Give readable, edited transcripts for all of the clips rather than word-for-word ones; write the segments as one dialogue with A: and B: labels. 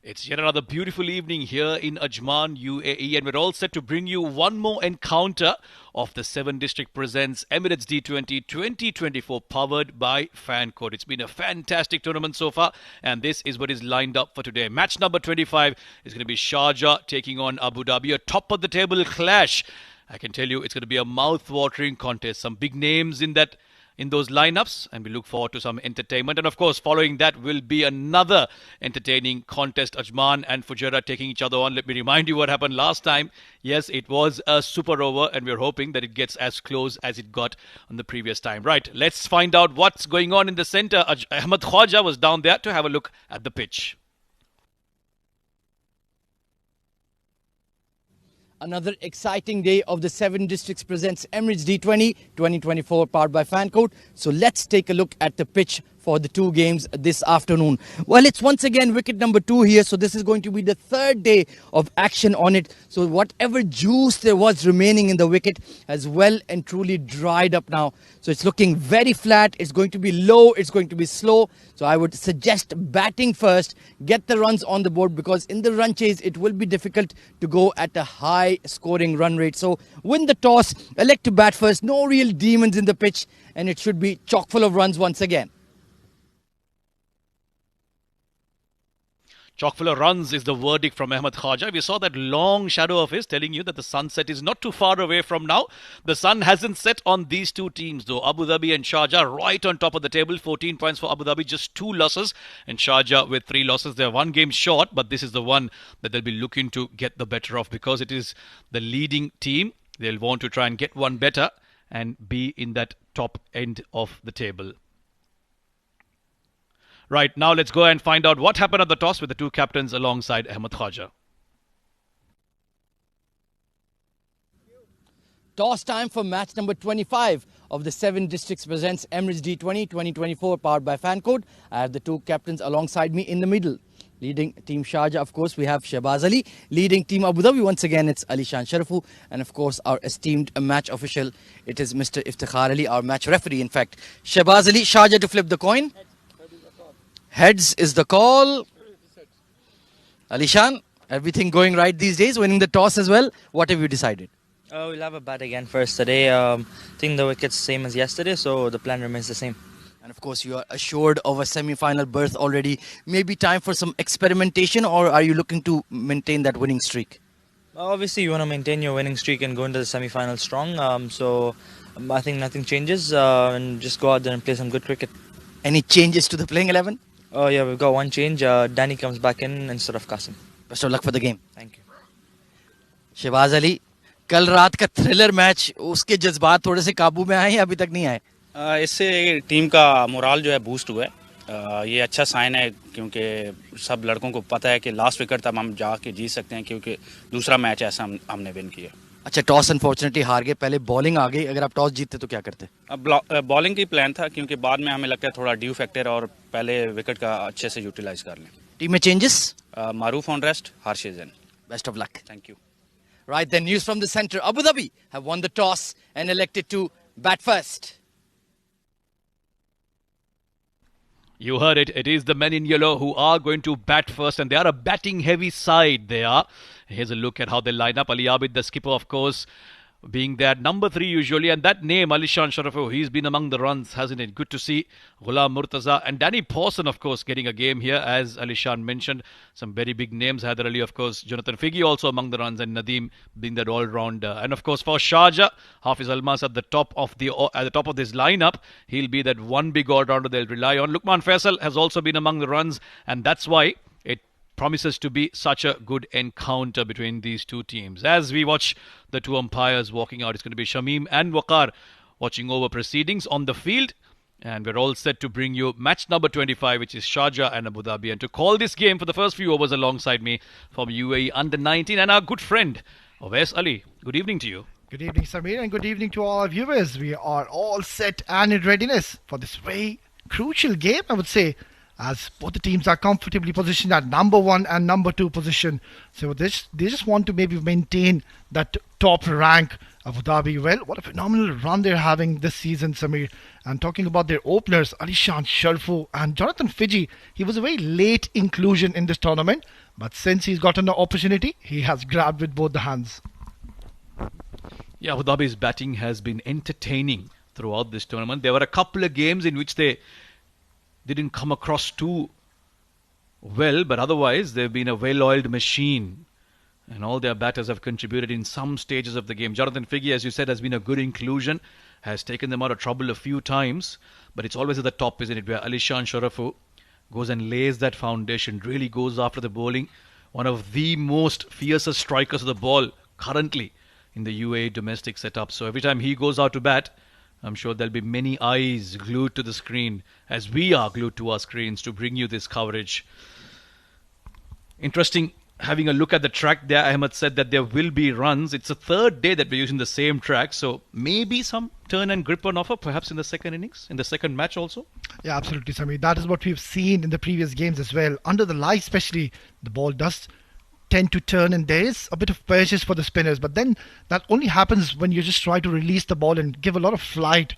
A: It's yet another beautiful evening here in Ajman, UAE, and we're all set to bring you one more encounter of the 7 District Presents Emirates D20 2024 powered by Fancode. It's been a fantastic tournament so far, and this is what is lined up for today. Match number 25 is going to be Sharjah taking on Abu Dhabi, a top of the table clash. I can tell you it's going to be a mouth-watering contest. Some big names in those lineups, and we look forward to some entertainment. And of course, following that will be another entertaining contest. Ajman and Fujairah taking each other on. Let me remind you what happened last time. Yes, it was a super over, and we're hoping that it gets as close as it got on the previous time. Right, let's find out what's going on in the center. Ahmed Khwaja was down there to have a look at the pitch.
B: Another exciting day of the 7 Districts Presents Emirates D20 2024 powered by Fancode. So let's take a look at the pitch for the two games this afternoon. Well, it's once again wicket number 2 here. So this is going to be the third day of action on it. So whatever juice there was remaining in the wicket has well and truly dried up now. So it's looking very flat. It's going to be low. It's going to be slow. So I would suggest batting first. Get the runs on the board, because in the run chase, it will be difficult to go at a high scoring run rate. So win the toss. Elect to bat first. No real demons in the pitch. And it should be chock full of runs once again.
A: Chock full of runs is the verdict from Ahmed Khwaja. We saw that long shadow of his telling you that the sunset is not too far away from now. The sun hasn't set on these two teams though. Abu Dhabi and Sharjah right on top of the table. 14 points for Abu Dhabi, just 2 losses. And Sharjah with 3 losses. They're 1 game short, but this is the one that they'll be looking to get the better of, because it is the leading team. They'll want to try and get one better and be in that top end of the table. Right, now let's go and find out what happened at the toss with the two captains alongside Ahmed Khwaja.
B: Toss time for match number 25 of the 7 Districts Presents Emirates D20 2024 powered by Fancode. I have the two captains alongside me in the middle. Leading Team Sharjah, of course, we have Shahbaz Ali. Leading Team Abu Dhabi, once again, it's Alishan Sharafu. And of course, our esteemed match official, it is Mr. Iftikhar Ali, our match referee, in fact. Shahbaz Ali, Sharjah to flip the coin. Heads is the call. Alishan, everything going right these days, winning the toss as well. What have you decided?
C: We'll have a bat again first today. I think the wicket's same as yesterday, so the plan remains the same.
B: And of course, you are assured of a semi-final berth already. Maybe time for some experimentation, or are you looking to maintain that winning streak?
C: Obviously, you want to maintain your winning streak and go into the semi-final strong. I think nothing changes, and just go out there and play some good cricket.
B: Any changes to the playing 11?
C: Oh yeah, we've got one change. Danny comes back in instead of Qasim.
B: Best of luck for the game.
C: Thank you.
B: Shahbaz Ali, कल रात का thriller match, उसके जज्बात थोड़े से काबू में आए या अभी तक नहीं आए?
D: इससे टीम का मोराल जो है बूस्ट हुआ है. ये अच्छा साइन है, क्योंकि सब लड़कों को पता है कि लास्ट विकेट तक हम जाके जीत सकते हैं, क्योंकि दूसरा मैच ऐसा हमने विन किया.
B: अच्छा, टॉस अनफॉर्चुनेटली हार गए, पहले बॉलिंग आ गई. अगर आप टॉस जीतते तो क्या करते?
D: अब बॉलिंग की प्लान था, क्योंकि बाद में हमें लगता है थोड़ा ड्यू फैक्टर और पहले विकेट का अच्छे से यूटिलाइज कर लें.
B: टीम में changes?
D: Maruf on rest, Harshit in.
B: Best of luck.
D: Thank you.
B: Right, then news from the center. Abu Dhabi have won the toss and elected to bat first.
A: You heard it. It is the men in yellow who are going to bat first, and they are a batting heavy side. They are. Here's a look at how they line up. Ali Abid, the skipper, of course, being there, number 3 usually, and that name, Alishan Sharafu, he's been among the runs, hasn't it? Good to see. Ghulam Murtaza and Danny Pawson, of course, getting a game here, as Alishan mentioned. Some very big names. Haider Ali, of course, Jonathan Figgy also among the runs, and Nadeem being that all-rounder. And of course, for Sharjah, Hafiz Almas at the top of this lineup. He'll be that one big all-rounder they'll rely on. Lukman Faisal has also been among the runs, and that's why it promises to be such a good encounter between these two teams. As we watch the two umpires walking out, it's going to be Shamim and Waqar watching over proceedings on the field. And we're all set to bring you match number 25, which is Sharjah and Abu Dhabi. And to call this game for the first few overs alongside me from UAE Under-19 and our good friend, Owais Ali. Good evening to you.
E: Good evening, Samir, and good evening to all our viewers. We are all set and in readiness for this very crucial game, I would say, as both the teams are comfortably positioned at number 1 and number 2 position. So they just want to maybe maintain that top rank Abu Dhabi. Well, what a phenomenal run they're having this season, Samir. And talking about their openers, Alishan Sharfu and Jonathan Fiji, he was a very late inclusion in this tournament, but since he's gotten the opportunity, he has grabbed with both the hands.
A: Yeah, Abu Dhabi's batting has been entertaining throughout this tournament. There were a couple of games in which they didn't come across too well, but otherwise they've been a well-oiled machine. And all their batters have contributed in some stages of the game. Jonathan Figi, as you said, has been a good inclusion, has taken them out of trouble a few times, but it's always at the top, isn't it, where Alishan Sharafu goes and lays that foundation, really goes after the bowling. One of the most fiercest strikers of the ball currently in the UAE domestic setup. So every time he goes out to bat, I'm sure there'll be many eyes glued to the screen, as we are glued to our screens, to bring you this coverage. Interesting. Having a look at the track there, Ahmed said that there will be runs. It's the third day that we're using the same track, so maybe some turn and grip on offer, perhaps in the second innings, in the second match also.
E: Yeah, absolutely, Samir. That is what we've seen in the previous games as well. Under the light especially, the ball does tend to turn and there is a bit of pressure for the spinners, but then that only happens when you just try to release the ball and give a lot of flight.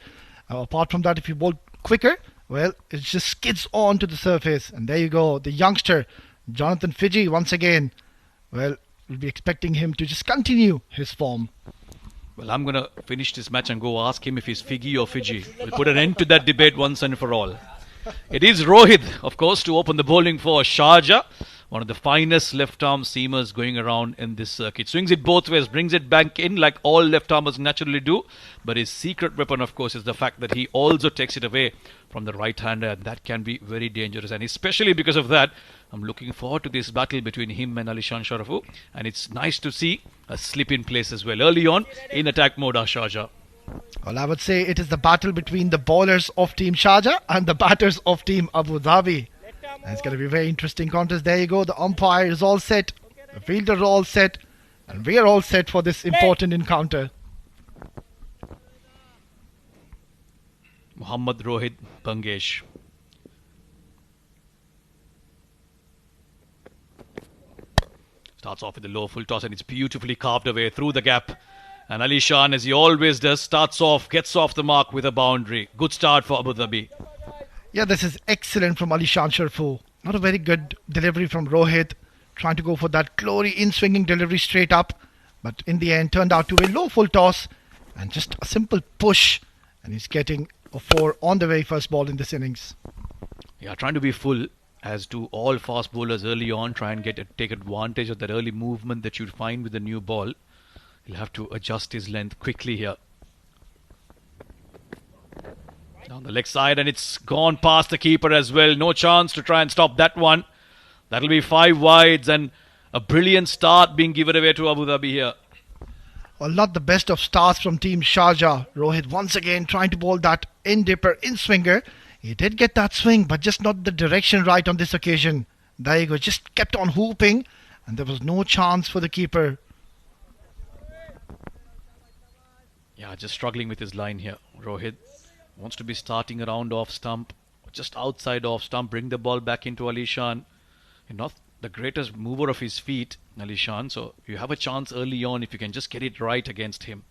E: Apart from that, if you bowl quicker, well, it just skids on to the surface. And there you go, the youngster Jonathan Fiji once again. Well, we'll be expecting him to just continue his form.
A: Well, I'm going to finish this match and go ask him if he's Figi or Fiji. We'll put an end to that debate once and for all. It is Rohit, of course, to open the bowling for Sharjah. One of the finest left-arm seamers going around in this circuit. Swings it both ways, brings it back in like all left-armers naturally do. But his secret weapon, of course, is the fact that he also takes it away from the right-hander. And that can be very dangerous. And especially because of that, I'm looking forward to this battle between him and Alishan Sharafu. And it's nice to see a slip in place as well. Early on, in attack mode, Sharjah.
E: Well, I would say it is the battle between the bowlers of Team Sharjah and the batters of Team Abu Dhabi. And it's going to be a very interesting contest. There you go. The umpire is all set. The fielder is all set. And we are all set for this important encounter.
A: Muhammad Rohit Bangesh. Starts off with the low full toss and it's beautifully carved away through the gap. And Alishan, as he always does, starts off, gets off the mark with a boundary. Good start for Abu Dhabi.
E: Yeah, this is excellent from Alishan Sharfu. Not a very good delivery from Rohit. Trying to go for that glory in-swinging delivery straight up. But in the end, turned out to be a low full toss. And just a simple push. And he's getting a 4 on the very first ball in this innings.
A: Yeah, trying to be full, as do all fast bowlers early on. Try and take advantage of that early movement that you'd find with the new ball. He'll have to adjust his length quickly here. Down the leg side, and it's gone past the keeper as well. No chance to try and stop that one. That'll be 5 wides and a brilliant start being given away to Abu Dhabi here.
E: Well, not the best of starts from Team Sharjah. Rohit once again trying to bowl that in-dipper, in-swinger. He did get that swing, but just not the direction right on this occasion. There you go, just kept on hooping, and there was no chance for the keeper.
A: Yeah, just struggling with his line here. Rohit wants to be starting around off stump, just outside off stump, bring the ball back into Alishan. You're not the greatest mover of his feet, Alishan, so you have a chance early on if you can just get it right against him.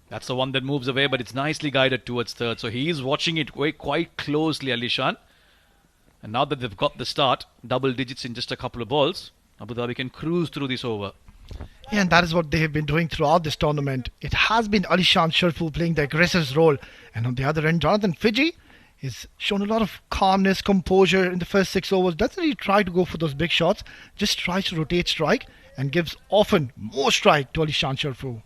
A: That's the one that moves away, but it's nicely guided towards third. So he is watching it quite closely, Alishan. And now that they've got the start, double digits in just a couple of balls, Abu Dhabi can cruise through this over.
E: Yeah, and that is what they have been doing throughout this tournament. It has been Alishan Sharfu playing the aggressive role. And on the other end, Jonathan Fiji has shown a lot of calmness, composure in the first 6 overs. Doesn't really try to go for those big shots. Just tries to rotate strike and gives often more strike to Alishan Sharfu.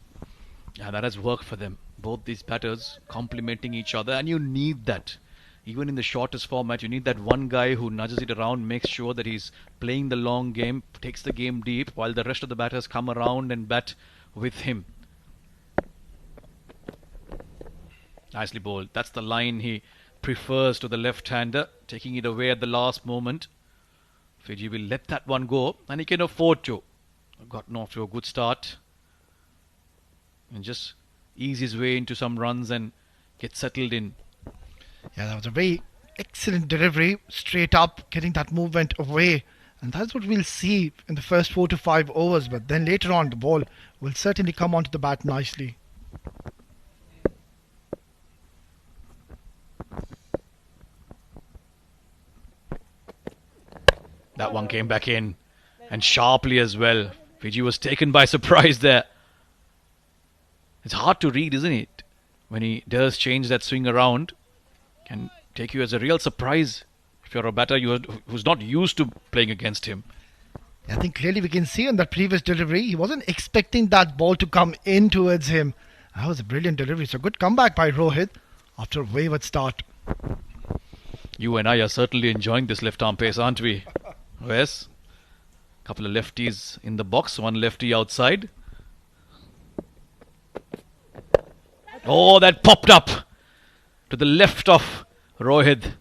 A: Yeah, that has worked for them. Both these batters complementing each other, and you need that. Even in the shortest format, you need that one guy who nudges it around, makes sure that he's playing the long game, takes the game deep, while the rest of the batters come around and bat with him. Nicely bowled. That's the line he prefers to the left-hander, taking it away at the last moment. Fiji will let that one go, and he can afford to. Gotten off to a good start. And just ease his way into some runs and get settled in.
E: Yeah, that was a very excellent delivery. Straight up, getting that movement away And that's what we'll see in the first 4 to 5 overs. But then later on, the ball will certainly come onto the bat nicely.
A: That one came back in, and sharply as well. Fiji was taken by surprise there. It's hard to read, isn't it? When he does change that swing around, can take you as a real surprise if you're a batter who's not used to playing against him.
E: I think clearly we can see on that previous delivery, he wasn't expecting that ball to come in towards him. That was a brilliant delivery. So good comeback by Rohit after a wayward start.
A: You and I are certainly enjoying this left arm pace, aren't we? Yes. Couple of lefties in the box, one lefty outside. Oh, that popped up to the left of Rohit.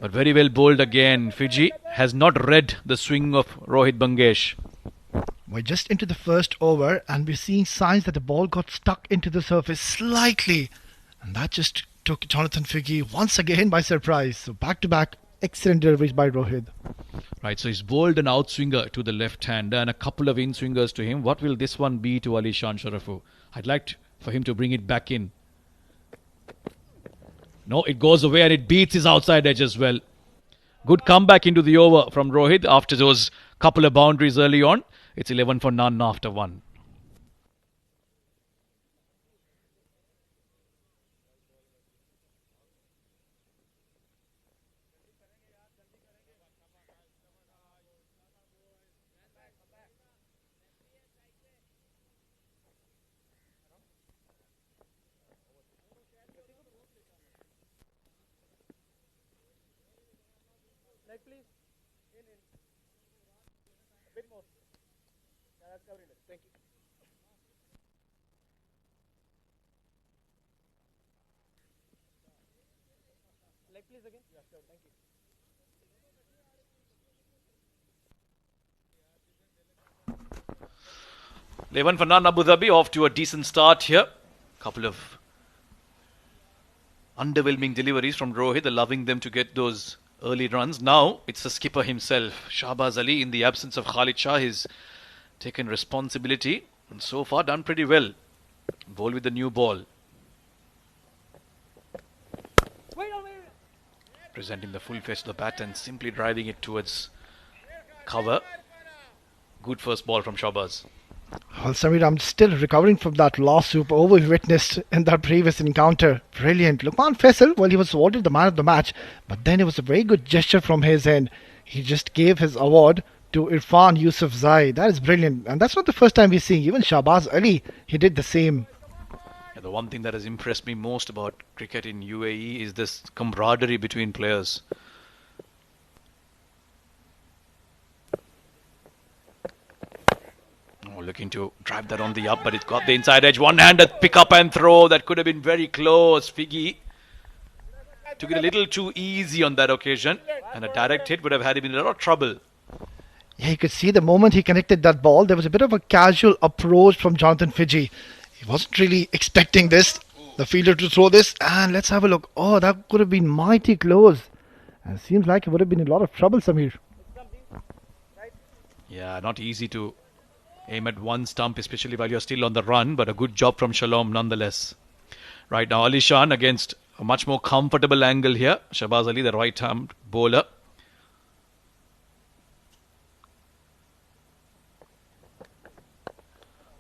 A: But very well bowled again. Fiji has not read the swing of Rohit Bangesh.
E: We're just into the first over and we're seeing signs that the ball got stuck into the surface slightly. And that just took Jonathan Figi once again by surprise. So back-to-back excellent deliveries by Rohit.
A: Right, so he's bowled an outswinger to the left-hander and a couple of in-swingers to him. What will this one be to Ali Shan Sharafu? I'd like for him to bring it back in. No, it goes away and it beats his outside edge as well. Good comeback into the over from Rohit after those couple of boundaries early on. It's 11 for none after one.
B: Thank you. Leg please again. Yeah, sure. Thank you.
A: Eleven for none, Abu Dhabi off to a decent start here. Couple of underwhelming deliveries from Rohit, allowing them to get those early runs. Now it's the skipper himself, Shahbaz Ali, in the absence of Khalid Shah. He's taken responsibility and so far done pretty well. Bowl with the new ball. Presenting the full face of the bat and simply driving it towards cover. Good first ball from Shahbaz.
E: Well, Samir, I'm still recovering from that last super over we witnessed in that previous encounter. Brilliant. Lukman Faisal, well, he was awarded the man of the match, but then it was a very good gesture from his end. He just gave his award to Irfan Yusuf Zai. That is brilliant. And that's not the first time we're seeing. Even Shahbaz Ali, he did the same.
A: Yeah, the one thing that has impressed me most about cricket in UAE is this camaraderie between players. Oh, looking to drive that on the up, but it's got the inside edge. One-handed pick up and throw. That could have been very close. Figi took it a little too easy on that occasion, and a direct hit would have had him in a lot of trouble.
E: Yeah, you could see the moment he connected that ball, there was a bit of a casual approach from Jonathan Fiji. He wasn't really expecting this, the fielder to throw this. And let's have a look. Oh, that could have been mighty close. And it seems like it would have been in a lot of trouble, Samir.
A: Yeah, not easy to aim at one stump, especially while you're still on the run, but a good job from Shalom nonetheless. Right now, Ali Shan against a much more comfortable angle here. Shahbaz Ali, the right-hand bowler.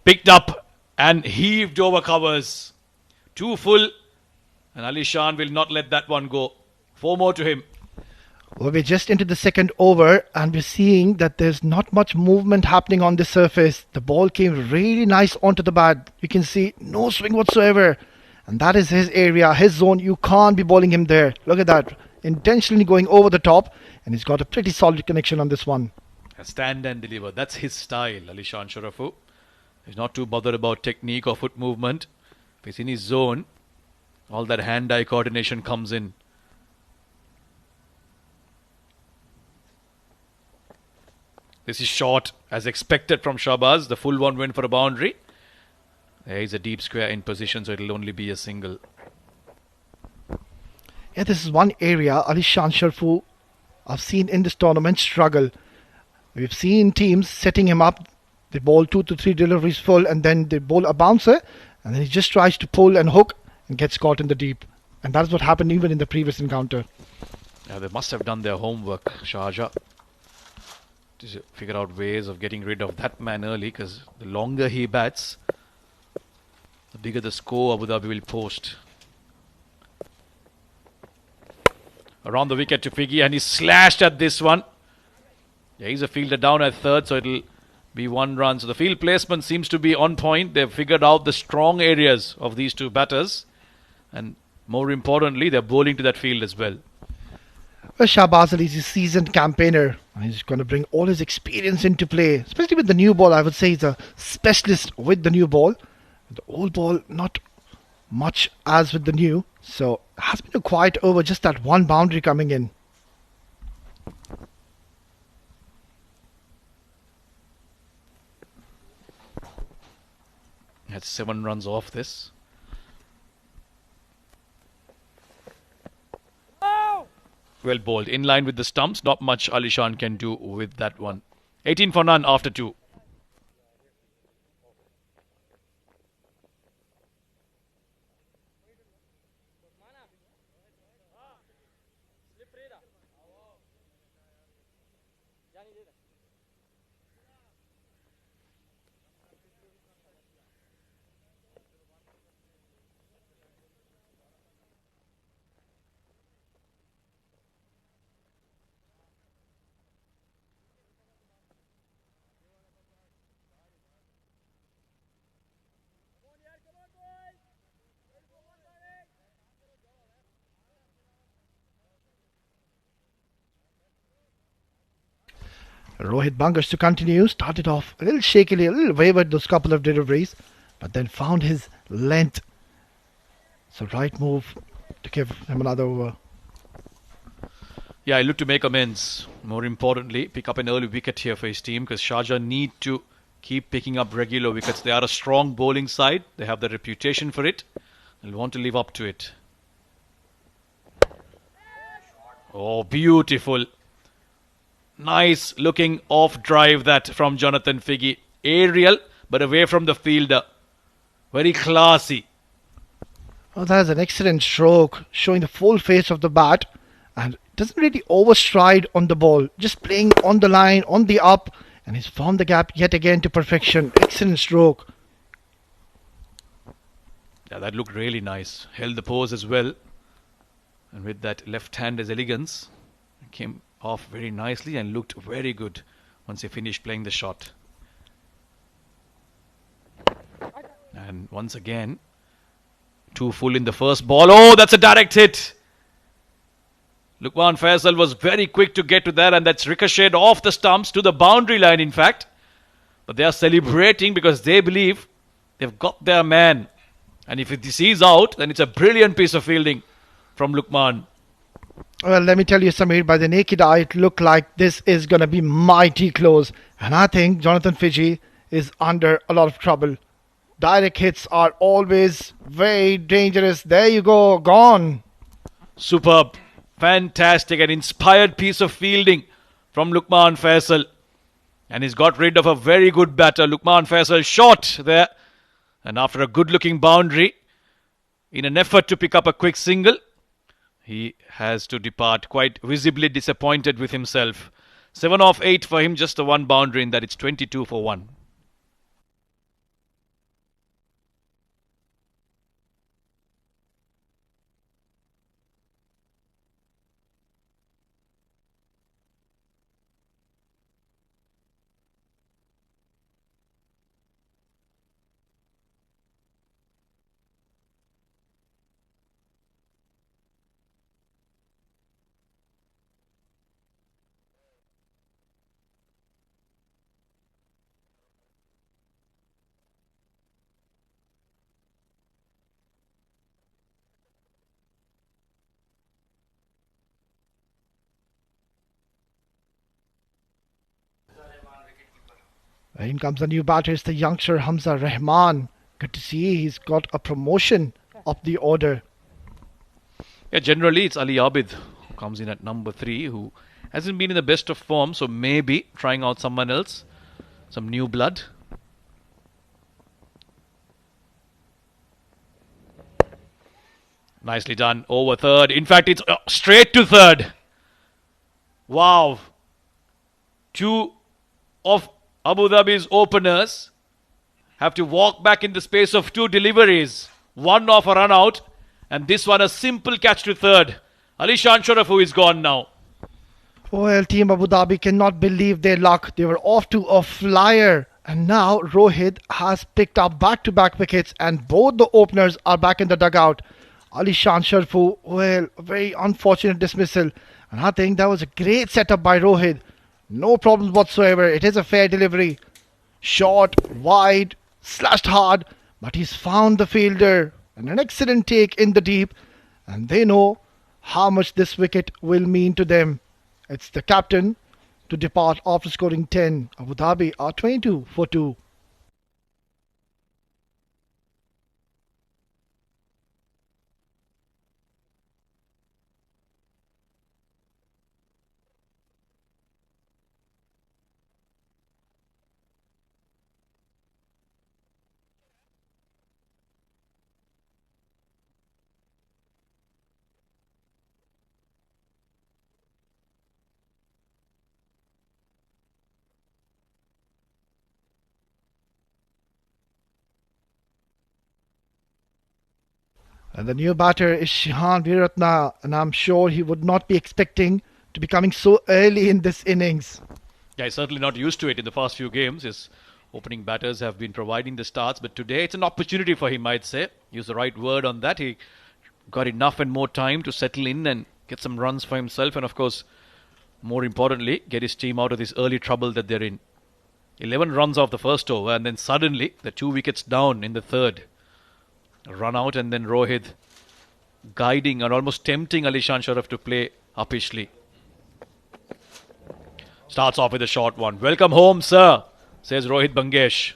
A: Picked up and heaved over covers. Too full, and Ali Shan will not let that one go. 4 more to him.
E: Well, we're just into the second over and we're seeing that there's not much movement happening on the surface. The ball came really nice onto the bat. You can see no swing whatsoever. And that is his area, his zone. You can't be bowling him there. Look at that. Intentionally going over the top. And he's got a pretty solid connection on this one.
A: A stand and deliver. That's his style, Ali Shan Sharafu. He's not too bothered about technique or foot movement. If he's in his zone, all that hand-eye coordination comes in. This is short, as expected from Shahbaz. The full one went for a boundary. There is a deep square in position, so it'll only be a single.
E: Yeah, this is one area Ali Shan Sharafu I've seen in this tournament struggle. We've seen teams setting him up. They bowl 2 to 3 deliveries full and then they bowl a bouncer and then he just tries to pull and hook and gets caught in the deep. And that's what happened even in the previous encounter.
A: Yeah, they must have done their homework, Sharjah, to figure out ways of getting rid of that man early, because the longer he bats, the bigger the score Abu Dhabi will post. Around the wicket to Figgy, and he slashed at this one. Yeah, he's a fielder down at third, so it'll be 1 run. So the field placement seems to be on point. They've figured out the strong areas of these two batters, and more importantly, they're bowling to that field as well.
E: Well, Shahbaz Ali is a seasoned campaigner. He's going to bring all his experience into play, especially with the new ball. I would say he's a specialist with the new ball. The old ball, not much as with the new. So it has been a quiet over, just that one boundary coming in.
A: That's 7 runs off this. Well bowled. In line with the stumps. Not much Alishan can do with that one. 18 for none after 2.
E: Rohit Bangers to continue. Started off a little shakily, a little wavered those couple of deliveries, but then found his length. So right move to give him another over.
A: Yeah, I look to make amends. More importantly, pick up an early wicket here for his team, because Sharjah need to keep picking up regular wickets. They are a strong bowling side. They have the reputation for it. They'll want to live up to it. Oh, beautiful. Nice looking off drive that from Jonathan Figgy. Aerial, but away from the fielder. Very classy.
E: Oh, that is an excellent stroke, showing the full face of the bat, and doesn't really overstride on the ball. Just playing on the line, on the up, and he's found the gap yet again to perfection. Excellent stroke.
A: Yeah, that looked really nice. Held the pose as well. And with that left hand as elegance, came off very nicely and looked very good once he finished playing the shot. And once again, 2 full in the first ball. Oh, that's a direct hit. Luqman Faisal was very quick to get to that, and that's ricocheted off the stumps to the boundary line, in fact. But they are celebrating because they believe they've got their man. And if this is out, then it's a brilliant piece of fielding from Luqman.
E: Well, let me tell you, Samir, by the naked eye, it looked like this is going to be mighty close. And I think Jonathan Figgy is under a lot of trouble. Direct hits are always very dangerous. There you go, gone.
A: Superb. Fantastic and inspired piece of fielding from Luqman Faisal. And he's got rid of a very good batter. Luqman Faisal shot there. And after a good-looking boundary, in an effort to pick up a quick single, he has to depart, quite visibly disappointed with himself. 7 off 8 for him, just the one boundary in that. It's 22 for 1.
E: In comes the new batter. It's the youngster Hamza Rahman. Good to see he's got a promotion up the order.
A: Yeah, generally it's Ali Abid who comes in at number 3, who Hasn't been in the best of form, so maybe trying out someone else. Some new blood. Nicely done. Over third. In fact, it's straight to third. Wow. Two of Abu Dhabi's openers have to walk back in the space of two deliveries. One off a run out, and this one a simple catch to third. Alishan Sharafu is gone now.
E: Well, Team Abu Dhabi cannot believe their luck. They were off to a flyer. And now Rohit has picked up back-to-back wickets and both the openers are back in the dugout. Alishan Sharfu, well, a very unfortunate dismissal. And I think that was a great setup by Rohit. No problems whatsoever. It is a fair delivery. Short, wide, slashed hard. But he's found the fielder. And an excellent take in the deep. And they know how much this wicket will mean to them. It's the captain to depart after scoring 10. Abu Dhabi are 22 for 2. And the new batter is Shihan Viratna, and I'm sure he would not be expecting to be coming so early in this innings.
A: Yeah, he's certainly not used to it in the past few games. His opening batters have been providing the starts, but today it's an opportunity for him, I'd say. Use the right word on that. He got enough and more time to settle in and get some runs for himself, and of course, more importantly, get his team out of this early trouble that they're in. 11 runs off the first over, and then suddenly the 2 wickets down in the third. Run out, and then Rohit guiding and almost tempting Alishan Sharaf to play uppishly. Starts off with a short one. Welcome home, sir, says Rohit Bangesh.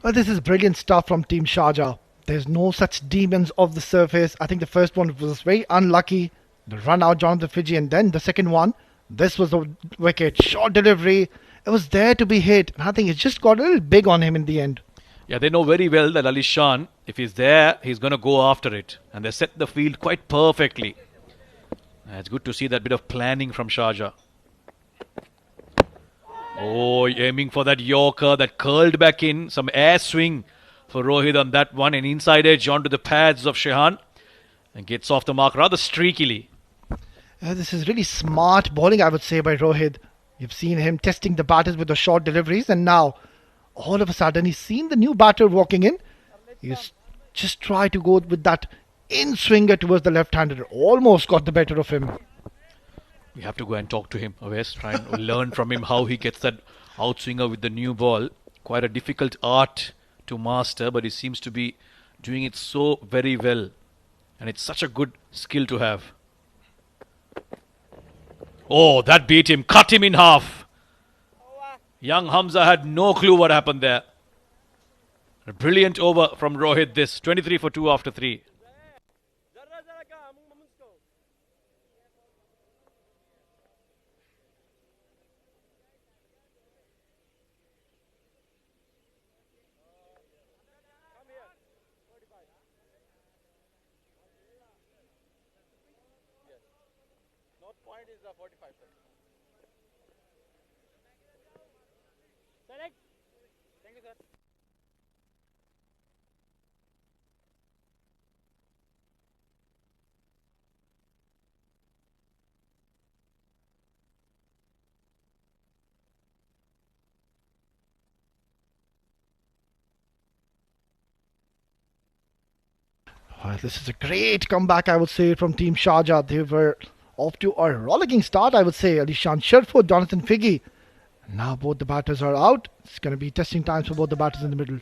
E: Well, this is brilliant stuff from Team Sharjah. There's no such demons off the surface. I think the first one was very unlucky. The run out, Jonathan Fiji, and then the second one, this was the wicket. Short delivery. It was there to be hit. And I think it just got a little big on him in the end.
A: Yeah, they know very well that Alishan, if he's there, he's going to go after it. And they set the field quite perfectly. It's good to see that bit of planning from Sharjah. Oh, aiming for that Yorker that curled back in. Some air swing for Rohit on that one. An inside edge onto the pads of Shehan. And gets off the mark rather streakily.
E: This is really smart bowling, I would say, by Rohit. You've seen him testing the batters with the short deliveries, and now all of a sudden he's seen the new batter walking in. He's just tried to go with that in-swinger towards the left-hander. Almost got the better of him.
A: We have to go and talk to him, Awais, try and learn from him how he gets that outswinger with the new ball. Quite a difficult art to master, but he seems to be doing it so very well. And it's such a good skill to have. Oh, that beat him, cut him in half. Young Hamza had no clue what happened there. A brilliant over from Rohit this. 23 for 2 after 3.
E: Well, this is a great comeback, I would say, from Team Sharjah. They were off to a rollicking start, I would say. Alishan Sharfu, Jonathan Figi. Now both the batters are out. It's going to be testing times for both the batters in the middle.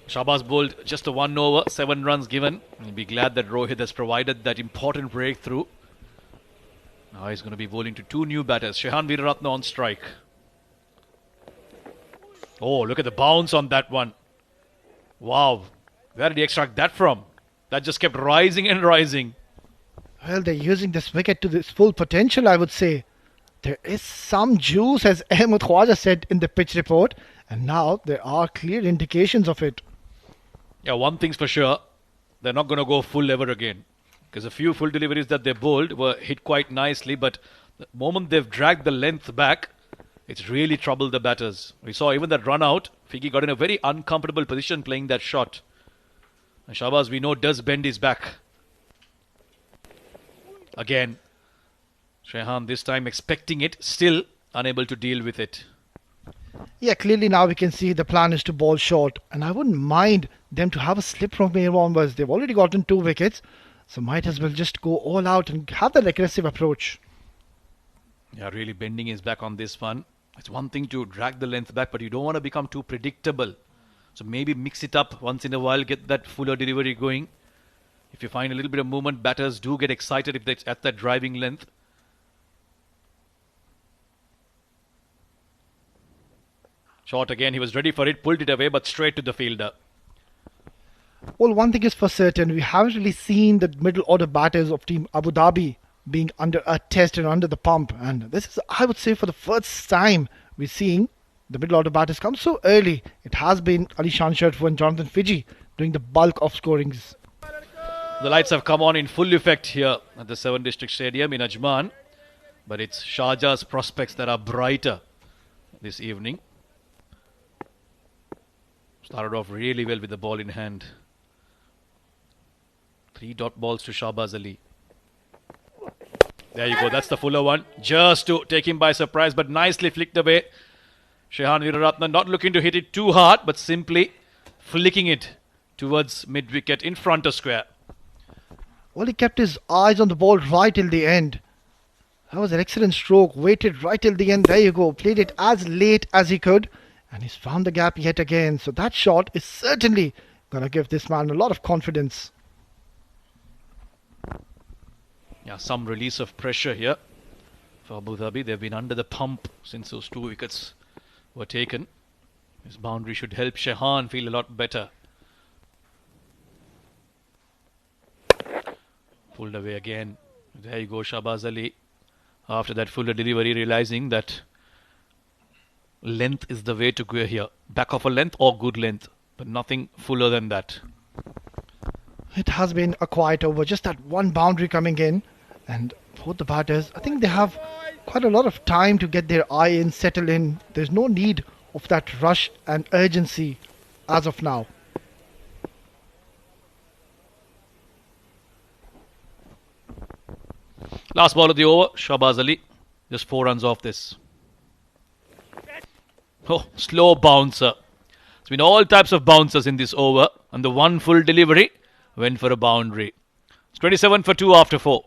A: Shabazz bowled just a 1 over, 7 runs given. He'll be glad that Rohit has provided that important breakthrough. Now he's going to be bowling to 2 new batters. Shehan Veeraratne on strike. Oh, look at the bounce on that one. Wow. Where did he extract that from? That just kept rising and rising.
E: Well, they're using this wicket to its full potential, I would say. There is some juice, as Ahmed Khwaja said in the pitch report, and now there are clear indications of it.
A: Yeah, one thing's for sure, they're not going to go full ever again. Because a few full deliveries that they bowled were hit quite nicely, but the moment they've dragged the length back, it's really troubled the batters. We saw even that run out, Fiki got in a very uncomfortable position playing that shot. And Shahbaz, we know, does bend his back. Again, Shehan this time expecting it, still unable to deal with it.
E: Yeah, clearly now we can see the plan is to bowl short, and I wouldn't mind them to have a slip from here onwards. They've already gotten 2 wickets, so might as well just go all out and have that aggressive approach.
A: Yeah, really bending his back on this one. It's one thing to drag the length back, but you don't want to become too predictable. So maybe mix it up once in a while, get that fuller delivery going. If you find a little bit of movement, batters do get excited if it's at that driving length. Shot again, he was ready for it, pulled it away, but straight to the fielder.
E: Well, one thing is for certain, we haven't really seen the middle order batters of Team Abu Dhabi being under a test and under the pump. And this is, I would say, for the first time we're seeing the middle order batters come so early. It has been Ali Sharjah and Jonathan Fiji doing the bulk of scorings.
A: The lights have come on in full effect here at the 7 District Stadium in Ajman. But it's Sharjah's prospects that are brighter this evening. Started off really well with the ball in hand. 3 dot balls to Shahbaz Ali. There you go, that's the fuller one. Just to take him by surprise, but nicely flicked away. Shehan Weeraratne not looking to hit it too hard, but simply flicking it towards mid-wicket in front of square.
E: Well, he kept his eyes on the ball right till the end. That was an excellent stroke. Waited right till the end. There you go. Played it as late as he could. And he's found the gap yet again. So that shot is certainly going to give this man a lot of confidence.
A: Yeah, some release of pressure here for Abu Dhabi. They've been under the pump since those 2 wickets were taken. This boundary should help Shehan feel a lot better. Pulled away again. There you go, Shahbaz Ali. After that fuller delivery, realizing that length is the way to go here. Back of a length or good length, but nothing fuller than that.
E: It has been a quiet over. Just that one boundary coming in. And both the batters, I think they have quite a lot of time to get their eye in, settle in. There's no need of that rush and urgency as of now.
A: Last ball of the over, Shahbaz Ali. Just 4 runs off this. Oh, slow bouncer. It's been all types of bouncers in this over. And the one full delivery went for a boundary. It's 27 for 2 after 4.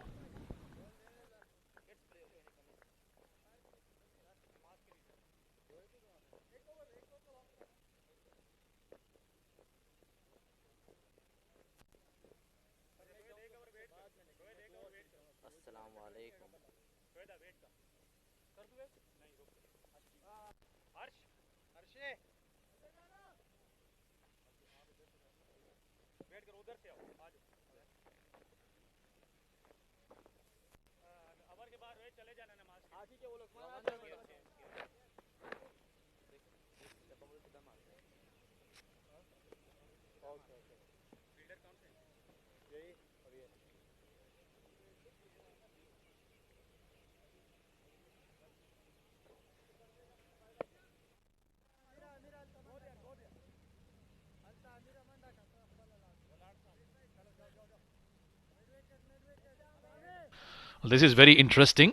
A: Well, this is very interesting.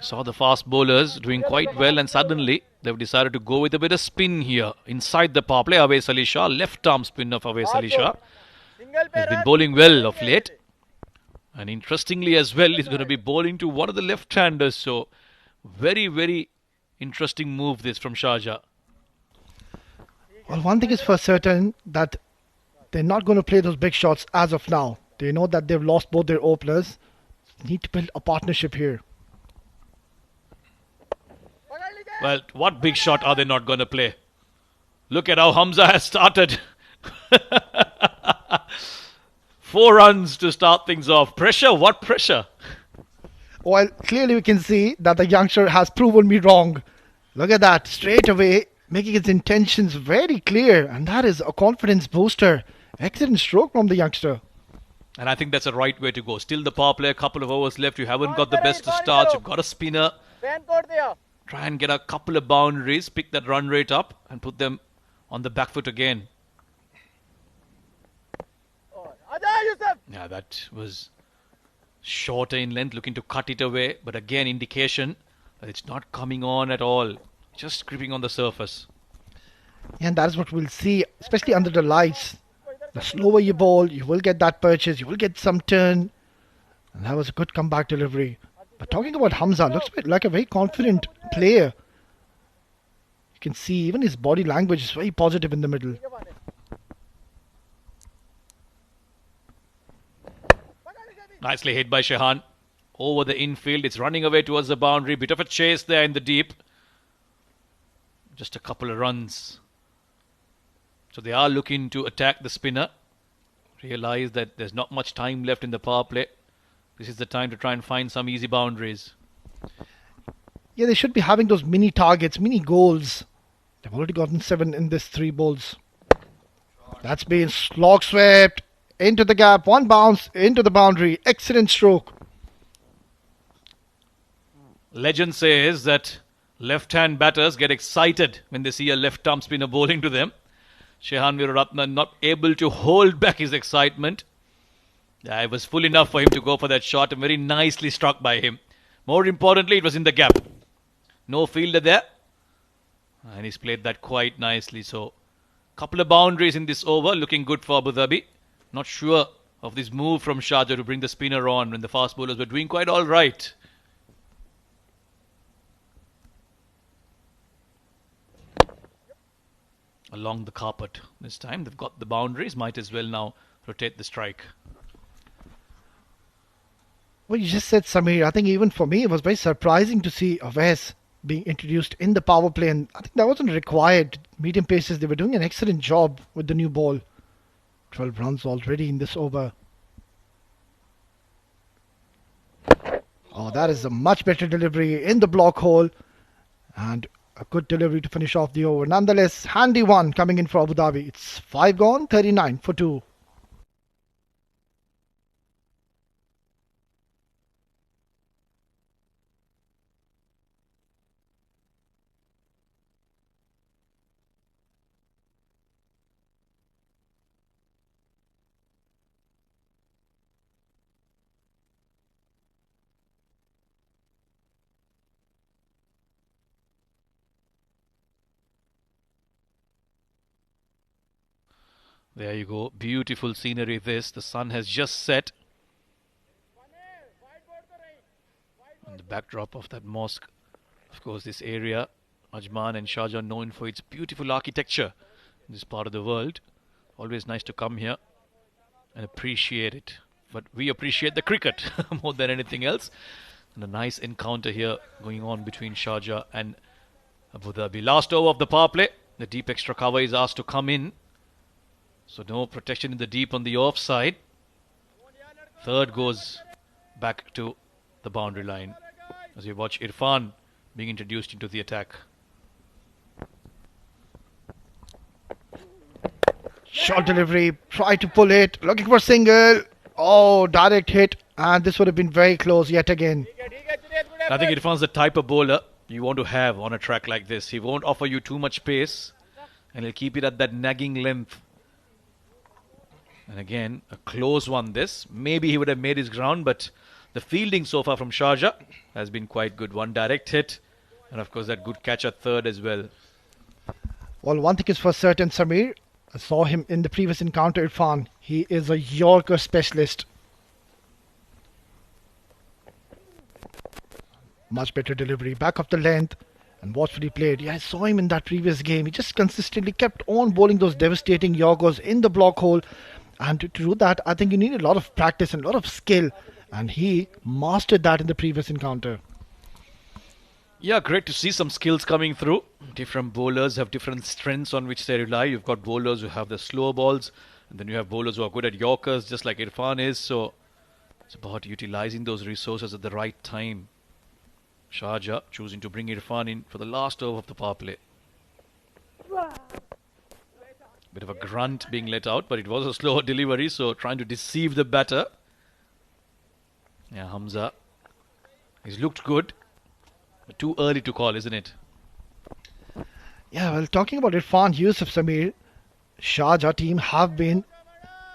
A: Saw the fast bowlers doing quite well, and suddenly they've decided to go with a bit of spin here inside the power play. Awais Ali Shah, left arm spin of Awais Ali Shah, has been bowling well of late, and interestingly as well, he's going to be bowling to one of the left-handers. So very, very interesting move this from Sharjah.
E: Well, one thing is for certain, that they're not going to play those big shots as of now. They know that they've lost both their openers. Need to build a partnership here.
A: Well, what big shot are they not going to play? Look at how Hamza has started. 4 runs to start things off. Pressure? What pressure?
E: Well, clearly we can see that the youngster has proven me wrong. Look at that, straight away, making his intentions very clear. And that is a confidence booster. Excellent stroke from the youngster.
A: And I think that's the right way to go. Still the power play, a couple of overs left. You haven't got the best of starts. You've got a spinner. Try and get a couple of boundaries, pick that run rate up and put them on the back foot again. Yeah, that was shorter in length, looking to cut it away. But again, indication that it's not coming on at all. Just creeping on the surface.
E: And that's what we'll see, especially under the lights. The slower you bowl, you will get that purchase, you will get some turn. And that was a good comeback delivery. But talking about Hamza, looks like a very confident player. You can see even his body language is very positive in the middle.
A: Nicely hit by Shehan. Over the infield, it's running away towards the boundary. Bit of a chase there in the deep. Just a couple of runs. So they are looking to attack the spinner. Realize that there's not much time left in the power play. This is the time to try and find some easy boundaries.
E: Yeah, they should be having those mini targets, mini goals. They've already gotten 7 in this 3 balls. That's been slog swept into the gap. 1 bounce into the boundary. Excellent stroke.
A: Legend says that left-hand batters get excited when they see a left-arm spinner bowling to them. Shehan Weeraratne not able to hold back his excitement. It was full enough for him to go for that shot and very nicely struck by him. More importantly, it was in the gap. No fielder there. And he's played that quite nicely. So, couple of boundaries in this over. Looking good for Abu Dhabi. Not sure of this move from Sharjah to bring the spinner on when the fast bowlers were doing quite all right. Along the carpet this time. They've got the boundaries. Might as well now rotate the strike.
E: Well, you just said, Samir, I think even for me it was very surprising to see Awais being introduced in the power play, and I think that wasn't required. Medium paces, they were doing an excellent job with the new ball. 12 runs already in this over. Oh, that is a much better delivery in the block hole, and a good delivery to finish off the over. Nonetheless, handy one coming in for Abu Dhabi. It's 5 gone, 39 for 2.
A: There you go. Beautiful scenery this. The sun has just set. And the backdrop of that mosque. Of course, this area, Ajman and Sharjah, known for its beautiful architecture in this part of the world. Always nice to come here and appreciate it. But we appreciate the cricket more than anything else. And a nice encounter here going on between Sharjah and Abu Dhabi. Last over of the power play. The deep extra cover is asked to come in. So no protection in the deep on the offside. Third goes back to the boundary line as we watch Irfan being introduced into the attack.
E: Short delivery, try to pull it, looking for single. Oh, direct hit, and this would have been very close yet again.
A: I think Irfan's the type of bowler you want to have on a track like this. He won't offer you too much pace and he'll keep it at that nagging length. And again, a close one this. Maybe he would have made his ground, but the fielding so far from Sharjah has been quite good. One direct hit, and of course that good catch at third as well.
E: Well, one thing is for certain, Samir. I saw him in the previous encounter, Irfan. He is a Yorker specialist. Much better delivery, back of the length, and watchfully played. Yeah, I saw him in that previous game. He just consistently kept on bowling those devastating Yorkers in the block hole. And to do that, I think you need a lot of practice and a lot of skill. And he mastered that in the previous encounter.
A: Yeah, great to see some skills coming through. Different bowlers have different strengths on which they rely. You've got bowlers who have the slow balls, And then you have bowlers who are good at Yorkers, just like Irfan is. So it's about utilizing those resources at the right time. Sharjah choosing to bring Irfan in for the last over of the power play. Bit of a grunt being let out, but it was a slower delivery, so trying to deceive the batter. Yeah, Hamza. He's looked good, but too early to call, isn't it?
E: Yeah, well, talking about Irfan Yusuf, Samir, Sharjah team have been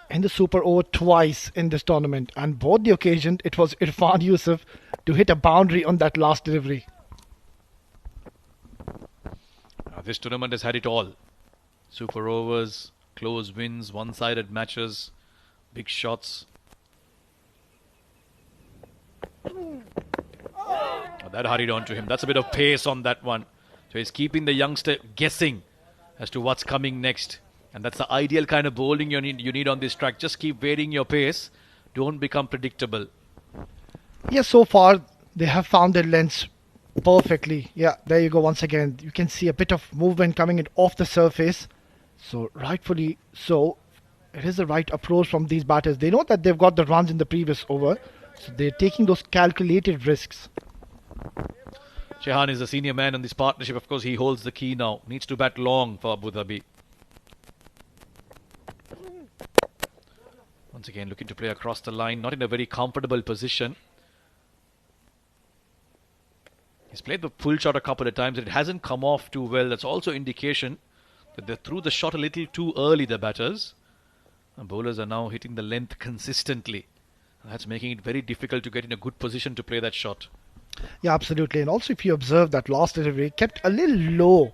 E: in the super over twice in this tournament, and both the occasion it was Irfan Yusuf to hit a boundary on that last delivery.
A: This tournament has had it all. Super overs, close wins, one-sided matches, big shots. Oh, that hurried on to him. That's a bit of pace on that one. So he's keeping the youngster guessing as to what's coming next. And that's the ideal kind of bowling you need on this track. Just keep varying your pace. Don't become predictable.
E: Yeah, so far they have found their lengths perfectly. Yeah, there you go once again. You can see a bit of movement coming in off the surface. So rightfully so, it is the right approach from these batters. They know that they've got the runs in the previous over, so they're taking those calculated risks.
A: Shehan is the senior man in this partnership. Of course, he holds the key now. Needs to bat long for Abu Dhabi. Once again, looking to play across the line. Not in a very comfortable position. He's played the full shot a couple of times. It hasn't come off too well. That's also indication that they threw the shot a little too early, the batters. And bowlers are now hitting the length consistently. That's making it very difficult to get in a good position to play that shot.
E: Yeah, absolutely. And also if you observe that last delivery, kept a little low.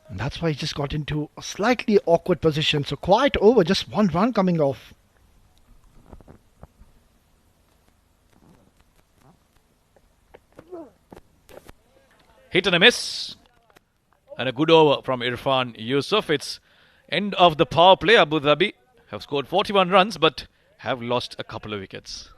E: And that's why he just got into a slightly awkward position. So quiet over, just one run coming off.
A: Hit and a miss. And a good over from Irfan Yusuf. It's end of the power play. Abu Dhabi have scored 41 runs but have lost a couple of wickets.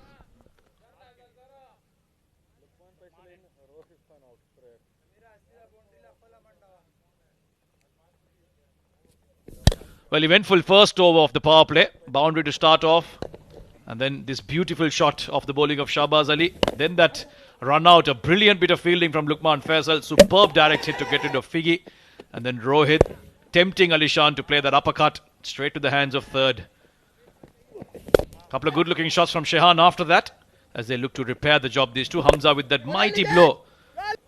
A: Well, eventful first over of the power play. Boundary to start off. And then this beautiful shot of the bowling of Shahbaz Ali. Then that run out, a brilliant bit of fielding from Lukman Faisal. Superb direct hit to get rid of Figgy. And then Rohit tempting Alishan to play that uppercut straight to the hands of third. Couple of good looking shots from Shehan after that as they look to repair the job. These two, Hamza with that mighty blow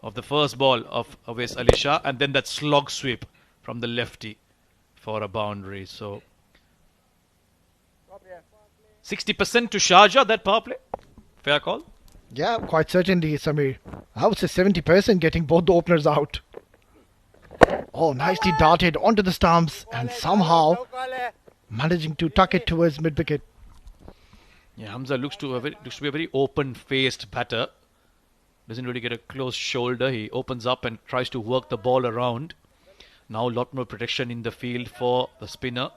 A: of the first ball of Awais Ali Shah. And then that slog sweep from the lefty for a boundary. So 60% to Sharjah, that power play. Fair call?
E: Yeah, quite certainly, Samir. I would say 70% getting both the openers out. Oh, nicely darted onto the stumps and somehow managing to tuck it towards mid-wicket.
A: Yeah, Hamza looks to be a very open-faced batter. Doesn't really get a close shoulder. He opens up and tries to work the ball around. Now a lot more protection in the field for the spinner.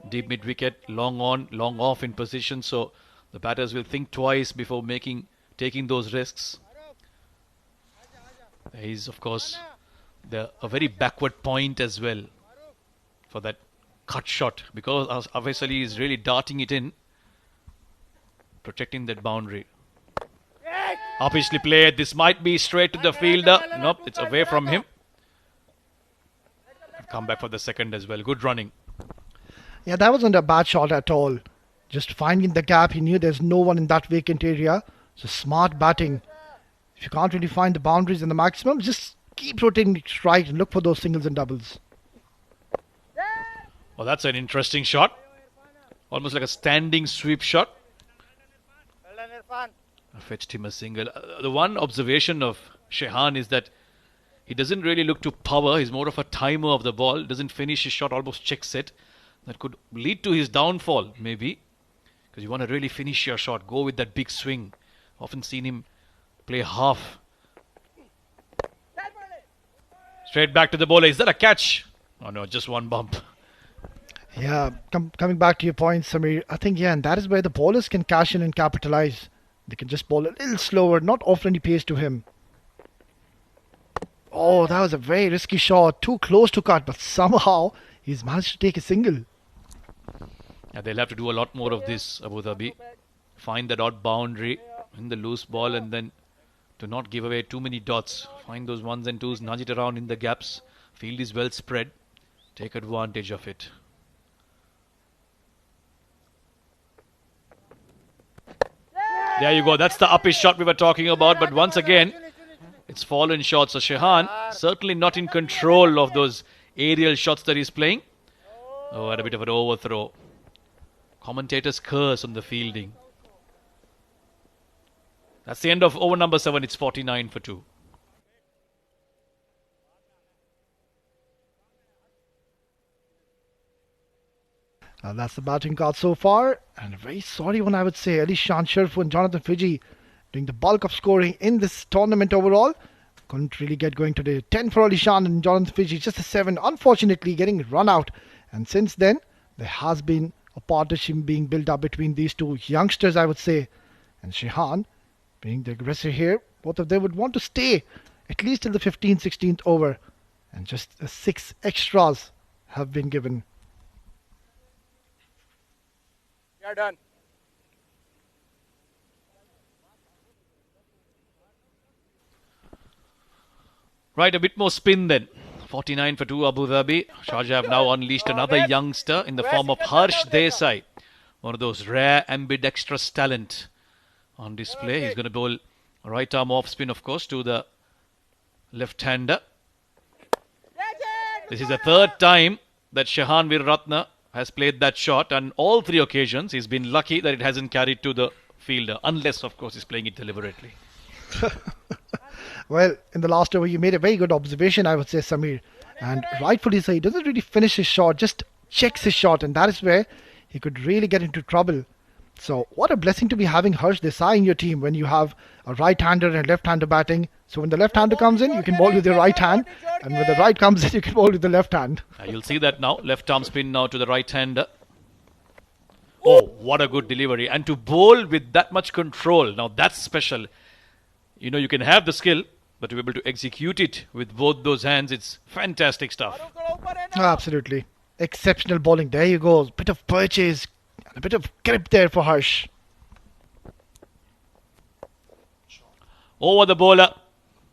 A: Deep mid-wicket, long on, long off in position. So the batters will think twice before taking those risks. There is, of course, a very backward point as well for that cut shot. Because Awais Ali is really darting it in, protecting that boundary. Obviously played. This might be straight to the fielder. Nope, it's away from him. Come back for the second as well. Good running.
E: Yeah, that wasn't a bad shot at all. Just finding the gap, he knew there's no one in that vacant area. So smart batting. If you can't really find the boundaries in the maximum, just keep rotating it right and look for those singles and doubles.
A: Well, that's an interesting shot. Almost like a standing sweep shot. I fetched him a single. The one observation of Shehan is that he doesn't really look to power. He's more of a timer of the ball. Doesn't finish his shot, almost checks it. That could lead to his downfall, maybe. Because you want to really finish your shot. Go with that big swing. Often seen him play half. Straight back to the bowler. Is that a catch? Oh no, just one bump.
E: Yeah, coming back to your point, Samir, I think, yeah, and that is where the bowlers can cash in and capitalize. They can just bowl a little slower, not offer any pace to him. Oh, that was a very risky shot. Too close to cut, but somehow he's managed to take a single.
A: Yeah, they'll have to do a lot more of this, Abu Dhabi. Find that odd boundary in the loose ball and then to not give away too many dots. Find those ones and twos, nudge it around in the gaps. Field is well spread. Take advantage of it. There you go. That's the uppish shot we were talking about. But once again, it's fallen short. So Shehan certainly not in control of those aerial shots that he's playing. Oh, had a bit of an overthrow. Commentators curse on the fielding. That's the end of over number 7. It's 49 for 2.
E: That's the batting card so far, and a very sorry one, I would say. Ali Shan Sharif and Jonathan Fiji doing the bulk of scoring in this tournament overall. Couldn't really get going today. 10 for Ali Shan and Jonathan Fiji, just a 7. Unfortunately, getting run out. And since then, there has been a partnership being built up between these two youngsters, I would say. And Shehan, being the aggressor here, both of them would want to stay at least till the 15th, 16th over. And just 6 extras have been given.
F: You're done.
A: Right, a bit more spin then. 49 for 2 Abu Dhabi. Sharjah have now unleashed another youngster in the form of Harsh Desai. One of those rare ambidextrous talent on display. He's going to bowl right arm off spin, of course, to the left-hander. This is the third time that Shehan Weeraratne has played that shot, and all 3 occasions he's been lucky that it hasn't carried to the fielder, unless, of course, he's playing it deliberately.
E: Well, in the last over, you made a very good observation, I would say, Samir. And rightfully so, he doesn't really finish his shot, just checks his shot, and that is where he could really get into trouble. So, what a blessing to be having Harsh Desai in your team when you have a right-hander and a left-hander batting. So, when the left-hander comes in, you can bowl with your right hand, and when the right comes in, you can bowl with the left hand.
A: You'll see that now. Left arm spin now to the right-hander. Oh, what a good delivery. And to bowl with that much control, now that's special. You know, you can have the skill, but to be able to execute it with both those hands, it's fantastic stuff.
E: Absolutely. Exceptional bowling. There you go. Bit of purchase and a bit of grip there for Harsh.
A: Over the bowler.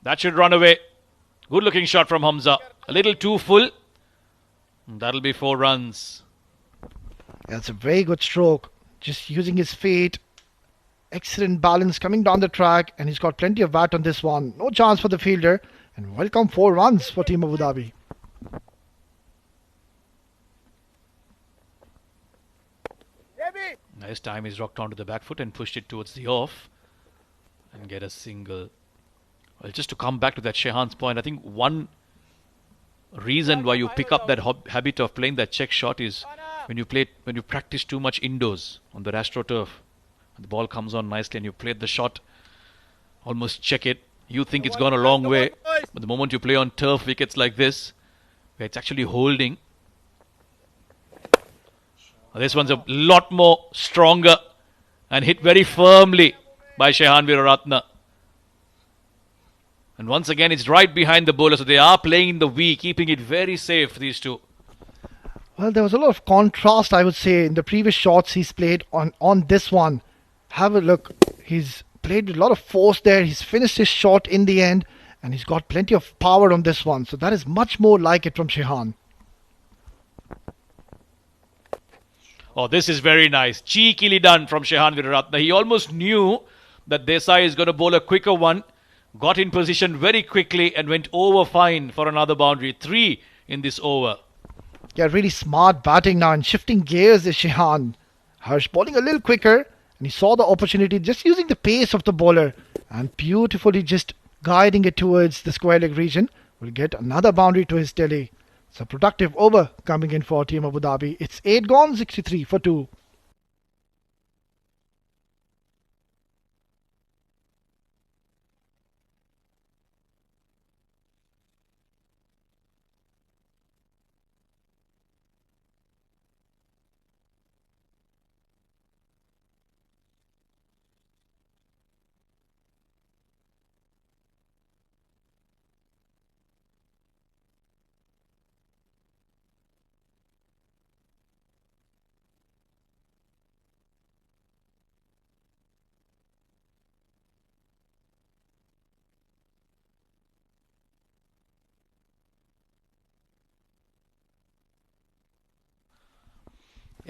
A: That should run away. Good looking shot from Hamza. A little too full. That'll be 4 runs.
E: That's a very good stroke. Just using his feet. Excellent balance coming down the track, and he's got plenty of bat on this one. No chance for the fielder, and welcome 4 runs for Team Abu Dhabi.
A: Nice time, he's rocked onto the back foot and pushed it towards the off and get a single. Well, just to come back to that Shehan's point, I think one reason why you pick up that habit of playing that check shot is when you practice too much indoors on the AstroTurf. The ball comes on nicely and you played the shot, almost check it. You think it's gone a long way, but the moment you play on turf wickets like this, where it's actually holding, this one's a lot more stronger and hit very firmly by Shehan Weeraratne. And once again, it's right behind the bowler, so they are playing in the V, keeping it very safe, these two.
E: Well, there was a lot of contrast, I would say, in the previous shots he's played on this one. Have a look. He's played with a lot of force there. He's finished his shot in the end, and he's got plenty of power on this one. So that is much more like it from Shehan.
A: Oh, this is very nice. Cheekily done from Shehan Weeraratne. He almost knew that Desai is going to bowl a quicker one. Got in position very quickly and went over fine for another boundary. 3 in this over.
E: Yeah, really smart batting now and shifting gears is Shehan. Harsh bowling a little quicker. And he saw the opportunity, just using the pace of the bowler and beautifully just guiding it towards the square leg region. Will get another boundary to his tally. It's a productive over coming in for Team Abu Dhabi. It's 8 gone, 63 for 2.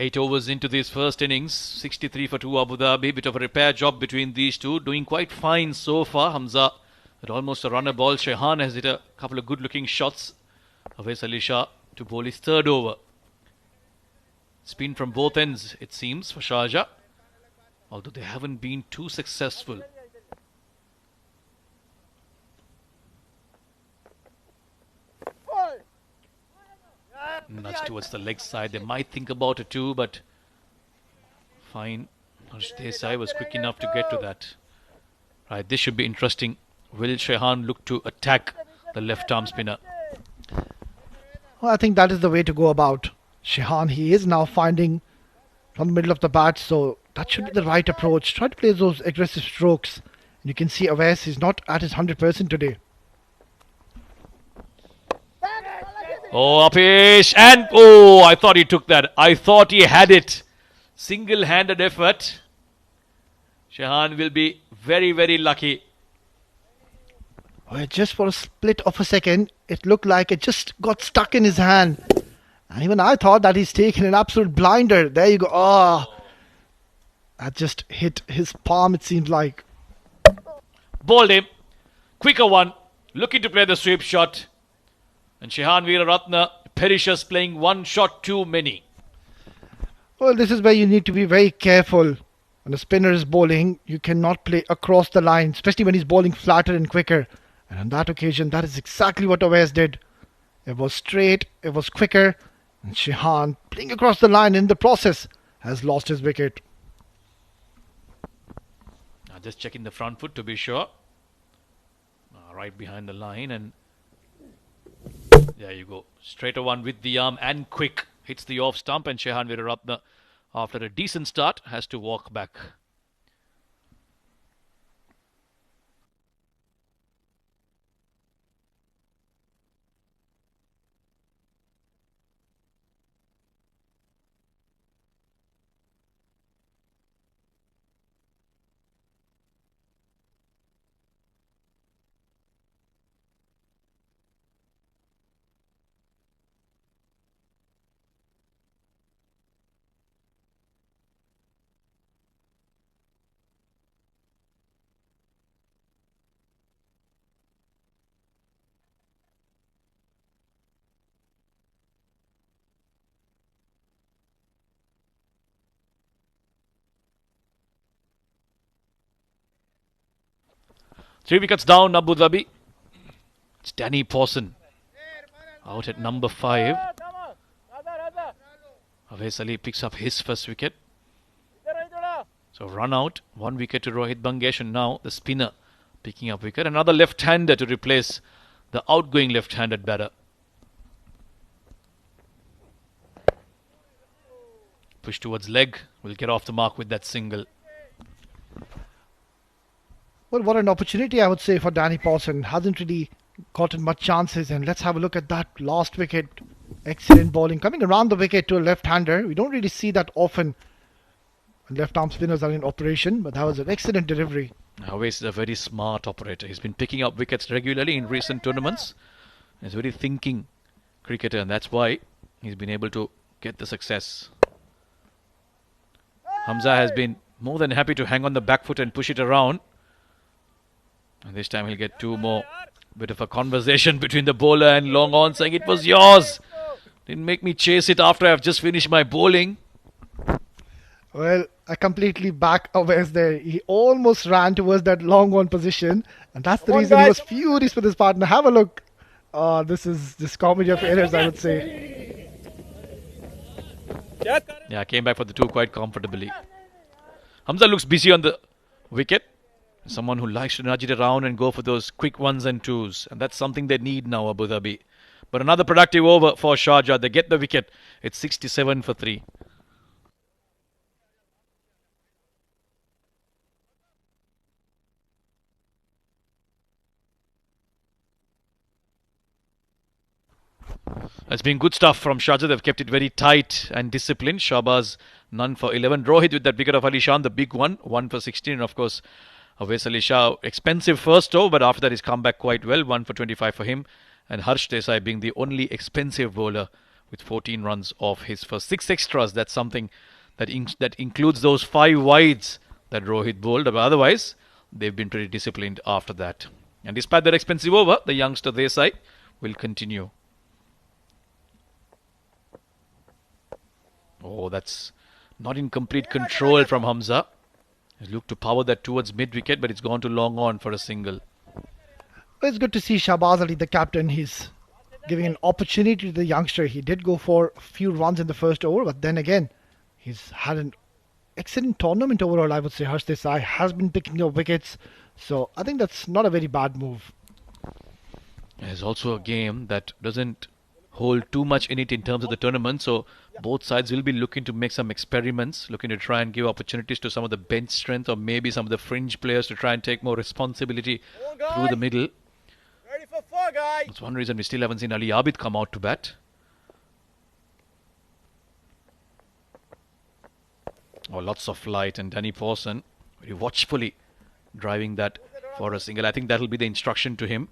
A: 8 overs into this first innings, 63 for 2 Abu Dhabi. Bit of a repair job between these two. Doing quite fine so far. Hamza at almost a runner ball. Shehan has hit a couple of good looking shots. Awais Ali Shah to bowl his third over. Spin from both ends, it seems, for Sharjah. Although they haven't been too successful. Nudge towards the leg side. They might think about it too, but fine. Harsh Desai was quick enough to get to that. Right, this should be interesting. Will Shehan look to attack the left arm spinner?
E: Well, I think that is the way to go about Shehan. He is now finding from the middle of the bat, so that should be the right approach. Try to play those aggressive strokes. And you can see Awais is not at his 100% today.
A: Oh, Apish, and oh, I thought he took that. I thought he had it. Single-handed effort. Shehan will be very, very lucky.
E: Well, just for a split of a second, it looked like it just got stuck in his hand. And even I thought that he's taken an absolute blinder. There you go. Oh, that just hit his palm, it seems like.
A: Bowled him. Quicker one. Looking to play the sweep shot. And Shehan Veeraratne perishes playing one shot too many.
E: Well, this is where you need to be very careful. When a spinner is bowling, you cannot play across the line, especially when he's bowling flatter and quicker. And on that occasion, that is exactly what Awais did. It was straight, it was quicker, and Shehan, playing across the line in the process, has lost his wicket.
A: Now just checking the front foot to be sure. Right behind the line, and there you go. Straighter one with the arm and quick. Hits the off stump, and Shehan Veeraratne, after a decent start, has to walk back. Three wickets down, Abu Dhabi. It's Danny Pawson out at number 5. Awais Ali picks up his first wicket. So run out, 1 wicket to Rohit Bangesh, and now the spinner picking up wicket. Another left-hander to replace the outgoing left-handed batter. Push towards leg, will get off the mark with that single.
E: Well, what an opportunity, I would say, for Danny Pawson. Hasn't really gotten much chances. And let's have a look at that last wicket. Excellent bowling. Coming around the wicket to a left-hander. We don't really see that often when left-arm spinners are in operation. But that was an excellent delivery.
A: Awais is a very smart operator. He's been picking up wickets regularly in recent tournaments. He's a very thinking cricketer, and that's why he's been able to get the success. Hamza has been more than happy to hang on the back foot and push it around. And this time he'll get 2 more. Bit of a conversation between the bowler and long on, saying it was yours. Didn't make me chase it after I've just finished my bowling.
E: Well, I completely back Awais there. He almost ran towards that long on position. And that's the reason he was furious with his partner. Have a look. This is just comedy of errors, I would say.
A: Yeah, came back for the 2 quite comfortably. Hamza looks busy on the wicket. Someone who likes to nudge it around and go for those quick 1s and 2s. And that's something they need now, Abu Dhabi. But another productive over for Sharjah. They get the wicket. It's 67 for 3. It's been good stuff from Sharjah. They've kept it very tight and disciplined. Shahbaz, none for 11. Rohit with that wicket of Ali Shan, the big one. 1 for 16. And of course, Awais Ali Shah, expensive first over, but after that he's come back quite well. 1 for 25 for him. And Harsh Desai being the only expensive bowler with 14 runs off his first 6 extras. That's something that includes those 5 wides that Rohit bowled. But otherwise, they've been pretty disciplined after that. And despite their expensive over, the youngster Desai will continue. Oh, that's not in complete control from Hamza. He looked to power that towards mid-wicket, but it's gone to long on for a single.
E: It's good to see Shahbaz Ali, the captain. He's giving an opportunity to the youngster. He did go for a few runs in the first over, but then again, he's had an excellent tournament overall, I would say. Harsh Desai has been picking up wickets, so I think that's not a very bad move.
A: There's also a game that doesn't hold too much in it in terms of the tournament, so both sides will be looking to make some experiments, looking to try and give opportunities to some of the bench strength or maybe some of the fringe players to try and take more responsibility through the middle.
F: Ready for 4, guys.
A: That's one reason we still haven't seen Ali Abid come out to bat. Oh, lots of flight, and Danny Pawson very watchfully driving that for a single. I think that'll be the instruction to him.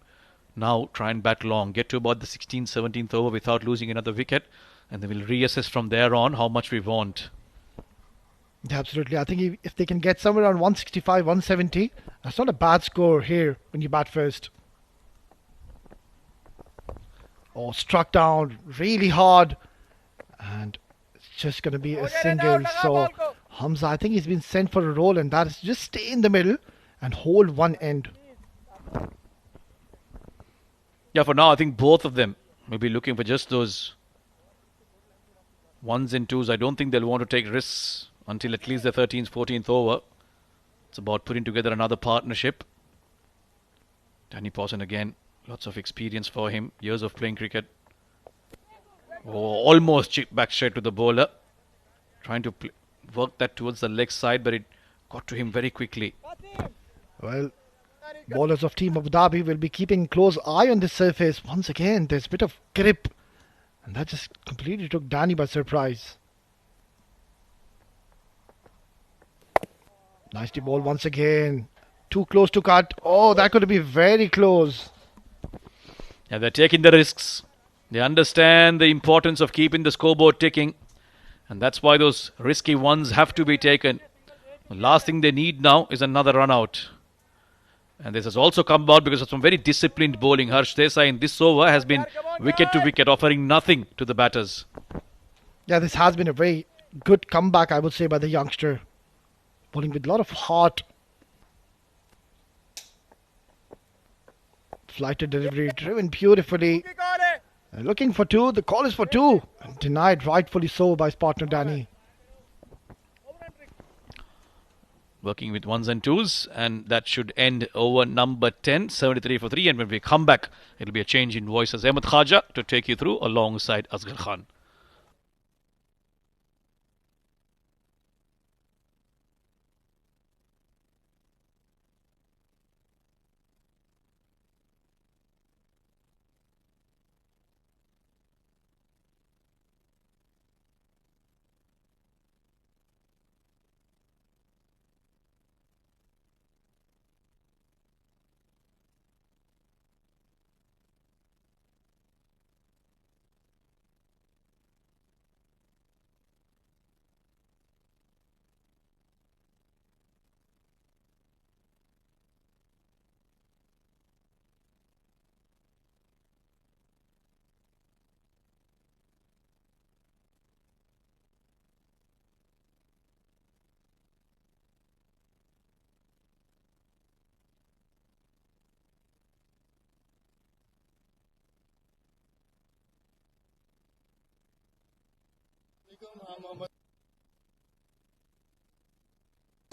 A: Now try and bat long, get to about the 16th, 17th over without losing another wicket, and then we'll reassess from there on how much we want.
E: Yeah, absolutely. I think if they can get somewhere around 165, 170, that's not a bad score here when you bat first. Oh, struck down really hard, and it's just going to be a single. So Hamza, I think he's been sent for a roll, and that is just stay in the middle and hold one end.
A: Yeah, for now I think both of them will be looking for just those ones and twos. I don't think they'll want to take risks until at least the 13th, 14th over. It's about putting together another partnership. Danny Pawson again, lots of experience for him, years of playing cricket. Oh, almost chipped back straight to the bowler. Trying to work that towards the leg side, but it got to him very quickly.
E: Well, bowlers of Team Abu Dhabi will be keeping a close eye on this surface. Once again, there's a bit of grip, and that just completely took Danny by surprise. Nicely bowled once again. Too close to cut. Oh, that could be very close.
A: Yeah, they're taking the risks. They understand the importance of keeping the scoreboard ticking, and that's why those risky ones have to be taken. The last thing they need now is another run out. And this has also come about because of some very disciplined bowling. Harsh Desai in this over has been wicket to wicket, offering nothing to the batters.
E: Yeah, this has been a very good comeback, I would say, by the youngster. Bowling with a lot of heart. Flighted delivery, driven beautifully. Looking for 2, the call is for 2. And denied rightfully so by his partner Danny.
A: Working with ones and twos, and that should end over number 10, 73 for 3. And when we come back, it'll be a change in voices. Ahmed Khaja to take you through alongside Asghar Khan.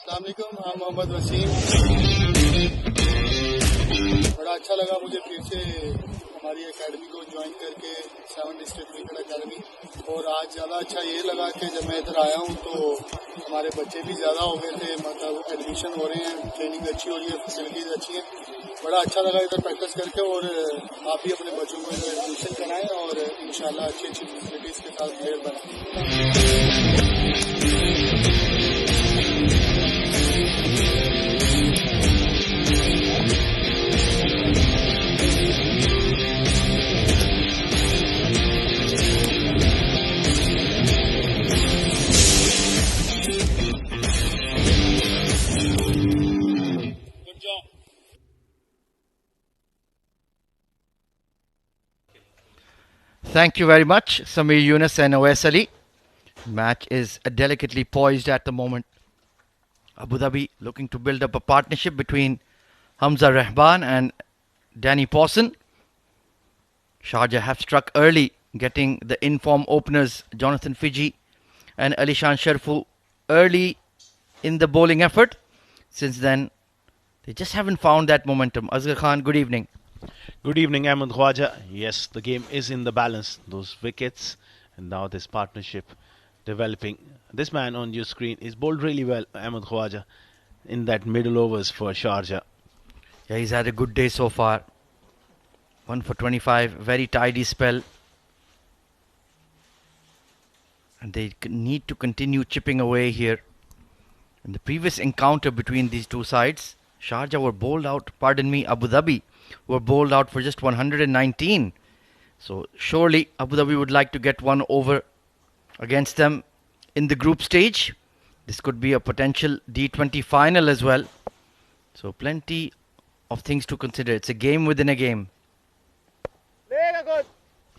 G: अस्सलामुअलैकुम, हाँ मोहम्मद वसीम। बड़ा अच्छा लगा मुझे फिर से हमारी academy को ज्वाइन करके 7 डिस्ट्रिक्ट क्रिकेट एकेडमी। और आज ज़्यादा अच्छा ये लगा कि जब मैं इधर आया हूँ तो हमारे बच्चे भी ज़्यादा हो गए थे, मतलब एडमिशन हो रहे हैं, ट्रेनिंग अच्छी हो रही है, फैसिलिटीज़ अच्छी हैं। बड़ा अच्छा लगा इधर प्रैक्टिस करके। और आप भी अपने बच्चों को इधर एडमिशन कराएं और इंशाल्लाह अच्छी अच्छी फैसिलिटीज़ के साथ प्लेयर बनाएं।
B: Thank you very much, Samir Yunus and Awais Ali. Match is delicately poised at the moment. Abu Dhabi looking to build up a partnership between Hamza Rahban and Danny Pawson. Sharjah have struck early, getting the in-form openers Jonathan Fiji and Alishan Sharfu early in the bowling effort. Since then, they just haven't found that momentum. Azhar Khan, good evening.
H: Good evening, Ahmed Khwaja. Yes, the game is in the balance. Those wickets and now this partnership developing. This man on your screen is bowled really well, Ahmed Khwaja, in that middle overs for Sharjah.
B: Yeah, he's had a good day so far. 1 for 25, very tidy spell. And they need to continue chipping away here. In the previous encounter between these two sides, Sharjah were bowled out, Abu Dhabi were bowled out for just 119. So surely Abu Dhabi would like to get one over against them in the group stage. This could be a potential D20 final as well. So plenty of things to consider. It's a game within a game.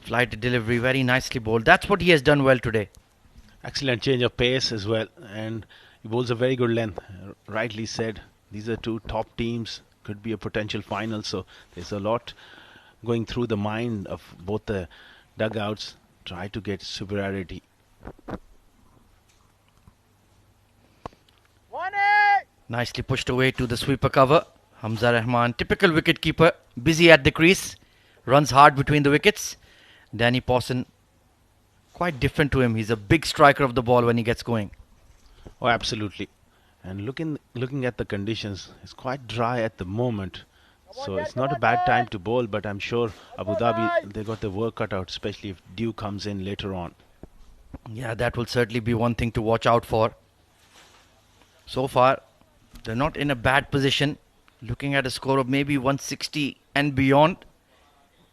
B: Flight delivery, very nicely bowled. That's what he has done well today.
H: Excellent change of pace as well, and he bowls a very good length. Rightly said, these are two top teams, could be a potential final, so there's a lot going through the mind of both the dugouts. Try to get superiority.
B: Nicely pushed away to the sweeper cover. Hamza Rahman, typical wicketkeeper, busy at the crease, runs hard between the wickets. Danny Pawson, quite different to him. He's a big striker of the ball when he gets going.
H: Oh, absolutely. And looking at the conditions, it's quite dry at the moment. So it's not a bad time to bowl, but I'm sure Abu Dhabi, they got the work cut out, especially if Dew comes in later on.
B: Yeah, that will certainly be one thing to watch out for. So far, they're not in a bad position. Looking at a score of maybe 160 and beyond.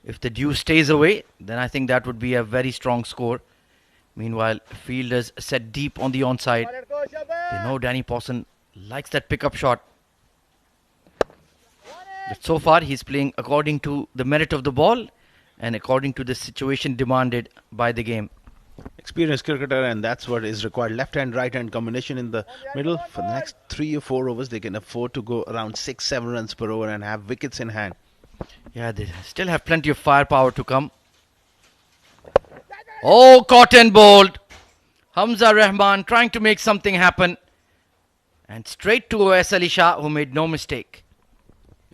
B: If the Dew stays away, then I think that would be a very strong score. Meanwhile, fielders set deep on the onside. They know Danny Pawson likes that pickup shot. But so far, he's playing according to the merit of the ball and according to the situation demanded by the game.
H: Experienced cricketer, and that's what is required. Left hand, right hand combination in the middle. For the next 3 or 4 overs, they can afford to go around 6-7 runs per over and have wickets in hand.
B: Yeah, they still have plenty of firepower to come. Oh, caught and bowled. Hamza Rahman trying to make something happen. And straight to Awais Ali Shah, who made no mistake.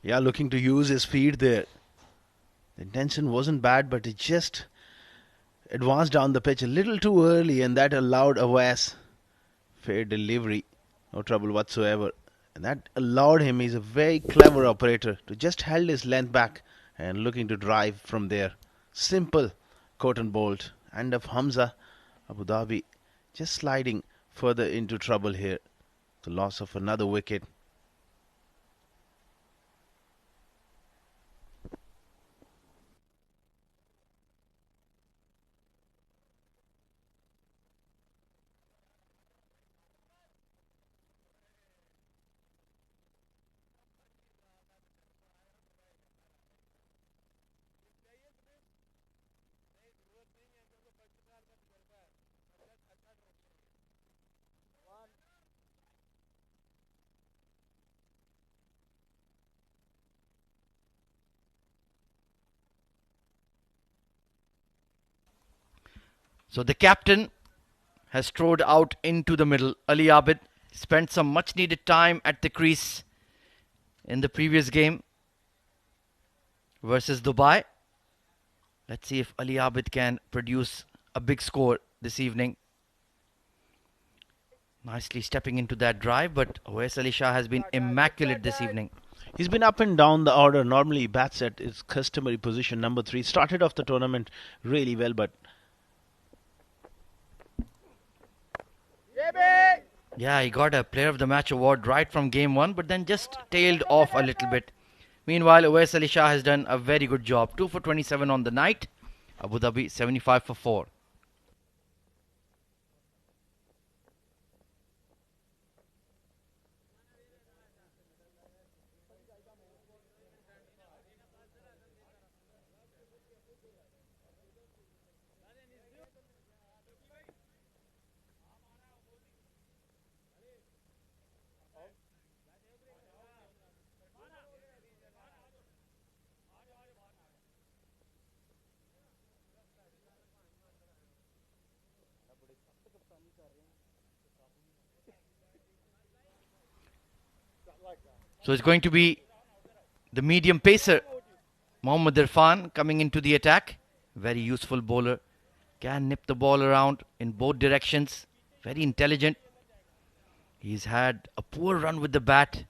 H: Yeah, looking to use his feet there. The intention wasn't bad, but it just advanced down the pitch a little too early, and that allowed Awais fair delivery. No trouble whatsoever. And that allowed him, he's a very clever operator, to just held his length back and looking to drive from there. Simple caught and bowled. And of Hamza, Abu Dhabi just sliding further into trouble here. The loss of another wicket.
B: So the captain has strode out into the middle. Ali Abid spent some much needed time at the crease in the previous game versus Dubai. Let's see if Ali Abid can produce a big score this evening. Nicely stepping into that drive, but Awais Ali Shah has been immaculate this evening.
H: He's been up and down the order. Normally he bats at his customary position, number 3. Started off the tournament really well, but
B: yeah, he got a Player of the Match award right from game 1, but then just tailed off a little bit. Meanwhile, Awais Ali Shah has done a very good job. 2 for 27 on the night. Abu Dhabi 75 for 4. So it's going to be the medium pacer, Mohammad Irfan, coming into the attack. Very useful bowler. Can nip the ball around in both directions. Very intelligent. He's had a poor run with the bat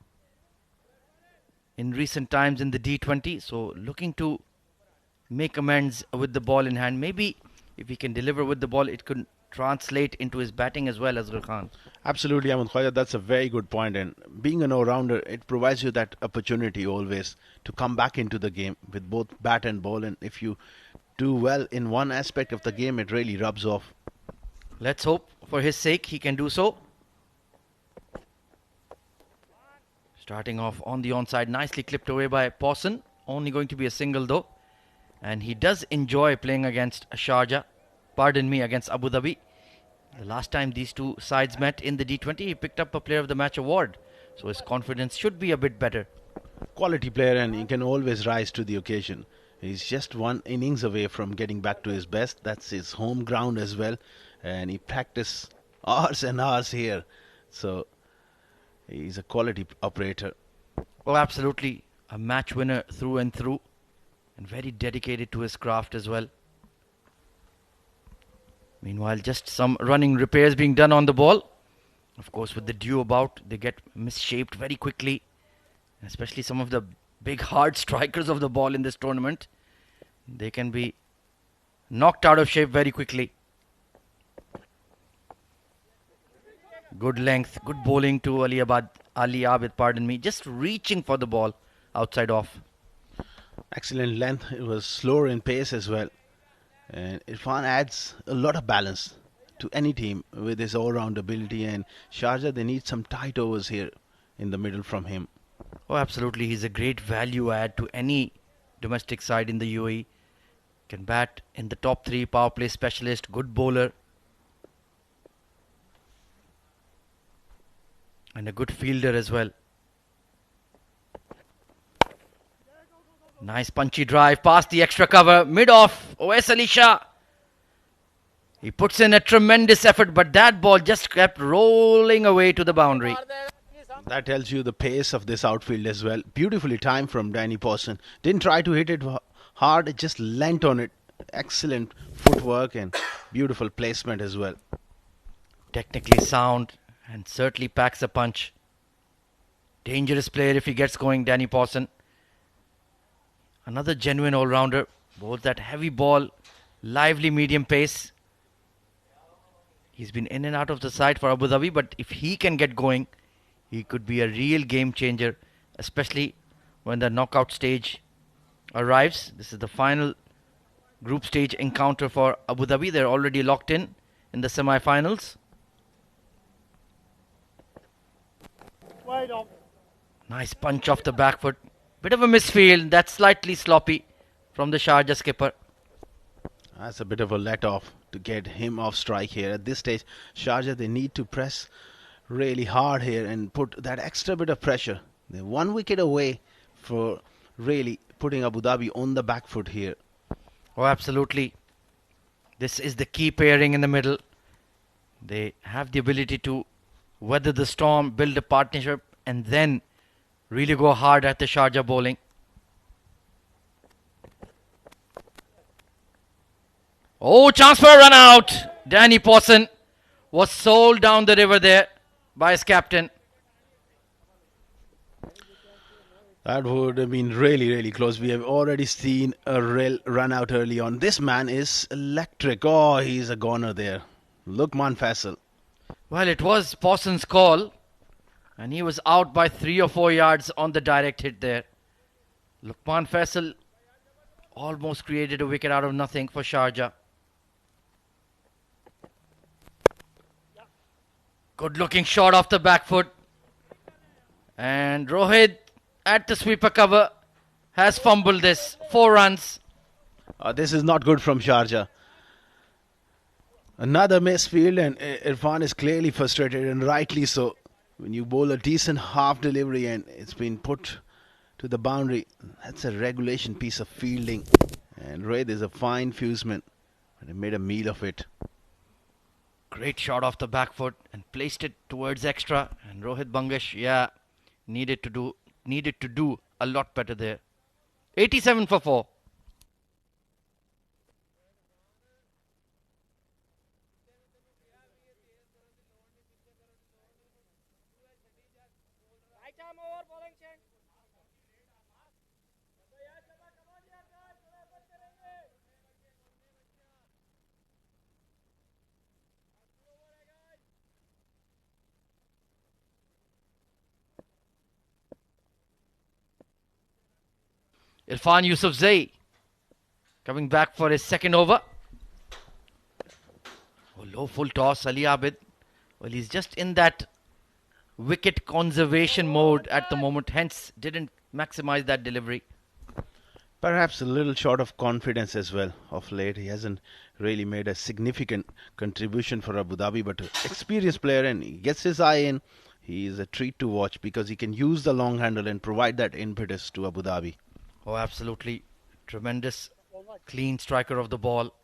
B: in recent times in the D20. So looking to make amends with the ball in hand. Maybe if he can deliver with the ball, it could translate into his batting as well as Khan.
H: Absolutely, Ahmed Khwaja, that's a very good point. And being an all-rounder, it provides you that opportunity always to come back into the game with both bat and ball. And if you do well in one aspect of the game, it really rubs off.
B: Let's hope for his sake he can do so. Starting off on the onside, nicely clipped away by Pawson. Only going to be a single though. And he does enjoy playing against Sharjah. Against Abu Dhabi. The last time these two sides met in the D20, he picked up a Player of the Match award. So his confidence should be a bit better.
H: Quality player, and he can always rise to the occasion. He's just one innings away from getting back to his best. That's his home ground as well. And he practiced hours and hours here. So he's a quality operator.
B: Oh, absolutely. A match winner through and through. And very dedicated to his craft as well. Meanwhile, just some running repairs being done on the ball. Of course, with the dew about, they get misshaped very quickly. Especially some of the big hard strikers of the ball in this tournament. They can be knocked out of shape very quickly. Good length, good bowling to Ali Abid, just reaching for the ball outside off.
H: Excellent length. It was slower in pace as well. And Irfan adds a lot of balance to any team with his all-round ability. And Sharjah, they need some tight overs here in the middle from him.
B: Oh, absolutely. He's a great value add to any domestic side in the UAE. Can bat in the top 3, power play specialist, good bowler. And a good fielder as well. Nice punchy drive past the extra cover, mid-off, Owais Ali Shah. He puts in a tremendous effort, but that ball just kept rolling away to the boundary.
H: That tells you the pace of this outfield as well. Beautifully timed from Danny Pawson. Didn't try to hit it hard, it just leant on it. Excellent footwork and beautiful placement as well.
B: Technically sound and certainly packs a punch. Dangerous player if he gets going, Danny Pawson. Another genuine all-rounder. Bowls that heavy ball, lively medium pace. He's been in and out of the side for Abu Dhabi, but if he can get going, he could be a real game changer, especially when the knockout stage arrives. This is the final group stage encounter for Abu Dhabi. They're already locked in the semi-finals. Nice punch off the back foot. Bit of a misfield. That's slightly sloppy from the Sharjah skipper.
H: That's a bit of a let-off to get him off strike here. At this stage, Sharjah, they need to press really hard here and put that extra bit of pressure. They're 1 wicket away for really putting Abu Dhabi on the back foot here.
B: Oh, absolutely. This is the key pairing in the middle. They have the ability to weather the storm, build a partnership, and then really go hard at the Sharjah bowling. Oh, chance for a run out. Danny Pawson was sold down the river there by his captain.
H: That would have been really, really close. We have already seen a real run out early on. This man is electric. Oh, he's a goner there. Lukman Faisal.
B: Well, it was Pawson's call. And he was out by 3 or 4 yards on the direct hit there. Lukman Faisal almost created a wicket out of nothing for Sharjah. Good looking shot off the back foot. And Rohit at the sweeper cover has fumbled this. 4 runs.
H: This is not good from Sharjah. Another misfield, and Irfan is clearly frustrated, and rightly so. When you bowl a decent half delivery and it's been put to the boundary, that's a regulation piece of fielding. And Rohit is a fine fuseman, but he made a meal of it.
B: Great shot off the back foot and placed it towards extra. And Rohit Bangash, yeah, needed to do a lot better there. 87 for 4. Irfan Yusufzai coming back for his second over. Oh, low full toss, Ali Abid. Well, he's just in that wicket conservation mode at the moment, hence didn't maximize that delivery.
H: Perhaps a little short of confidence as well of late. He hasn't really made a significant contribution for Abu Dhabi, but an experienced player, and he gets his eye in. He is a treat to watch because he can use the long handle and provide that impetus to Abu Dhabi.
B: Oh, absolutely. Tremendous clean striker of the ball.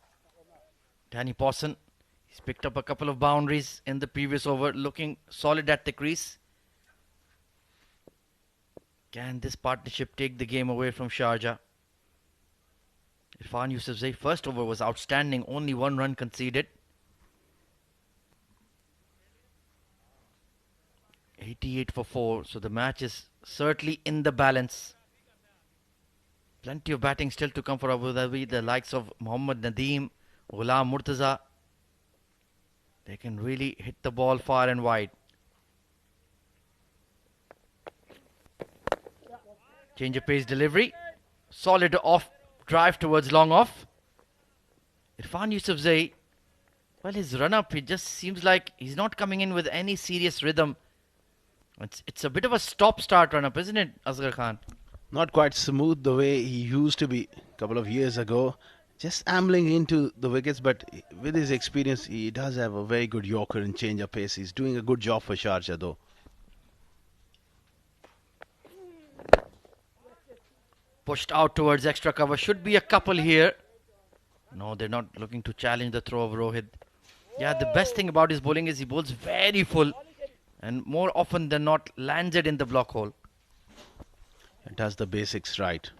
B: Danny Pawson. He's picked up a couple of boundaries in the previous over, looking solid at the crease. Can this partnership take the game away from Sharjah? Irfan Yusufzai first over was outstanding, only 1 run conceded. 88 for 4, so the match is certainly in the balance. Plenty of batting still to come for Abu Dhabi, the likes of Mohammad Nadeem, Ghulam Murtaza. They can really hit the ball far and wide. Change of pace delivery. Solid off drive towards long off. Irfan Yusufzai, well, his run up, it just seems like he's not coming in with any serious rhythm. It's a bit of a stop start run up, isn't it, Asghar Khan?
H: Not quite smooth the way he used to be a couple of years ago. Just ambling into the wickets, but with his experience, he does have a very good yorker and change of pace. He's doing a good job for Sharjah, though.
B: Pushed out towards extra cover. Should be a couple here. No, they're not looking to challenge the throw of Rohit. Yeah, the best thing about his bowling is he bowls very full and more often than not lands it in the block hole.
H: It does the basics right.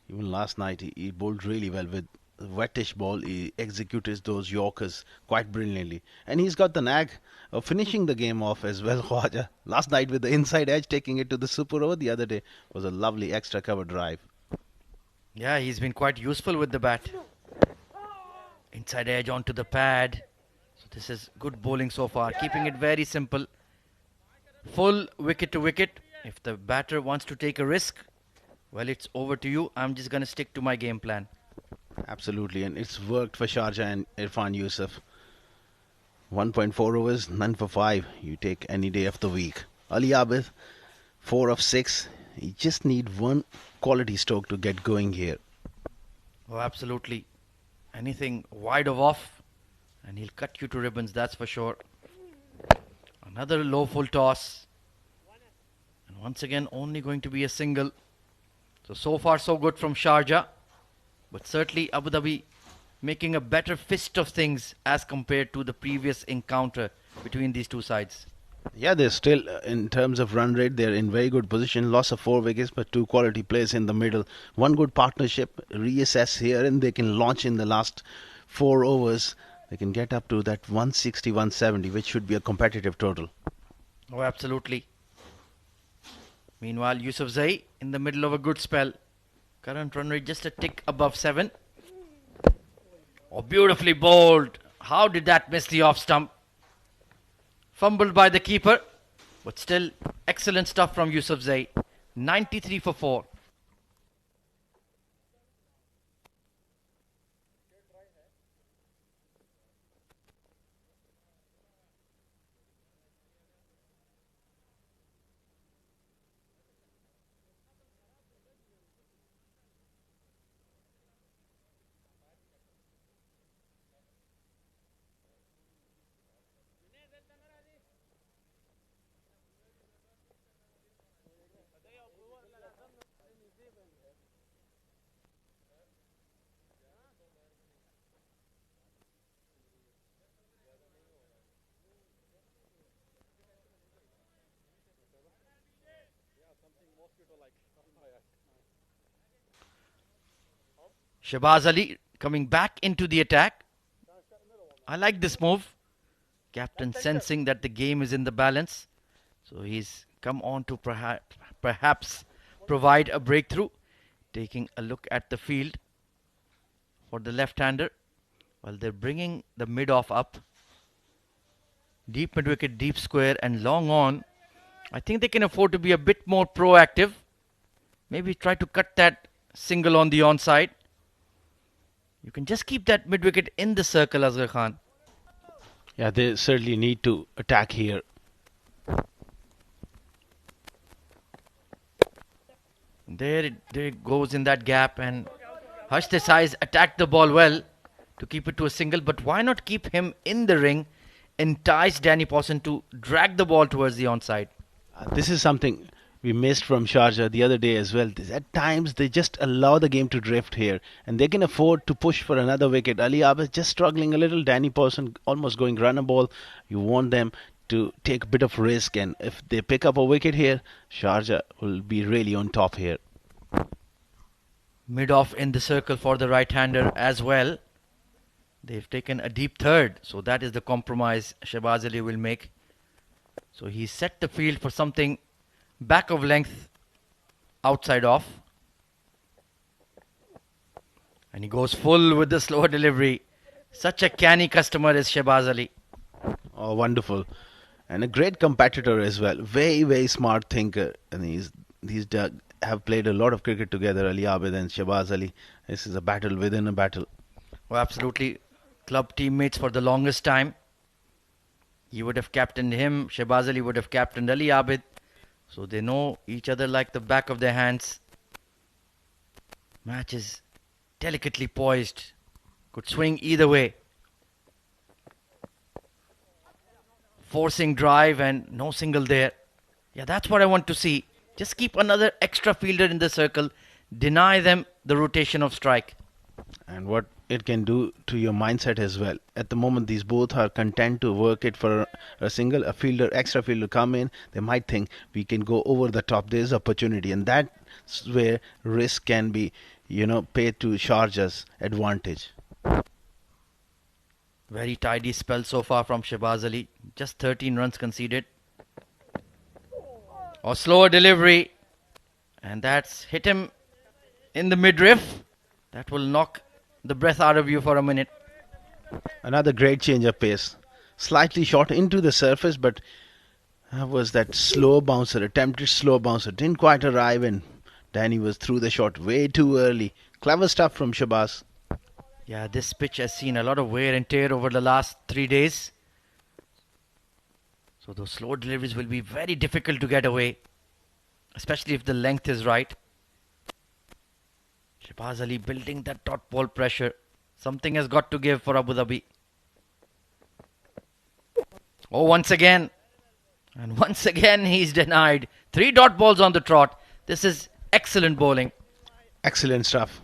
H: Even last night, he bowled really well with wettish ball. He executed those yorkers quite brilliantly. And he's got the knack of finishing the game off as well, Khwaja. Last night with the inside edge, taking it to the super over the other day was a lovely extra cover drive.
B: Yeah, he's been quite useful with the bat. Inside edge onto the pad. So this is good bowling so far. Keeping it very simple. Full wicket to wicket. If the batter wants to take a risk, well, it's over to you. I'm just going to stick to my game plan.
H: Absolutely, and it's worked for Sharjah and Irfan Yusuf. 1.4 overs, none for 5. You take any day of the week. Ali Abid, 4 of 6. You just need one quality stroke to get going here.
B: Oh, absolutely. Anything wide of off, and he'll cut you to ribbons, that's for sure. Another low full toss. And once again, only going to be a single. So far so good from Sharjah. But certainly Abu Dhabi making a better fist of things as compared to the previous encounter between these two sides.
H: Yeah, they're still, in terms of run rate, they're in very good position. Loss of 4 wickets, but 2 quality players in the middle. One good partnership, reassess here, and they can launch in the last 4 overs. They can get up to that 160, 170, which should be a competitive total.
B: Oh, absolutely. Meanwhile, Yusufzai in the middle of a good spell. Current run rate just a tick above 7. Oh, beautifully bowled. How did that miss the off stump? Fumbled by the keeper. But still, excellent stuff from Yusufzai. 93 for 4. Shahbaz Ali coming back into the attack. I like this move. Captain sensing that the game is in the balance. So he's come on to perhaps provide a breakthrough. Taking a look at the field for the left-hander. Well, they're bringing the mid-off up. Deep mid-wicket, deep square and long on. I think they can afford to be a bit more proactive. Maybe try to cut that single on the onside. You can just keep that mid-wicket in the circle, Asghar Khan.
H: Yeah, they certainly need to attack here.
B: There it goes in that gap, and Harsh Desai's attacked the ball well to keep it to a single, but why not keep him in the ring, entice Danny Pawson to drag the ball towards the onside?
H: This is something we missed from Sharjah the other day as well. At times they just allow the game to drift here, and they can afford to push for another wicket. Ali Abid just struggling a little. Danny Pawson almost going runner ball. You want them to take a bit of risk, and if they pick up a wicket here, Sharjah will be really on top here.
B: Mid-off in the circle for the right-hander as well. They've taken a deep third, so that is the compromise Shahbaz Ali will make. So he set the field for something back of length, outside off. And he goes full with the slower delivery. Such a canny customer is Shahbaz Ali.
H: Oh, wonderful. And a great competitor as well. Very, very smart thinker. And have played a lot of cricket together, Ali Abid and Shahbaz Ali. This is a battle within a battle.
B: Oh, absolutely. Club teammates for the longest time. He would have captained him. Shahbaz Ali would have captained Ali Abid. So they know each other like the back of their hands. Match is delicately poised. Could swing either way. Forcing drive and no single there. Yeah, that's what I want to see. Just keep another extra fielder in the circle. Deny them the rotation of strike.
H: And what it can do to your mindset as well. At the moment, these both are content to work it for a single. A fielder, extra fielder come in. They might think we can go over the top. There's opportunity, and that's where risk can be, paid to Sharjah's advantage.
B: Very tidy spell so far from Shahbaz Ali. Just 13 runs conceded. Or slower delivery. And that's hit him in the midriff. That will knock the breath out of you for a minute.
H: Another great change of pace. Slightly shot into the surface, but was that slow bouncer, attempted slow bouncer. Didn't quite arrive, and Danny was through the shot way too early. Clever stuff from Shahbaz.
B: Yeah, this pitch has seen a lot of wear and tear over the last 3 days. So those slow deliveries will be very difficult to get away, especially if the length is right. Shahbaz Ali building that dot ball pressure. Something has got to give for Abu Dhabi. Oh, once again. And once again he's denied. 3 dot balls on the trot. This is excellent bowling.
H: Excellent stuff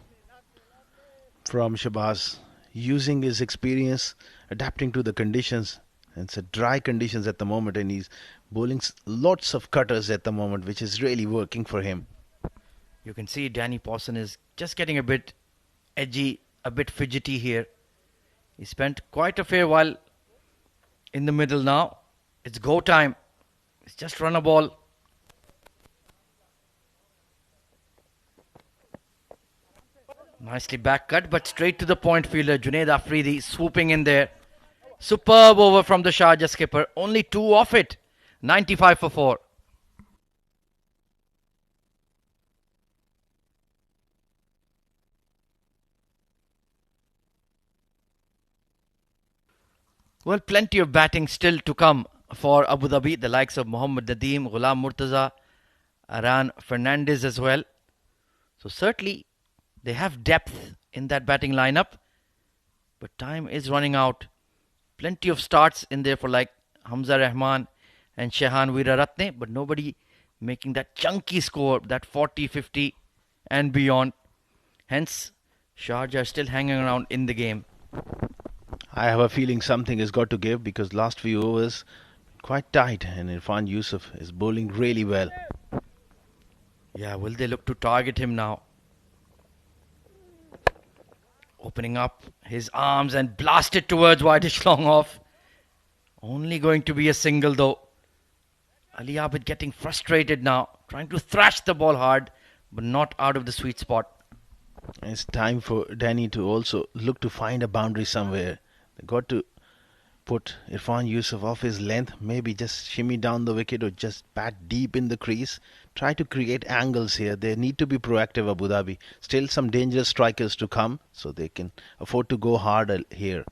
H: from Shahbaz. Using his experience, adapting to the conditions. It's a dry conditions at the moment, and he's bowling lots of cutters at the moment, which is really working for him.
B: You can see Danny Pawson is just getting a bit edgy, a bit fidgety here. He spent quite a fair while in the middle now. It's go time. It's just run a ball. Nicely back cut, but straight to the point fielder. Junaid Afridi swooping in there. Superb over from the Sharjah skipper. Only 2 off it. 95 for 4. Well, plenty of batting still to come for Abu Dhabi. The likes of Mohammad Nadeem, Ghulam Murtaza, Aran Fernandez as well. So certainly they have depth in that batting lineup. But time is running out. Plenty of starts in there for like Hamza Rahman and Shehan Weeraratne. But nobody making that chunky score, that 40, 50 and beyond. Hence, Sharjah are still hanging around in the game.
H: I have a feeling something has got to give, because last few overs quite tight, and Irfan Yusuf is bowling really well.
B: Yeah, will they look to target him now? Opening up his arms and blasted towards wideish long off. Only going to be a single though. Ali Abid getting frustrated now, trying to thrash the ball hard, but not out of the sweet spot.
H: It's time for Danny to also look to find a boundary somewhere. They got to put Irfan Yusuf off his length, maybe just shimmy down the wicket or just bat deep in the crease. Try to create angles here. They need to be proactive, Abu Dhabi. Still some dangerous strikers to come, so they can afford to go hard here.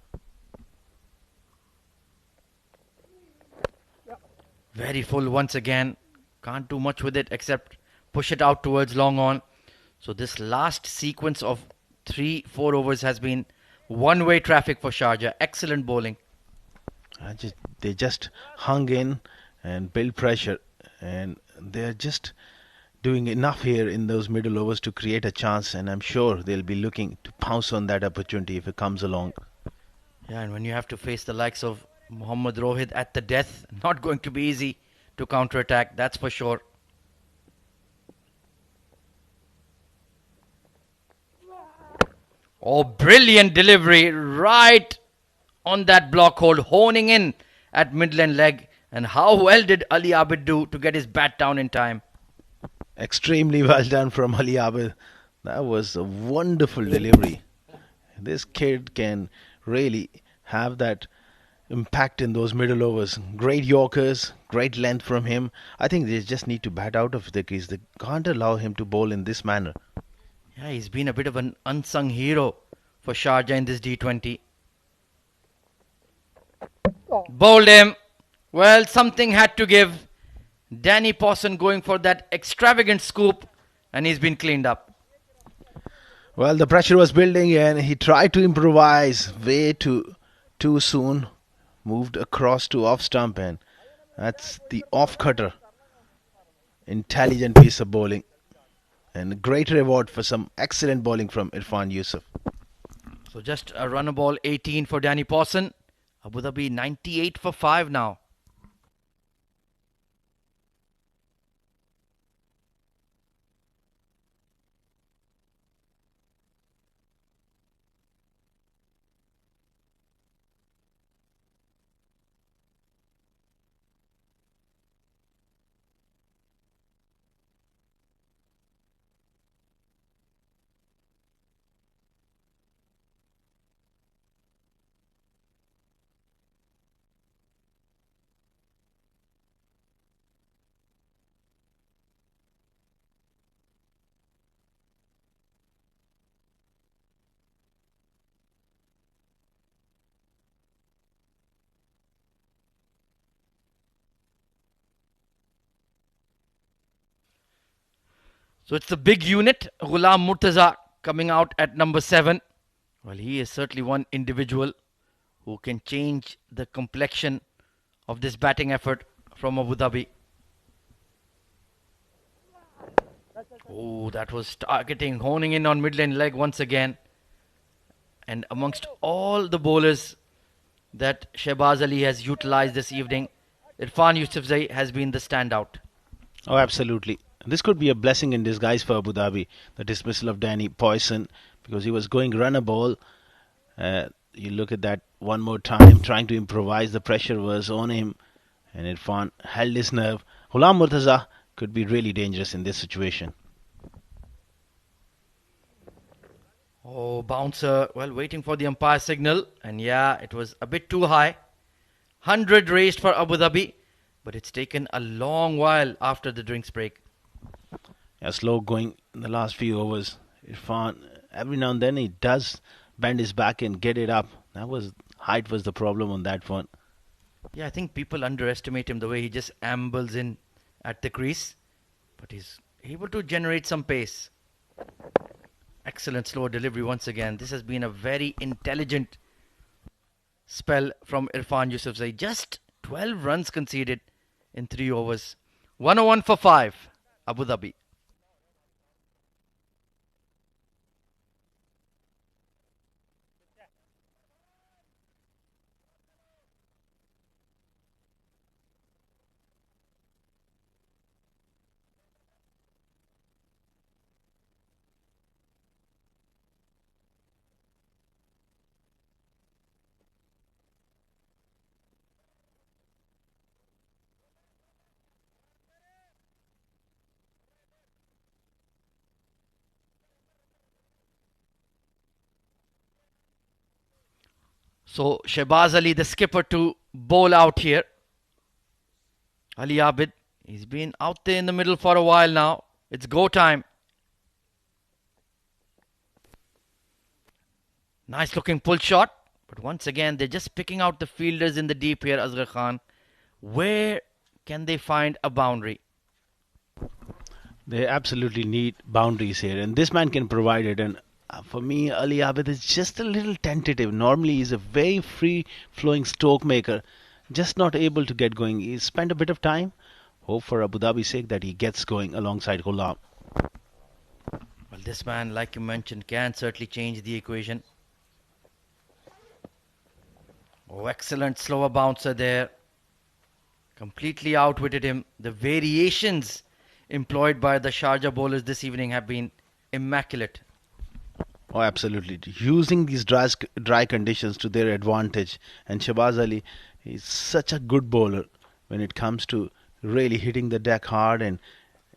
B: Very full once again. Can't do much with it except push it out towards long on. So this last sequence of 3-4 overs has been one-way traffic for Sharjah. Excellent bowling.
H: They just hung in and built pressure, and they're just doing enough here in those middle overs to create a chance, and I'm sure they'll be looking to pounce on that opportunity if it comes along.
B: Yeah, and when you have to face the likes of Mohammad Rohit at the death, not going to be easy to counter-attack, that's for sure. Oh, brilliant delivery right on that block hold, honing in at midland leg. And how well did Ali Abid do to get his bat down in time?
H: Extremely well done from Ali Abid. That was a wonderful delivery. This kid can really have that impact in those middle overs. Great Yorkers, great length from him. I think they just need to bat out of the crease. They can't allow him to bowl in this manner.
B: Yeah, he's been a bit of an unsung hero for Sharjah in this D20. Bowled him. Well, something had to give. Danny Pawson going for that extravagant scoop, and he's been cleaned up.
H: Well, the pressure was building and he tried to improvise way too soon. Moved across to off stump, and that's the off cutter. Intelligent piece of bowling. And a great reward for some excellent bowling from Irfan Yusuf.
B: So just a runner ball 18 for Danny Pawson. Abu Dhabi 98 for 5 now. So it's the big unit, Ghulam Murtaza, coming out at number 7. Well, he is certainly one individual who can change the complexion of this batting effort from Abu Dhabi. Oh, that was targeting, honing in on midland leg once again. And amongst all the bowlers that Shehbaz Ali has utilized this evening, Irfan Yusufzai has been the standout.
H: Oh, absolutely. This could be a blessing in disguise for Abu Dhabi, the dismissal of Danny Pawson, because he was going runner ball. You look at that one more time, trying to improvise. The pressure was on him, and Irfan held his nerve. Ghulam Murtaza could be really dangerous in this situation.
B: Oh, bouncer. Well, waiting for the umpire signal. And yeah, it was a bit too high. 100 raised for Abu Dhabi, but it's taken a long while after the drinks break.
H: Yeah, slow going in the last few overs. Irfan, every now and then he does bend his back and get it up. Height was the problem on that one.
B: Yeah, I think people underestimate him the way he just ambles in at the crease. But he's able to generate some pace. Excellent slow delivery once again. This has been a very intelligent spell from Irfan Yusufzai. Just 12 runs conceded in 3 overs. 101 for 5, Abu Dhabi. So Shehbaz Ali, the skipper, to bowl out here. Ali Abid, he's been out there in the middle for a while now. It's go time. Nice looking pull shot. But once again, they're just picking out the fielders in the deep here, Asghar Khan. Where can they find a boundary?
H: They absolutely need boundaries here, and this man can provide it. And for me, Ali Abid is just a little tentative. Normally, he's a very free-flowing stroke maker, just not able to get going. He's spent a bit of time. Hope for Abu Dhabi's sake that he gets going alongside Ghulam.
B: Well, this man, like you mentioned, can certainly change the equation. Oh, excellent slower bouncer there. Completely outwitted him. The variations employed by the Sharjah bowlers this evening have been immaculate.
H: Oh, absolutely. Using these dry conditions to their advantage. And Shehbaz Ali is such a good bowler when it comes to really hitting the deck hard and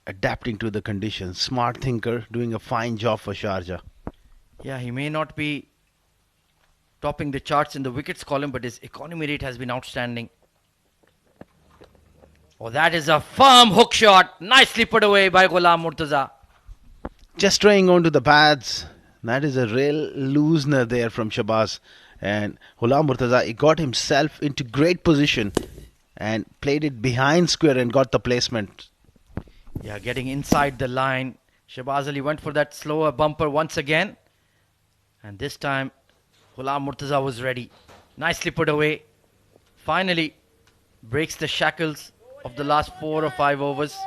H: adapting to the conditions. Smart thinker, doing a fine job for Sharjah.
B: Yeah, he may not be topping the charts in the wickets column, but his economy rate has been outstanding. Oh, that is a firm hook shot. Nicely put away by Ghulam Murtaza.
H: Just straying onto the pads. That is a real loosener there from Shehbaz. And Ghulam Murtaza, he got himself into great position and played it behind square and got the placement.
B: Yeah, getting inside the line. Shehbaz Ali went for that slower bumper once again. And this time, Ghulam Murtaza was ready. Nicely put away. Finally, breaks the shackles of the last 4 or 5 overs.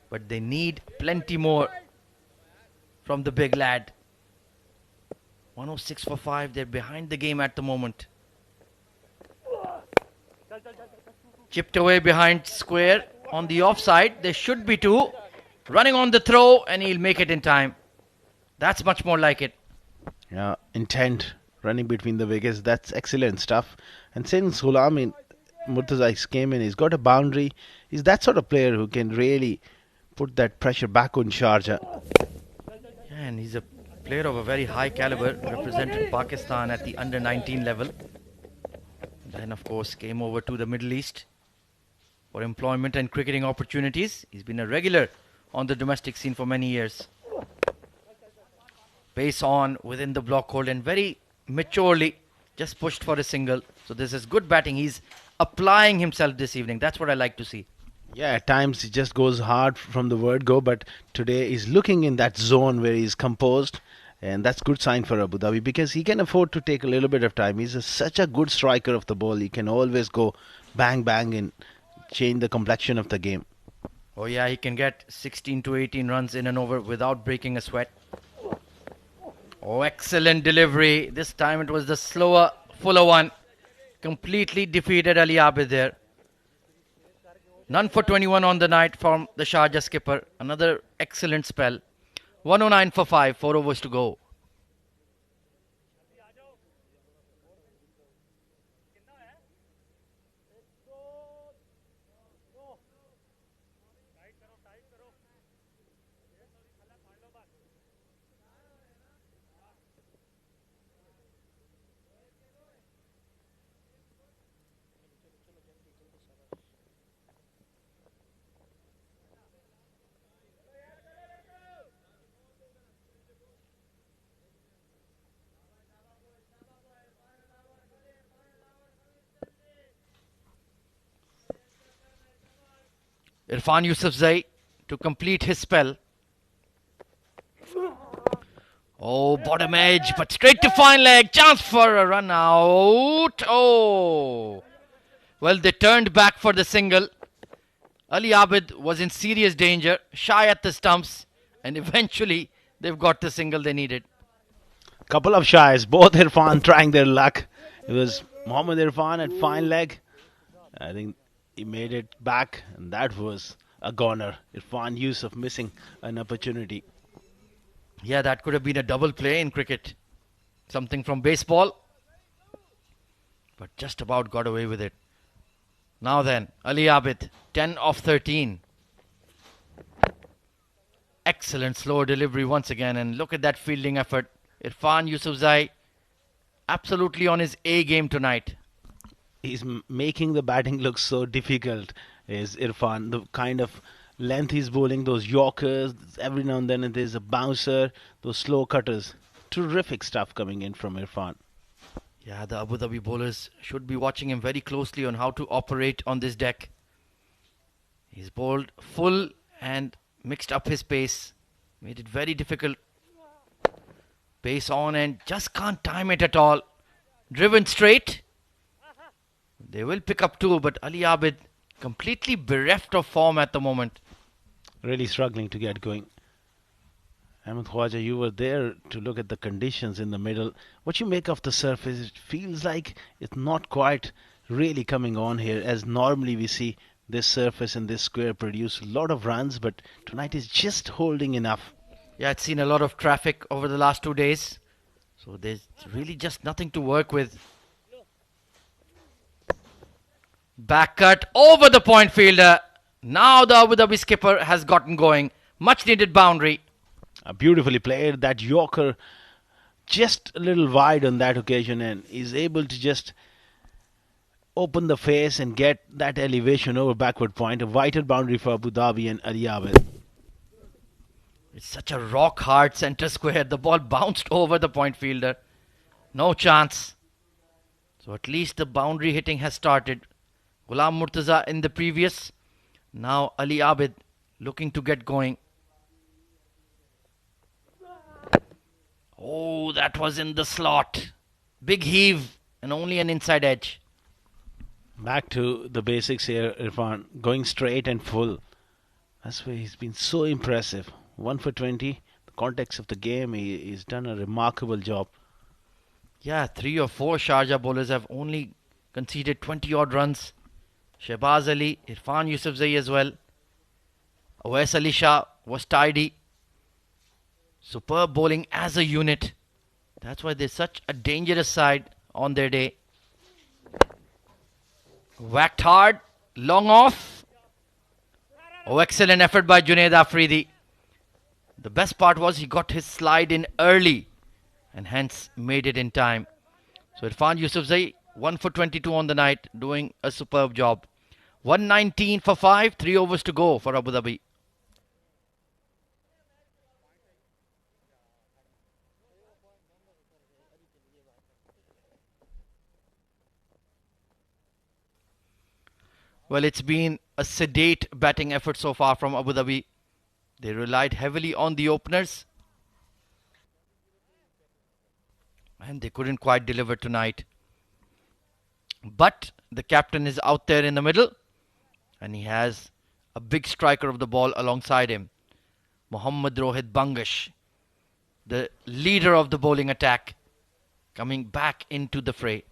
B: But they need plenty more from the big lad. 106 for 5. They're behind the game at the moment. Chipped away behind square on the offside. There should be 2. Running on the throw, and he'll make it in time. That's much more like it.
H: Yeah, intent, running between the wickets. That's excellent stuff. And since Ghulam Murtaza came in, he's got a boundary. He's that sort of player who can really put that pressure back on Sharjah.
B: Yeah, and he's a player of a very high caliber, represented Pakistan at the under-19 level. Then, of course, came over to the Middle East for employment and cricketing opportunities. He's been a regular on the domestic scene for many years. Pace on within the block hold and very maturely just pushed for a single. So this is good batting. He's applying himself this evening. That's what I like to see.
H: Yeah, at times he just goes hard from the word go, but today he's looking in that zone where he's composed, and that's good sign for Abu Dhabi because he can afford to take a little bit of time. He's such a good striker of the ball. He can always go bang bang and change the complexion of the game.
B: Oh yeah, he can get 16 to 18 runs in an over without breaking a sweat. Oh, excellent delivery. This time it was the slower, fuller one. Completely defeated Ali Abid there. None for 21 on the night from the Sharjah skipper. Another excellent spell. 109 for 5, 4 overs to go. Irfan Yusufzai to complete his spell. Oh, bottom edge, but straight to fine leg. Chance for a run out. Oh. Well, they turned back for the single. Ali Abid was in serious danger, shy at the stumps, and eventually they've got the single they needed.
H: Couple of shies, both Irfan trying their luck. It was Mohammad Irfan at fine leg. I think he made it back, and that was a goner. Irfan Yusuf missing an opportunity.
B: Yeah, that could have been a double play in cricket. Something from baseball. But just about got away with it. Now then, Ali Abid, 10 of 13. Excellent slow delivery once again. And look at that fielding effort. Irfan Yusufzai absolutely on his A game tonight.
H: He's making the batting look so difficult, is Irfan. The kind of length he's bowling, those Yorkers, every now and then there's a bouncer, those slow cutters. Terrific stuff coming in from Irfan.
B: Yeah, the Abu Dhabi bowlers should be watching him very closely on how to operate on this deck. He's bowled full and mixed up his pace. Made it very difficult. Pace on and just can't time it at all. Driven straight. They will pick up two, but Ali Abid completely bereft of form at the moment.
H: Really struggling to get going. Ahmed Khwaja, you were there to look at the conditions in the middle. What you make of the surface? It feels like it's not quite really coming on here, as normally we see this surface and this square produce a lot of runs, but tonight is just holding enough.
B: Yeah, it's seen a lot of traffic over the last 2 days. So there's really just nothing to work with. Back cut over the point fielder. Now the Abu Dhabi skipper has gotten going. Much needed boundary.
H: Beautifully played. That Yorker just a little wide on that occasion and is able to just open the face and get that elevation over backward point. A vital boundary for Abu Dhabi and Ali Abid.
B: It's such a rock hard center square. The ball bounced over the point fielder. No chance. So at least the boundary hitting has started. Ghulam Murtaza in the previous. Now Ali Abid looking to get going. Oh, that was in the slot. Big heave and only an inside edge.
H: Back to the basics here, Irfan. Going straight and full. That's why he's been so impressive. 1 for 20. The context of the game, he's done a remarkable job.
B: Yeah, 3 or 4 Sharjah bowlers have only conceded 20 odd runs. Shehbaz Ali, Irfan Yusufzai as well. Awais Ali Shah was tidy. Superb bowling as a unit. That's why they're such a dangerous side on their day. Whacked hard, long off. Oh, excellent effort by Junaid Afridi. The best part was he got his slide in early and hence made it in time. So Irfan Yusufzai, 1 for 22 on the night, doing a superb job. 119 for 5, 3 overs to go for Abu Dhabi. Well, it's been a sedate batting effort so far from Abu Dhabi. They relied heavily on the openers. And they couldn't quite deliver tonight. But the captain is out there in the middle. And he has a big striker of the ball alongside him. Mohammad Rohit Bangash, the leader of the bowling attack, coming back into the fray.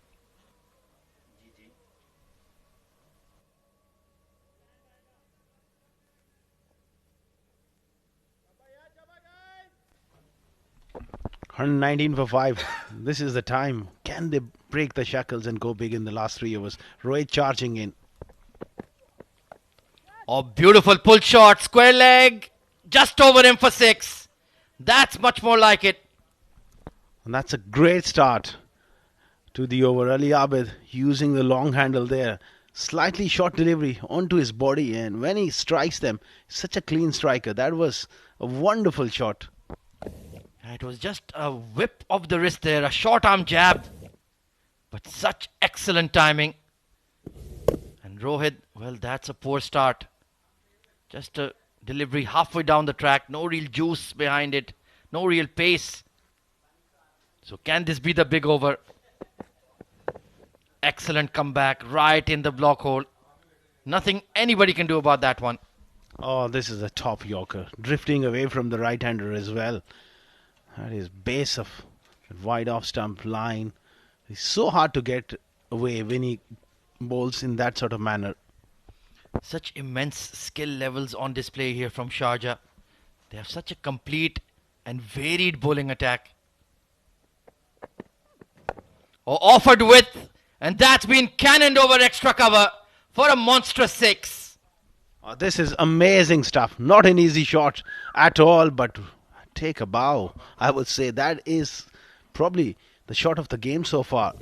H: $119 for 5. This is the time. Can they break the shackles and go big in the last 3 overs? Rohit charging in.
B: Oh, beautiful pull shot. Square leg. Just over him for 6. That's much more like it.
H: And that's a great start to the over. Ali Abid using the long handle there. Slightly short delivery onto his body. And when he strikes them, such a clean striker. That was a wonderful shot.
B: It was just a whip of the wrist there, a short arm jab. But such excellent timing. And Rohit, well, that's a poor start. Just a delivery halfway down the track. No real juice behind it. No real pace. So can this be the big over? Excellent comeback right in the block hole. Nothing anybody can do about that one.
H: Oh, this is a top Yorker. Drifting away from the right-hander as well. That is base of wide off stump line. It's so hard to get away when he bowls in that sort of manner.
B: Such immense skill levels on display here from Sharjah. They have such a complete and varied bowling attack. Oh, offered width, and that's been cannoned over extra cover for a monstrous 6.
H: Oh, this is amazing stuff. Not an easy shot at all, but take a bow. I would say that is probably the shot of the game so far.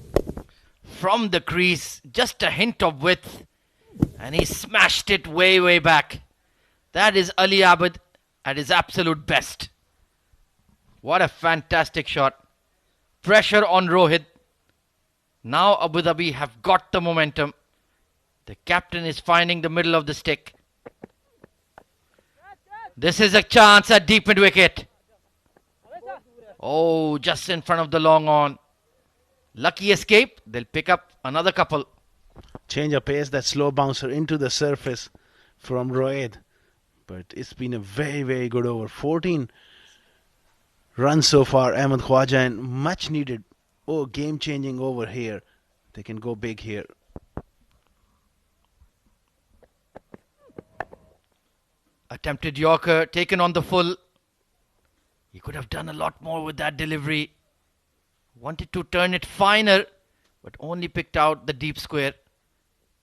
B: From the crease, just a hint of width, and he smashed it way, way back. That is Ali Abid at his absolute best. What a fantastic shot. Pressure on Rohit. Now Abu Dhabi have got the momentum. The captain is finding the middle of the stick. This is a chance at deep mid wicket. Oh, just in front of the long on. Lucky escape. They'll pick up another couple.
H: Change of pace, that slow bouncer into the surface from Rohit. But it's been a very, very good over. 14 runs so far, Ahmed Khwaja, and much needed. Oh, game-changing over here. They can go big here.
B: Attempted Yorker, taken on the full. He could have done a lot more with that delivery. Wanted to turn it finer, but only picked out the deep square.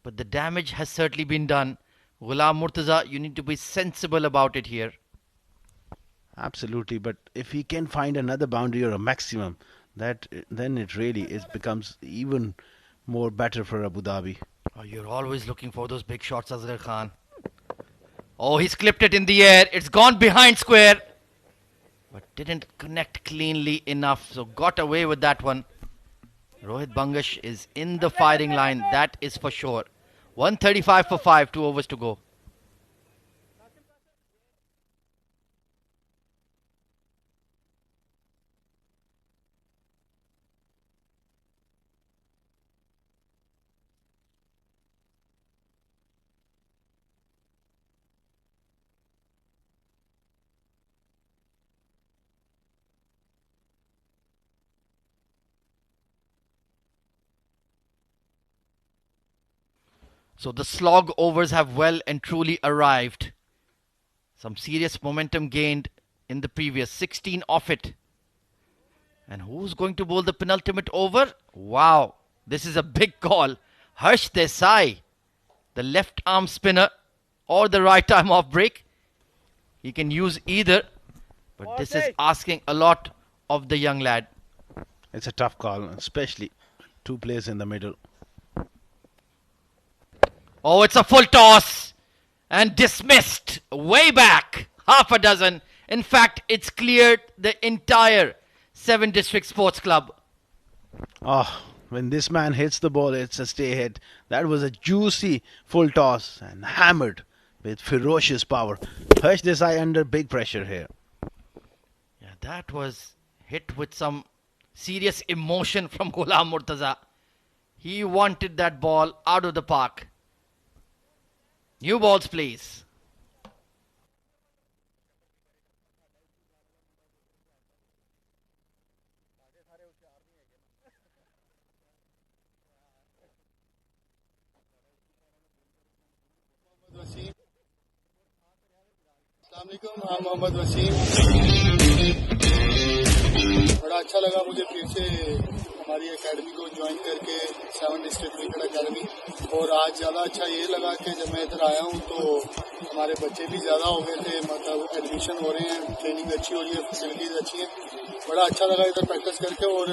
B: But the damage has certainly been done. Ghulam Murtaza, you need to be sensible about it here.
H: Absolutely, but if he can find another boundary or a maximum, then it really becomes even more better for Abu Dhabi.
B: Oh, you're always looking for those big shots, Asghar Khan. Oh, he's clipped it in the air. It's gone behind square. But didn't connect cleanly enough. So got away with that one. Rohit Bangash is in the firing line. That is for sure. 135 for 5. 2 overs to go. So the slog overs have well and truly arrived. Some serious momentum gained in the previous 16 off it. And who's going to bowl the penultimate over? Wow, this is a big call. Harsh Desai, the left arm spinner or the right arm off break. He can use either, but this is asking a lot of the young lad.
H: It's a tough call, especially two players in the middle.
B: Oh, it's a full toss and dismissed way back. Half a dozen. In fact, it's cleared the entire 7 District Sports Club.
H: Oh, when this man hits the ball, it's a stay hit. That was a juicy full toss and hammered with ferocious power. Harsh Desai under big pressure here.
B: Yeah, that was hit with some serious emotion from Ghulam Murtaza. He wanted that ball out of the park. New balls, please.
G: अस्सलामुअलैकुम, हाँ मोहम्मद वसीम। बड़ा अच्छा लगा मुझे फिर से हमारी academy को ज्वाइन करके 7 डिस्ट्रिक्ट क्रिकेट एकेडमी। और आज ज़्यादा अच्छा ये लगा कि जब मैं इधर आया हूँ तो हमारे बच्चे भी ज़्यादा हो गए थे, मतलब एडमिशन हो रहे हैं, ट्रेनिंग अच्छी हो रही है, फैसिलिटीज़ अच्छी हैं। बड़ा अच्छा लगा इधर प्रैक्टिस करके। और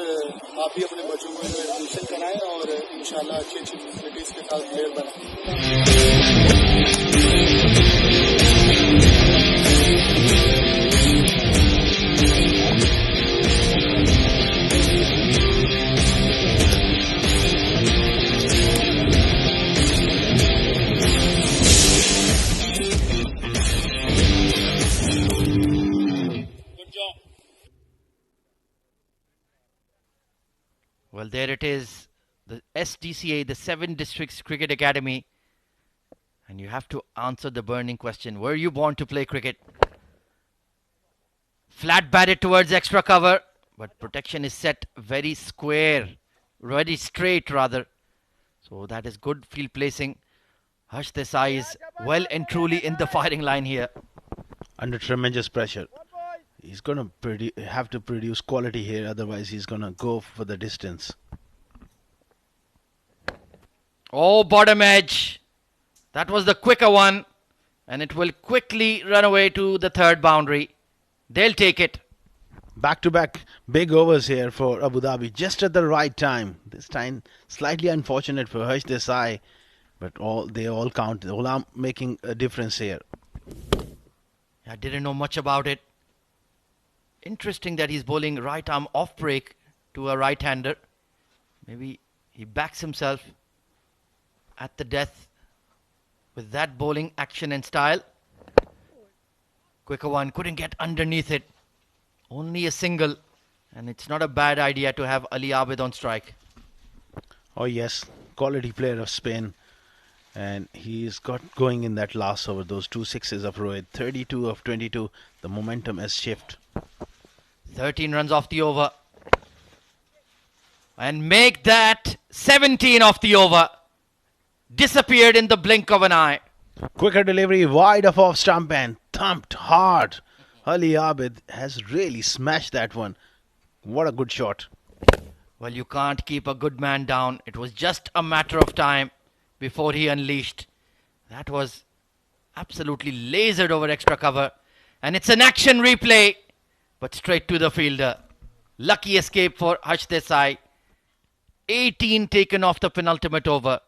G: आप भी अपने बच्चों को इधर एडमिशन कराएं और इंशाल्लाह अच्छी अच्छी फैसिलिटीज़ के साथ प्लेयर बनाएं।
B: Well, there it is. The SDCA, the 7 Districts Cricket Academy. And you have to answer the burning question. Were you born to play cricket? Flat batted towards extra cover. But protection is set very square. Very straight, rather. So that is good field placing. Harsh Desai is well and truly in the firing line here.
H: Under tremendous pressure. He's going to have to produce quality here, otherwise he's going to go for the distance.
B: Oh, bottom edge. That was the quicker one. And it will quickly run away to the third boundary. They'll take it.
H: Back-to-back big overs here for Abu Dhabi, just at the right time. This time, slightly unfortunate for Harsh Desai, but they all count. Ghulam making a difference here.
B: I didn't know much about it. Interesting that he's bowling right arm off break to a right-hander. Maybe he backs himself at the death with that bowling action and style. Quicker one, couldn't get underneath it. Only a single, and it's not a bad idea to have Ali Abid on strike.
H: Oh yes, quality player of Spain. And he's got going in that last over, those 2 sixes of Rohit. 32 of 22, the momentum has shifted.
B: 13 runs off the over. And make that 17 off the over. Disappeared in the blink of an eye.
H: Quicker delivery, wide of off stump and thumped hard. Ali Abid has really smashed that one. What a good shot.
B: Well, you can't keep a good man down. It was just a matter of time before he unleashed. That was absolutely lasered over extra cover. And it's an action replay, but straight to the fielder. Lucky escape for Harsh Desai. 18 taken off the penultimate over.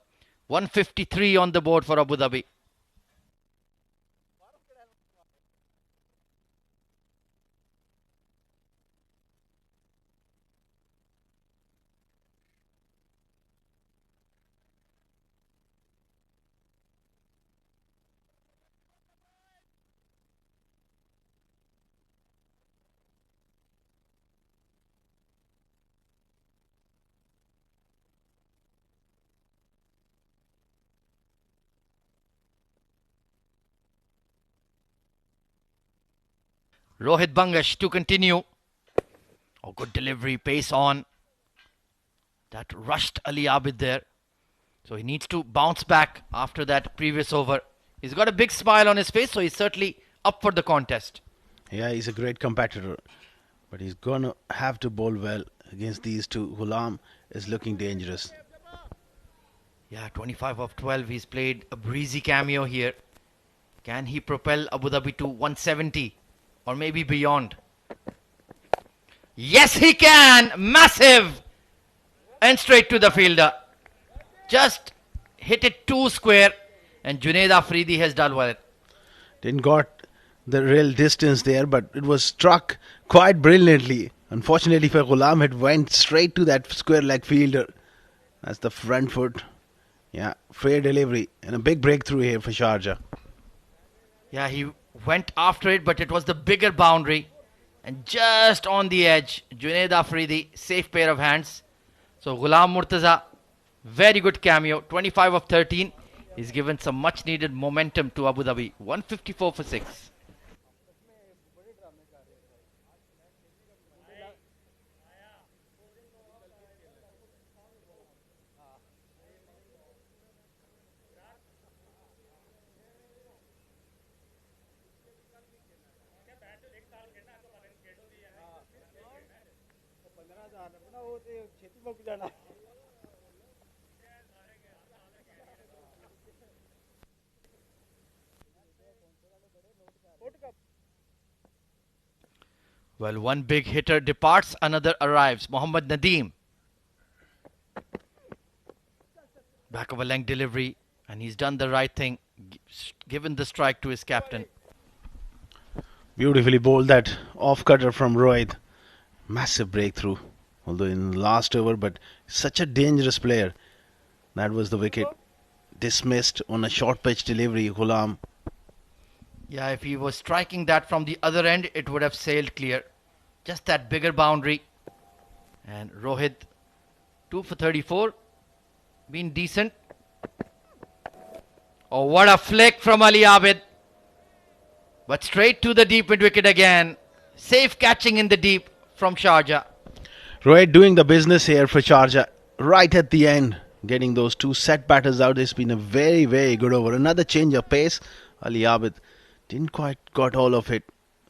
B: 153 on the board for Abu Dhabi. Rohit Bangash to continue. Oh, good delivery, pace on. That rushed Ali Abid there. So he needs to bounce back after that previous over. He's got a big smile on his face, so he's certainly up for the contest.
H: Yeah, he's a great competitor. But he's going to have to bowl well against these two. Ghulam is looking dangerous.
B: Yeah, 25 of 12. He's played a breezy cameo here. Can he propel Abu Dhabi to 170? Or maybe beyond? Yes, he can! Massive! And straight to the fielder. Just hit it too square. And Junaid Afridi has done well.
H: Didn't got the real distance there, but it was struck quite brilliantly. Unfortunately for Ghulam, it went straight to that square leg fielder. That's the front foot. Yeah, fair delivery. And a big breakthrough here for Sharjah.
B: Yeah, he went after it, but it was the bigger boundary. And just on the edge, Junaid Afridi, safe pair of hands. So Ghulam Murtaza, very good cameo. 25 of 13. He's given some much needed momentum to Abu Dhabi. 154 for 6. Well, one big hitter departs, another arrives. Mohammad Nadeem. Back of a length delivery, and he's done the right thing, given the strike to his captain.
H: Beautifully bowled that off cutter from Rohit. Massive breakthrough, although in the last over, but such a dangerous player. That was the wicket. Dismissed on a short pitch delivery, Ghulam.
B: Yeah, if he was striking that from the other end, it would have sailed clear. Just that bigger boundary. And Rohit, 2 for 34. Been decent. Oh, what a flick from Ali Abid. But straight to the deep mid wicket again. Safe catching in the deep from Sharjah.
H: Rohit doing the business here for Sharjah. Right at the end, getting those two set batters out. It's been a very, very good over. Another change of pace. Ali Abid didn't quite got all of it.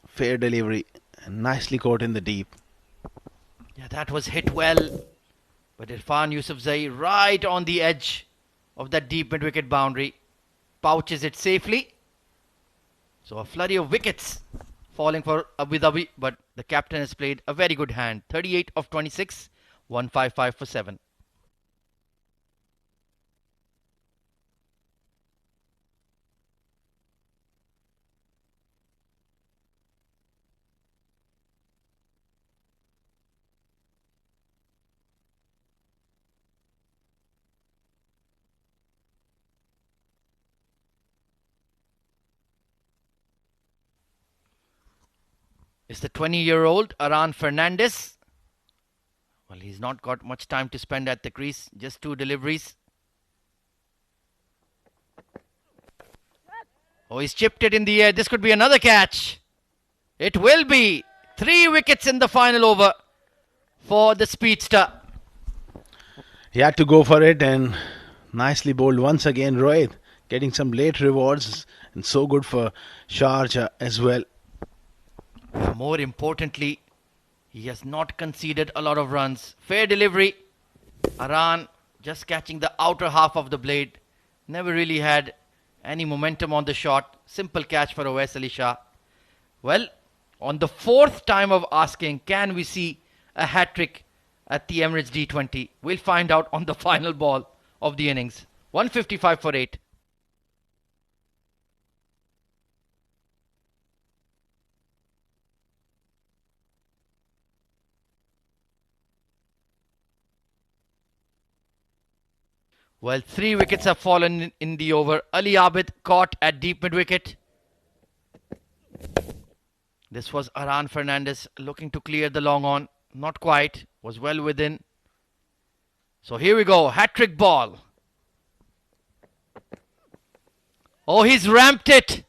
H: Fair delivery. And nicely caught in the deep.
B: Yeah, that was hit well. But Irfan Yusufzai right on the edge of that deep mid-wicket boundary. Pouches it safely. So a flurry of wickets falling for Abu Dhabi, but the captain has played a very good hand. 38 of 26, 155 for 7. Is the 20-year-old Aran Fernandez. Well, he's not got much time to spend at the crease. Just 2 deliveries. Oh, he's chipped it in the air. This could be another catch. It will be. 3 wickets in the final over for the speedster.
H: He had to go for it and nicely bowled once again. Rohit getting some late rewards and so good for Sharjah as well.
B: More importantly, he has not conceded a lot of runs. Fair delivery. Aran just catching the outer half of the blade. Never really had any momentum on the shot. Simple catch for Awais Ali Shah. Well, on the 4th time of asking, can we see a hat-trick at the Emirates D20? We'll find out on the final ball of the innings. 155 for 8. Well, 3 wickets have fallen in the over. Ali Abid caught at deep mid-wicket. This was Aran Fernandez looking to clear the long on. Not quite. Was well within. So here we go. Hat-trick ball. Oh, he's ramped it.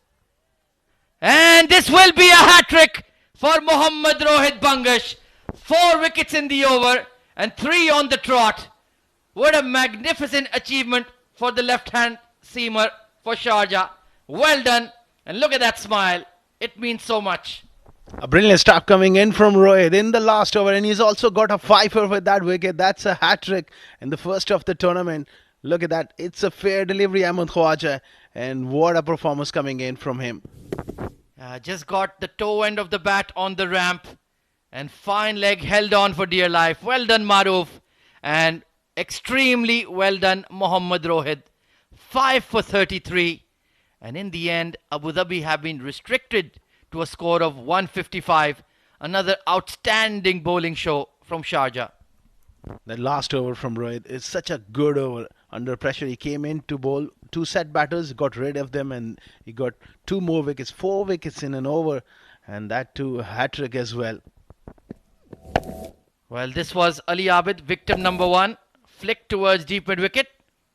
B: And this will be a hat-trick for Mohammad Rohit Bangash. 4 wickets in the over and 3 on the trot. What a magnificent achievement for the left-hand seamer for Sharjah. Well done. And look at that smile. It means so much.
H: A brilliant start coming in from Rohit in the last over, and he's also got a 5-er with that wicket. That's a hat-trick in the first of the tournament. Look at that. It's a fair delivery, Ahmed Khwaja, and what a performance coming in from him.
B: Just got the toe end of the bat on the ramp, and fine leg held on for dear life. Well done, Maroof, and extremely well done, Mohammad Rohit. 5 for 33, and in the end, Abu Dhabi have been restricted to a score of 155. Another outstanding bowling show from Sharjah.
H: That last over from Rohit is such a good over. Under pressure, he came in to bowl 2 set batters, got rid of them, and he got 2 more wickets, 4 wickets in an over, and that too a hat-trick as well.
B: Well, this was Ali Abid, victim number 1. Flick towards deep mid-wicket.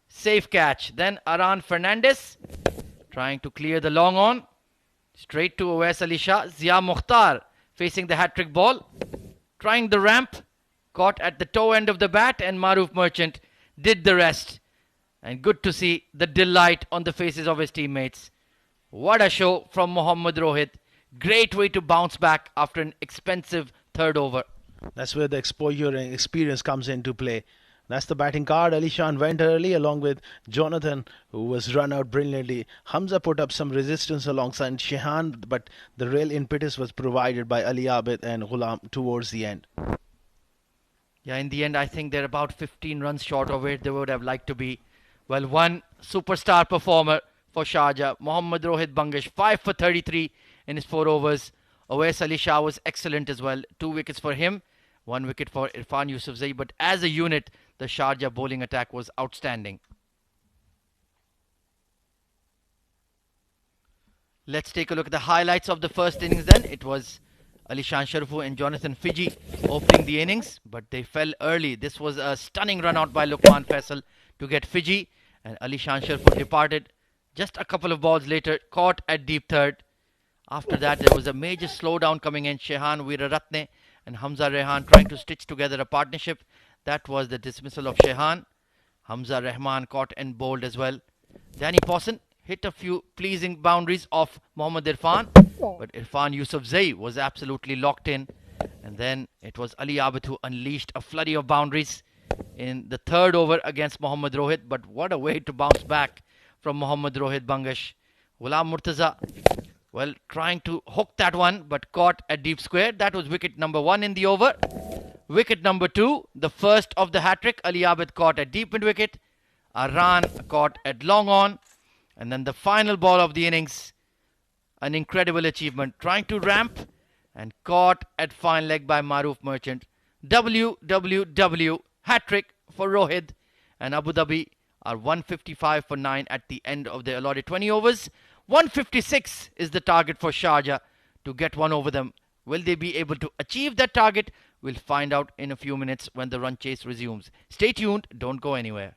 B: Safe catch. Then Aran Fernandez trying to clear the long on. Straight to Awais Ali Shah. Zia Mukhtar facing the hat-trick ball. Trying the ramp. Caught at the toe end of the bat, and Maroof Merchant did the rest. And good to see the delight on the faces of his teammates. What a show from Mohammad Rohit. Great way to bounce back after an expensive 3rd over.
H: That's where the exposure and experience comes into play. That's the batting card. Ali Shan went early along with Jonathan, who was run out brilliantly. Hamza put up some resistance alongside Shehan, but the real impetus was provided by Ali Abid and Ghulam towards the end.
B: Yeah, in the end, I think they're about 15 runs short of where they would have liked to be. Well, one superstar performer for Sharjah, Mohammad Rohit Bangash, 5 for 33 in his 4 overs. Awais Ali Shah was excellent as well. 2 wickets for him, 1 wicket for Irfan Yusufzai. But as a unit, the Sharjah bowling attack was outstanding. Let's take a look at the highlights of the first innings then. It was Alishan Sharifu and Jonathan Fiji opening the innings, but they fell early. This was a stunning run out by Luqman Faisal to get Fiji, and Alishan Sharifu departed just a couple of balls later, caught at deep 3rd. After that, there was a major slowdown coming in. Shehan Weeraratne and Hamza Rehan trying to stitch together a partnership. That was the dismissal of Shehan. Hamza Rahman caught and bowled as well. Danny Pawson hit a few pleasing boundaries off Mohammad Irfan, but Irfan Yusufzai was absolutely locked in. And then it was Ali Abid who unleashed a flurry of boundaries in the 3rd over against Mohammad Rohit. But what a way to bounce back from Mohammad Rohit Bangash. Ghulam Murtaza Well, trying to hook that one, but caught at deep square. That was wicket number 1 in the over. Wicket number 2, the first of the hat-trick. Ali Abid caught at deep mid wicket. Aran caught at long on. And then the final ball of the innings. An incredible achievement. Trying to ramp and caught at fine leg by Maroof Merchant. WWW hat-trick for Rohit. And Abu Dhabi are 155 for 9 at the end of the allotted 20 overs. 156 is the target for Sharjah to get one over them. Will they be able to achieve that target? We'll find out in a few minutes when the run chase resumes. Stay tuned, don't go anywhere.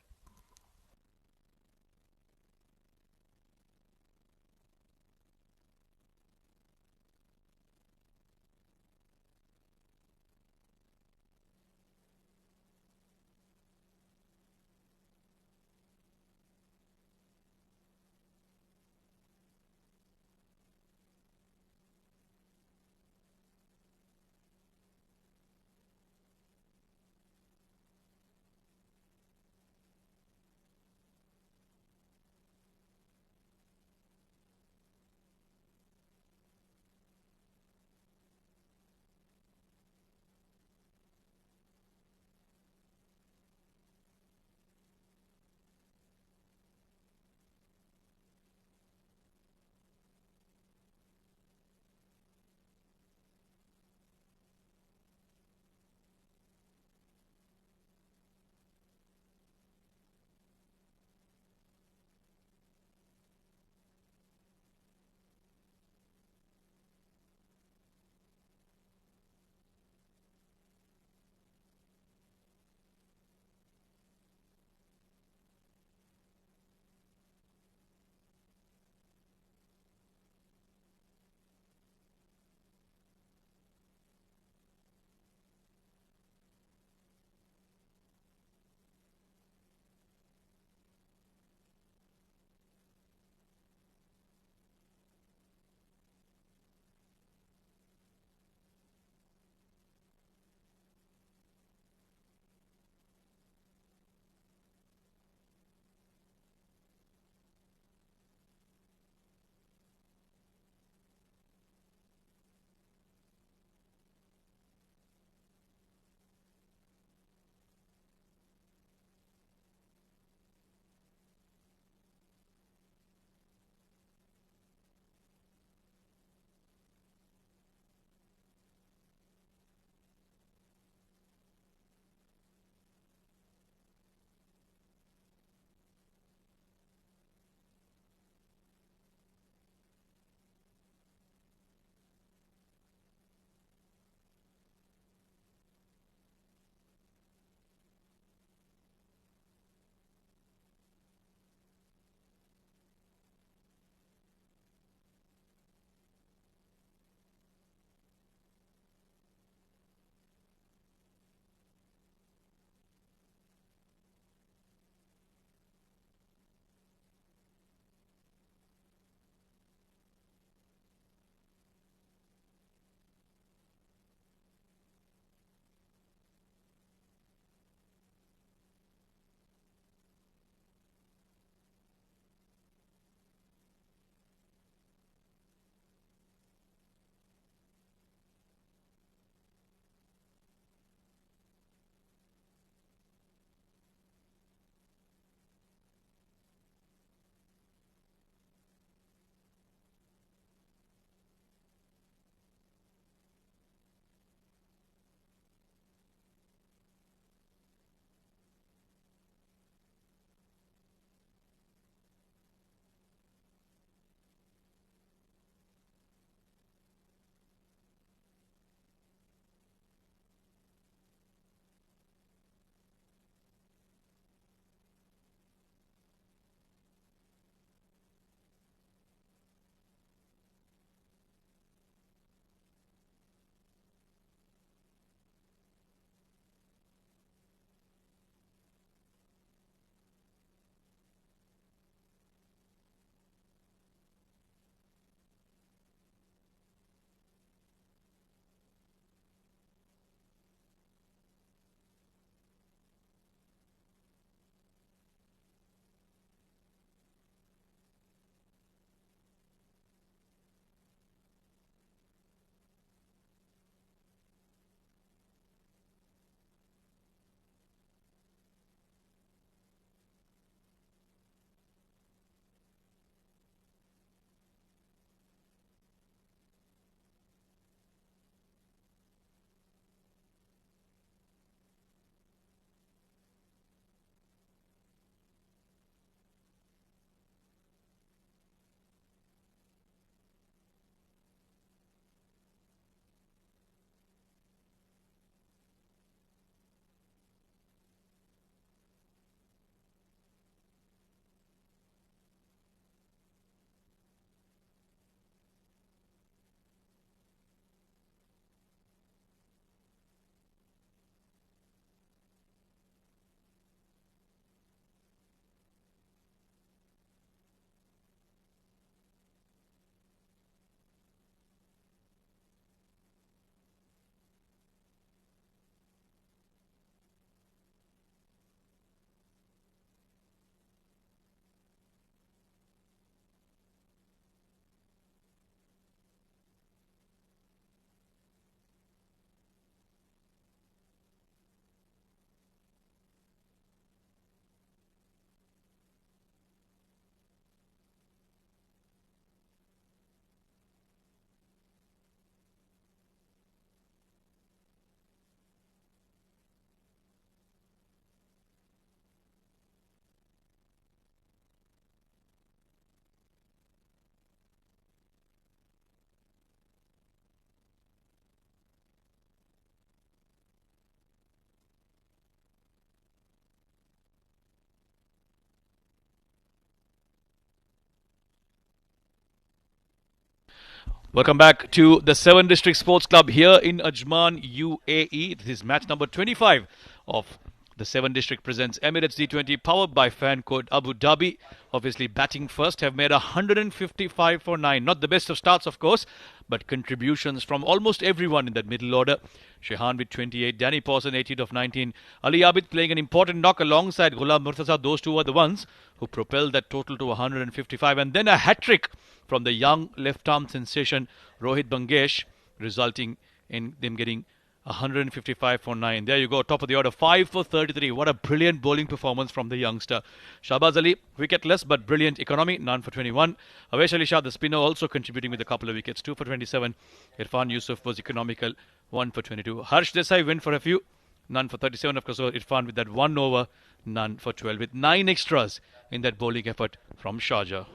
A: Welcome back to the 7 District Sports Club here in Ajman, UAE. This is match number 25 of the 7 District presents Emirates D20 powered by Fancode Abu Dhabi. Obviously batting first, have made 155 for 9. Not the best of starts, of course, but contributions from almost everyone in that middle order. Shehan with 28, Danny Pawson 18 of 19. Ali Abid playing an important knock alongside Ghulam Murtaza. Those two were the ones who propelled that total to 155. And then a hat-trick from the young left-arm sensation Rohit Bangesh, resulting in them getting 155 for 9. There you go, top of the order, 5 for 33. What a brilliant bowling performance from the youngster. Shahbaz Ali, wicketless but brilliant economy, none for 21. Avesh Ali Shah, the spinner, also contributing with a couple of wickets, 2 for 27. Irfan Yusuf was economical, 1 for 22. Harsh Desai went for a few, none for 37. Of course, Irfan with that 1 over, none for 12, with 9 extras in that bowling effort from Sharjah.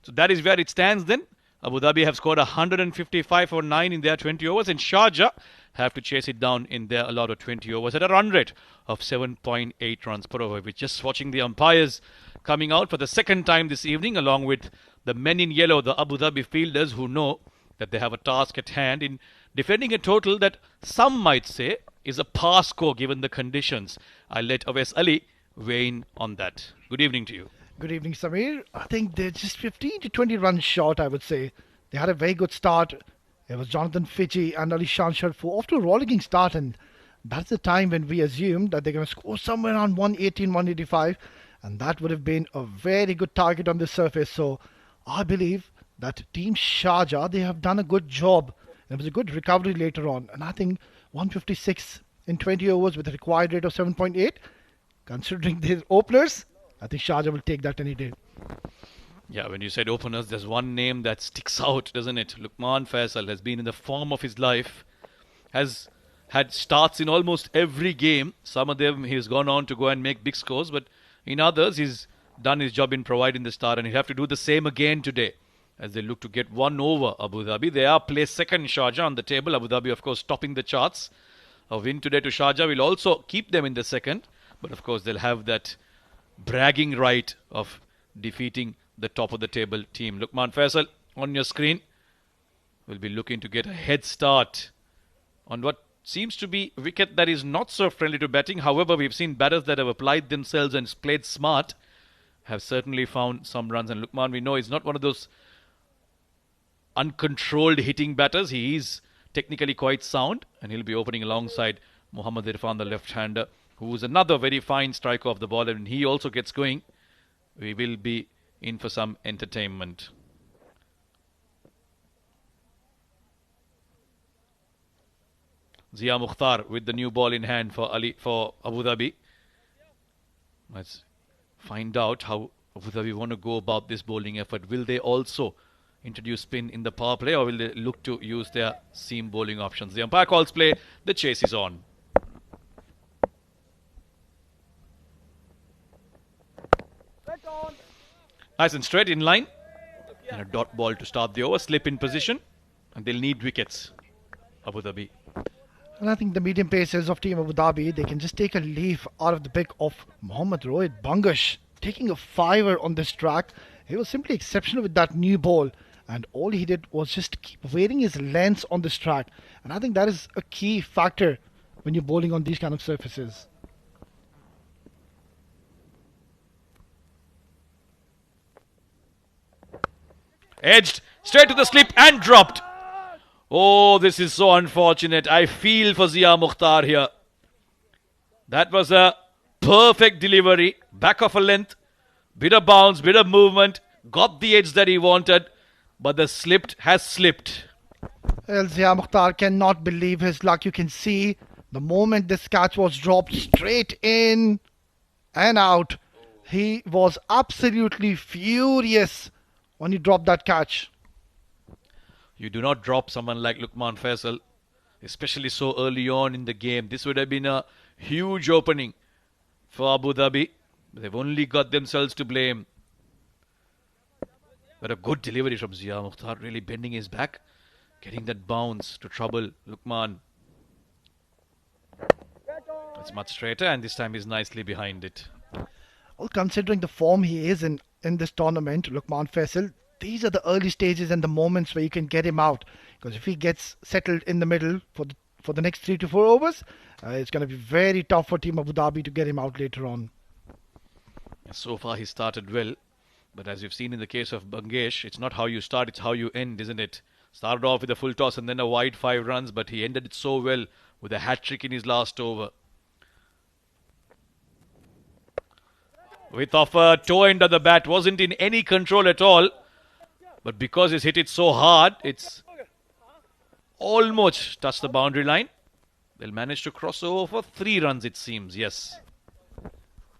A: So that is where it stands then. Abu Dhabi have scored 155 for 9 in their 20 overs, and Sharjah have to chase it down in their allotted 20 overs at a run rate of 7.8 runs per over. We're just watching the umpires coming out for the second time this evening, along with the men in yellow, the Abu Dhabi fielders, who know that they have a task at hand in defending a total that some might say is a par score given the conditions. I'll let Awais Ali weigh in on that. Good evening to you.
E: Good evening, Samir. I think they're just 15 to 20 runs short, I would say. They had a very good start. It was Jonathan Fiji and Ali Shan Sharfu off to a rollicking start, and that's the time when we assumed that they're going to score somewhere around 118, 185, and that would have been a very good target on the surface. So I believe that Team Sharjah, they have done a good job. There was a good recovery later on, and I think 156 in 20 overs with a required rate of 7.8, considering their openers, I think Sharjah will take that any day.
A: Yeah, when you said openers, there's one name that sticks out, doesn't it? Luqman Faisal has been in the form of his life, has had starts in almost every game. Some of them he's gone on to go and make big scores, but in others he's done his job in providing the start, and he'll have to do the same again today as they look to get one over Abu Dhabi. They are placed second Sharjah on the table. Abu Dhabi, of course, topping the charts. A win today to Sharjah will also keep them in the second, but of course they'll have that bragging right of defeating the top of the table team. Luqman Faisal on your screen will be looking to get a head start on what seems to be a wicket that is not so friendly to batting. However, we've seen batters that have applied themselves and played smart have certainly found some runs, and Luqman, we know, is not one of those uncontrolled hitting batters. He is technically quite sound, and he'll be opening alongside Mohammad Irfan, the left-hander, who is another very fine striker of the ball, and he also gets going. We will be in for some entertainment. Zia Mukhtar with the new ball in hand for Abu Dhabi. Let's find out how Abu Dhabi want to go about this bowling effort. Will they also introduce spin in the power play, or will they look to use their seam bowling options? The umpire calls play. The chase is on. Nice and straight in line. And a dot ball to start the over. Slip in position. And they'll need wickets, Abu Dhabi.
E: And I think the medium pacers of Team Abu Dhabi, they can just take a leaf out of the pick of Mohammad Rohit Bangesh, taking a fiver on this track. He was simply exceptional with that new ball, and all he did was just keep varying his lengths on this track. And I think that is a key factor when you're bowling on these kind of surfaces.
A: Edged straight to the slip and dropped. Oh, this is so unfortunate. I feel for Zia Mukhtar here. That was a perfect delivery. Back of a length. Bit of bounce, bit of movement. Got the edge that he wanted. But the slipped has slipped.
E: Well, Zia Mukhtar cannot believe his luck. You can see the moment this catch was dropped straight in and out. He was absolutely furious when he dropped that catch.
A: You do not drop someone like Luqman Faisal, especially so early on in the game. This would have been a huge opening for Abu Dhabi. They've only got themselves to blame. But a good delivery from Zia Mukhtar, really bending his back, getting that bounce to trouble Luqman. That's much straighter, and this time he's nicely behind it.
E: Well, considering the form he is in this tournament, Luqman Faisal, these are the early stages and the moments where you can get him out. Because if he gets settled in the middle for the next 3 to 4 overs, it's going to be very tough for Team Abu Dhabi to get him out later on.
A: So far he started well, but as you've seen in the case of Bangesh, it's not how you start, it's how you end, isn't it? Started off with a full toss and then a wide 5 runs, but he ended it so well with a hat-trick in his last over. With off a toe end of the bat, wasn't in any control at all, but because he's hit it so hard, it's almost touched the boundary line. They'll manage to cross over for 3 runs, it seems, yes.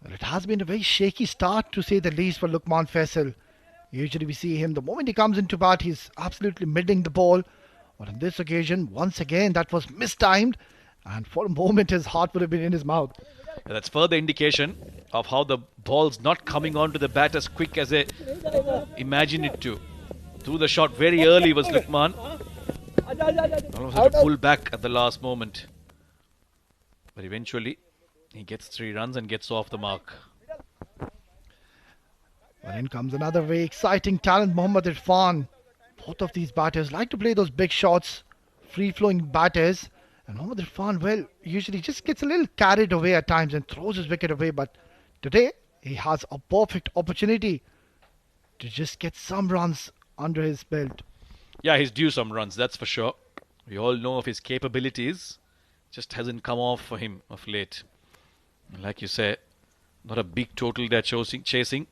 E: Well, it has been a very shaky start, to say the least, for Lukman Faisal. Usually we see him, the moment he comes into bat, he's absolutely middling the ball. But on this occasion, once again, that was mistimed. And for a moment, his heart would have been in his mouth.
A: Yeah, that's further indication of how the ball's not coming onto the bat as quick as they imagine it to. Threw the shot very early was Lukman. Almost had to pull back at the last moment. But eventually, he gets 3 runs and gets off the mark.
E: Well, in comes another very exciting talent, Mohammad Irfan. Both of these batters like to play those big shots, free-flowing batters. And Mohammad Irfan, well, usually just gets a little carried away at times and throws his wicket away. But today, he has a perfect opportunity to just get some runs under his belt.
A: Yeah, he's due some runs, that's for sure. We all know of his capabilities. Just hasn't come off for him of late. Like you say, not a big total they're chasing.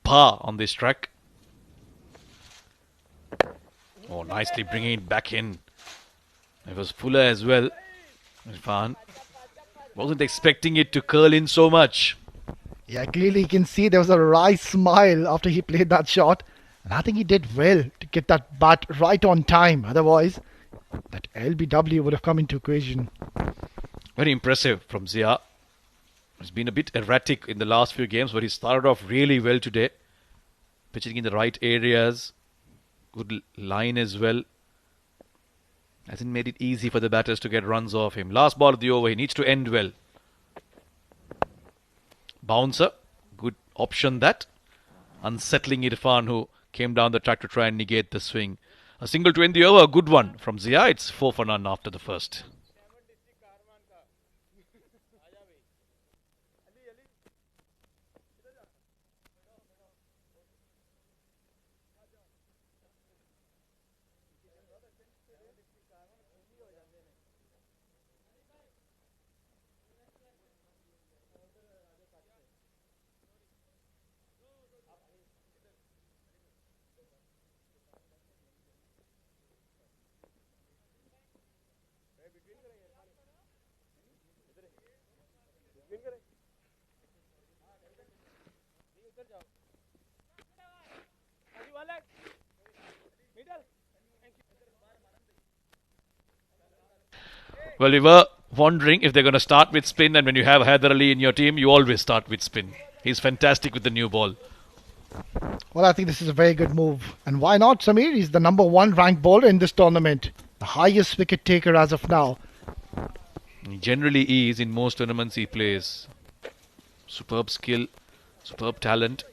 A: Par on this track. Oh, nicely bringing it back in. It was Fuller as well. Irfan wasn't expecting it to curl in so much.
E: Yeah, clearly you can see there was a wry smile after he played that shot. And I think he did well to get that bat right on time. Otherwise, that LBW would have come into equation.
A: Very impressive from Zia. He's been a bit erratic in the last few games, but he started off really well today. Pitching in the right areas. Good line as well. Hasn't made it easy for the batters to get runs off him. Last ball of the over, he needs to end well. Bouncer, good option that. Unsettling Irfan, who came down the track to try and negate the swing. A single to end the over, a good one from Zia. It's 4 for none after the first. Well, we were wondering if they're going to start with spin, and when you have Haider Ali in your team, you always start with spin. He's fantastic with the new ball.
E: Well, I think this is a very good move. And why not, Samir? He's the number 1 ranked bowler in this tournament. The highest wicket taker as of now.
A: He generally is in most tournaments he plays. Superb skill, superb talent.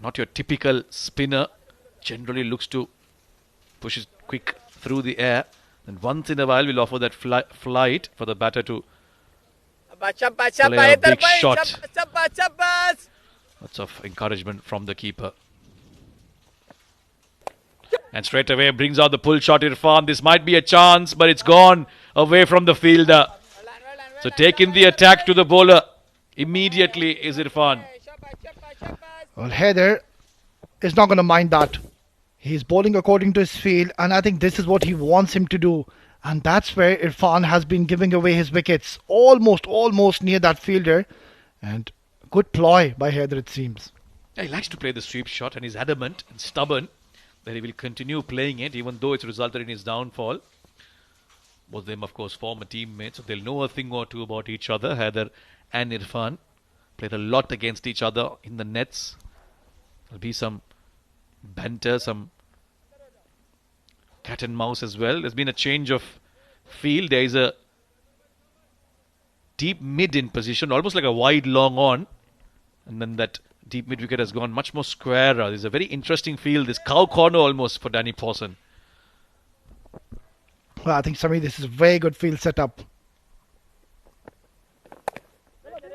A: Not your typical spinner. Generally looks to push it quick through the air. And once in a while will offer that flight for the batter to play a big shot. Lots of encouragement from the keeper. And straight away brings out the pull shot, Irfan. This might be a chance, but it's gone away from the fielder. So taking the attack to the bowler immediately is Irfan.
E: Well, Haider is not going to mind that. He's bowling according to his field, and I think this is what he wants him to do. And that's where Irfan has been giving away his wickets. Almost near that fielder. And good ploy by Haider, it seems.
A: Yeah, he likes to play the sweep shot, and he's adamant and stubborn that he will continue playing it, even though it's resulted in his downfall. Both of them, of course, former teammates, so they'll know a thing or two about each other. Haider and Irfan played a lot against each other in the nets. There'll be some banter, some cat and mouse as well. There's been a change of field. There is a deep mid in position, almost like a wide long on, and then that deep mid wicket has gone much more squarer. There's a very interesting field, this cow corner almost for Danny Pawson.
E: Well, I think, Samir, this is a very good field setup.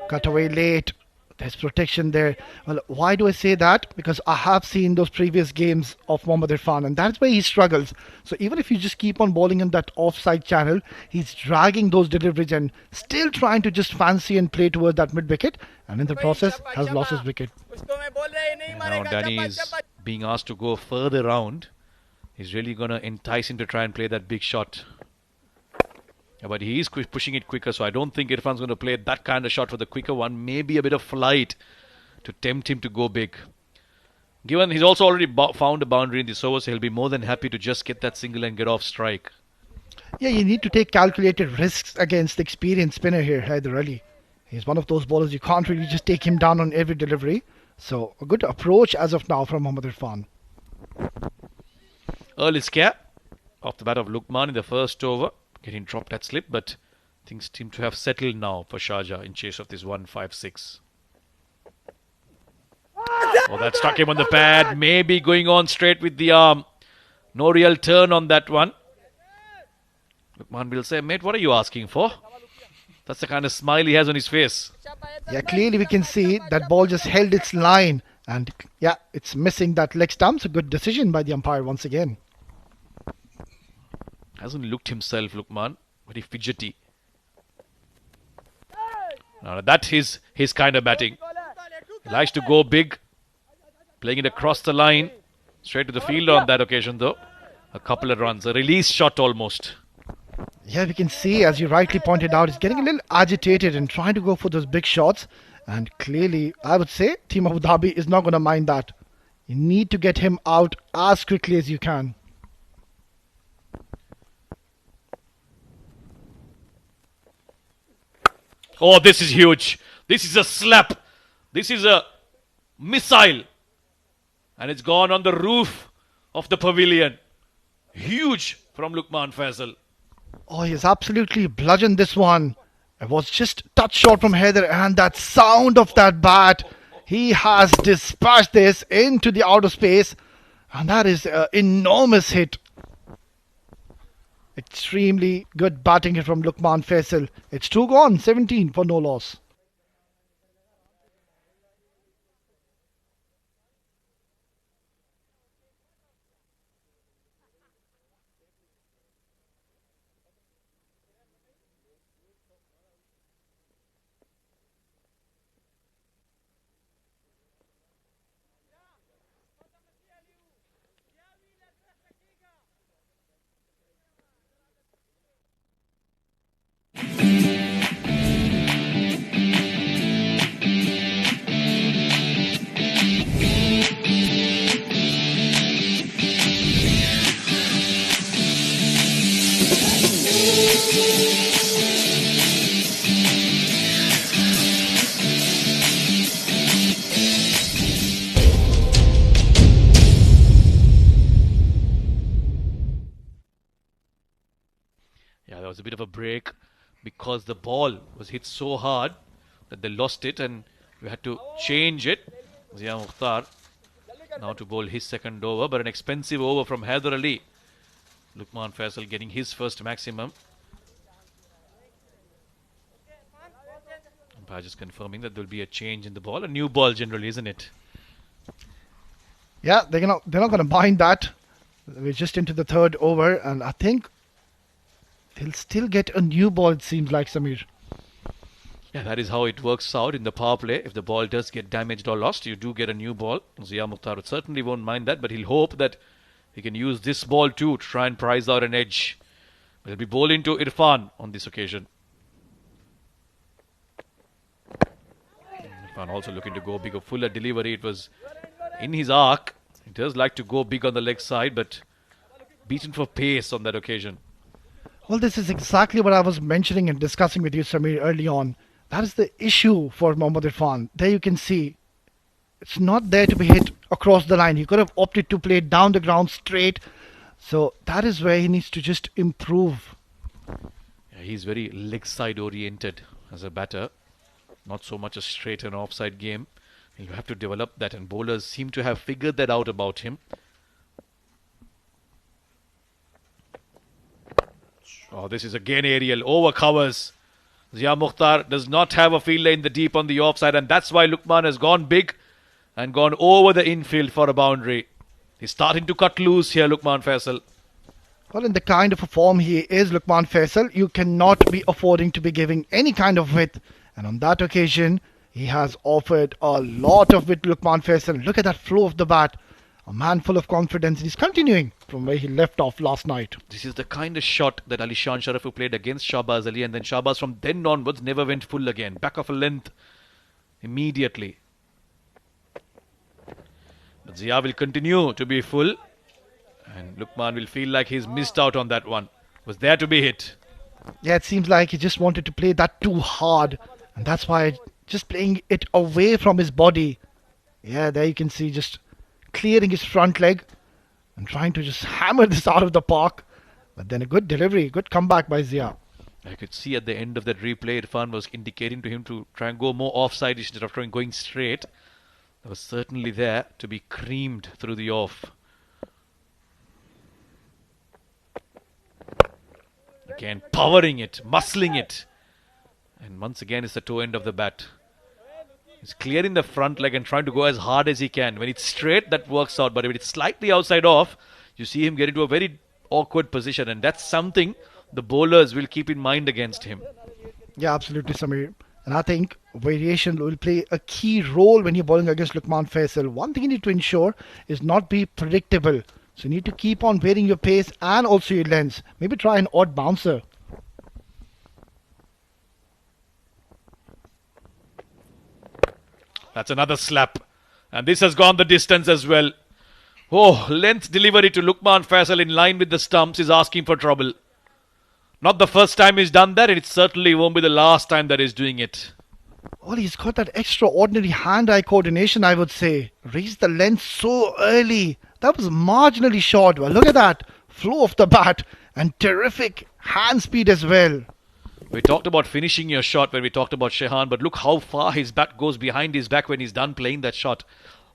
E: Cut away late. There's protection there. Well, why do I say that? Because I have seen those previous games of Mohammad Irfan, and that's where he struggles. So even if you just keep on bowling in that offside channel, he's dragging those deliveries and still trying to just fancy and play towards that mid wicket, and in the process has lost his wicket.
A: And now Danny is being asked to go further round. He's really going to entice him to try and play that big shot. Yeah, but he is pushing it quicker, so I don't think Irfan's going to play that kind of shot for the quicker one. Maybe a bit of flight to tempt him to go big. Given he's also already found a boundary in this over, so he'll be more than happy to just get that single and get off strike.
E: Yeah, you need to take calculated risks against the experienced spinner here, Haider Ali. He's one of those bowlers you can't really just take him down on every delivery. So a good approach as of now from Mohammad Irfan.
A: Early scare off the bat of Lukman in the first over. Getting dropped at slip, but things seem to have settled now for Sharjah in chase of this 156. Oh, that struck him on the pad. Maybe going on straight with the arm. No real turn on that one. Lukman will say, mate, what are you asking for? That's the kind of smile he has on his face.
E: Yeah, clearly we can see that ball just held its line. And yeah, it's missing that leg stump. So good decision by the umpire once again.
A: Hasn't looked himself, Lukman. Very fidgety. Now that is his kind of batting. He likes to go big. Playing it across the line. Straight to the field on that occasion though. A couple of runs. A release shot almost.
E: Yeah, we can see, as you rightly pointed out, he's getting a little agitated and trying to go for those big shots. And clearly, I would say, Team Abu Dhabi is not going to mind that. You need to get him out as quickly as you can.
A: Oh, this is huge. This is a slap. This is a missile. And it's gone on the roof of the pavilion. Huge from Lukman Faisal.
E: Oh, he's absolutely bludgeoned this one. It was just touch short from Haider, and that sound of that bat. He has dispatched this into the outer space. And that is an enormous hit. Extremely good batting here from Lukman Faisal. It's 2 gone, 17 for no loss.
A: Yeah, there was a bit of a break because the ball was hit so hard that they lost it and we had to change it. Zia Mukhtar now to bowl his second over, but an expensive over from Haider Ali. Lukman Faisal getting his first maximum. Umpire just confirming that there will be a change in the ball. A new ball generally, isn't it?
E: Yeah, they're not going to mind that. We're just into the third over, and I think they'll still get a new ball, it seems like, Samir.
A: Yeah, that is how it works out in the power play. If the ball does get damaged or lost, you do get a new ball. Zia Mukhtar certainly won't mind that, but he'll hope that he can use this ball too to try and prize out an edge. But he'll be bowling to Irfan on this occasion. Irfan also looking to go big. A fuller delivery. It was in his arc. He does like to go big on the leg side, but beaten for pace on that occasion.
E: Well, this is exactly what I was mentioning and discussing with you, Samir, early on. That is the issue for Mohammad Irfan. There you can see it's not there to be hit across the line. He could have opted to play down the ground straight. So that is where he needs to just improve.
A: Yeah, he's very leg side oriented as a batter. Not so much a straight and offside game. He'll have to develop that, and bowlers seem to have figured that out about him. Oh, this is again aerial, over covers. Zia Mukhtar does not have a fielder in the deep on the offside, and that's why Lukman has gone big and gone over the infield for a boundary. He's starting to cut loose here, Lukman Faisal.
E: Well, in the kind of a form he is, Lukman Faisal, you cannot be affording to be giving any kind of width. And on that occasion, he has offered a lot of width, Lukman Faisal. Look at that flow of the bat. A man full of confidence. He's continuing from where he left off last night.
A: This is the kind of shot that Ali Shan Sharaf, who played against Shahbaz Ali, and then Shahbaz from then onwards never went full again. Back of a length immediately. But Zia will continue to be full, and Lukman will feel like he's missed out on that one. Was there to be hit.
E: Yeah, it seems like he just wanted to play that too hard, and that's why just playing it away from his body. Yeah, there you can see just clearing his front leg and trying to just hammer this out of the park. But then a good delivery, good comeback by Zia.
A: I could see at the end of that replay, Irfan was indicating to him to try and go more offside instead of going straight. That was certainly there to be creamed through the off. Again, powering it, muscling it. And once again, it's the toe end of the bat. He's clearing the front leg and trying to go as hard as he can. When it's straight, that works out. But if it's slightly outside off, you see him get into a very awkward position. And that's something the bowlers will keep in mind against him.
E: Yeah, absolutely, Samir. And I think variation will play a key role when you're bowling against Lukman Faisal. One thing you need to ensure is not be predictable. So you need to keep on varying your pace and also your lengths. Maybe try an odd bouncer.
A: That's another slap. And this has gone the distance as well. Oh, length delivery to Lukman Faisal in line with the stumps is asking for trouble. Not the first time he's done that, and it certainly won't be the last time that he's doing it.
E: Well, he's got that extraordinary hand-eye coordination, I would say. Raised the length so early. That was marginally short. Well, look at that. Flow of the bat and terrific hand speed as well.
A: We talked about finishing your shot when we talked about Shehan, but look how far his bat goes behind his back when he's done playing that shot.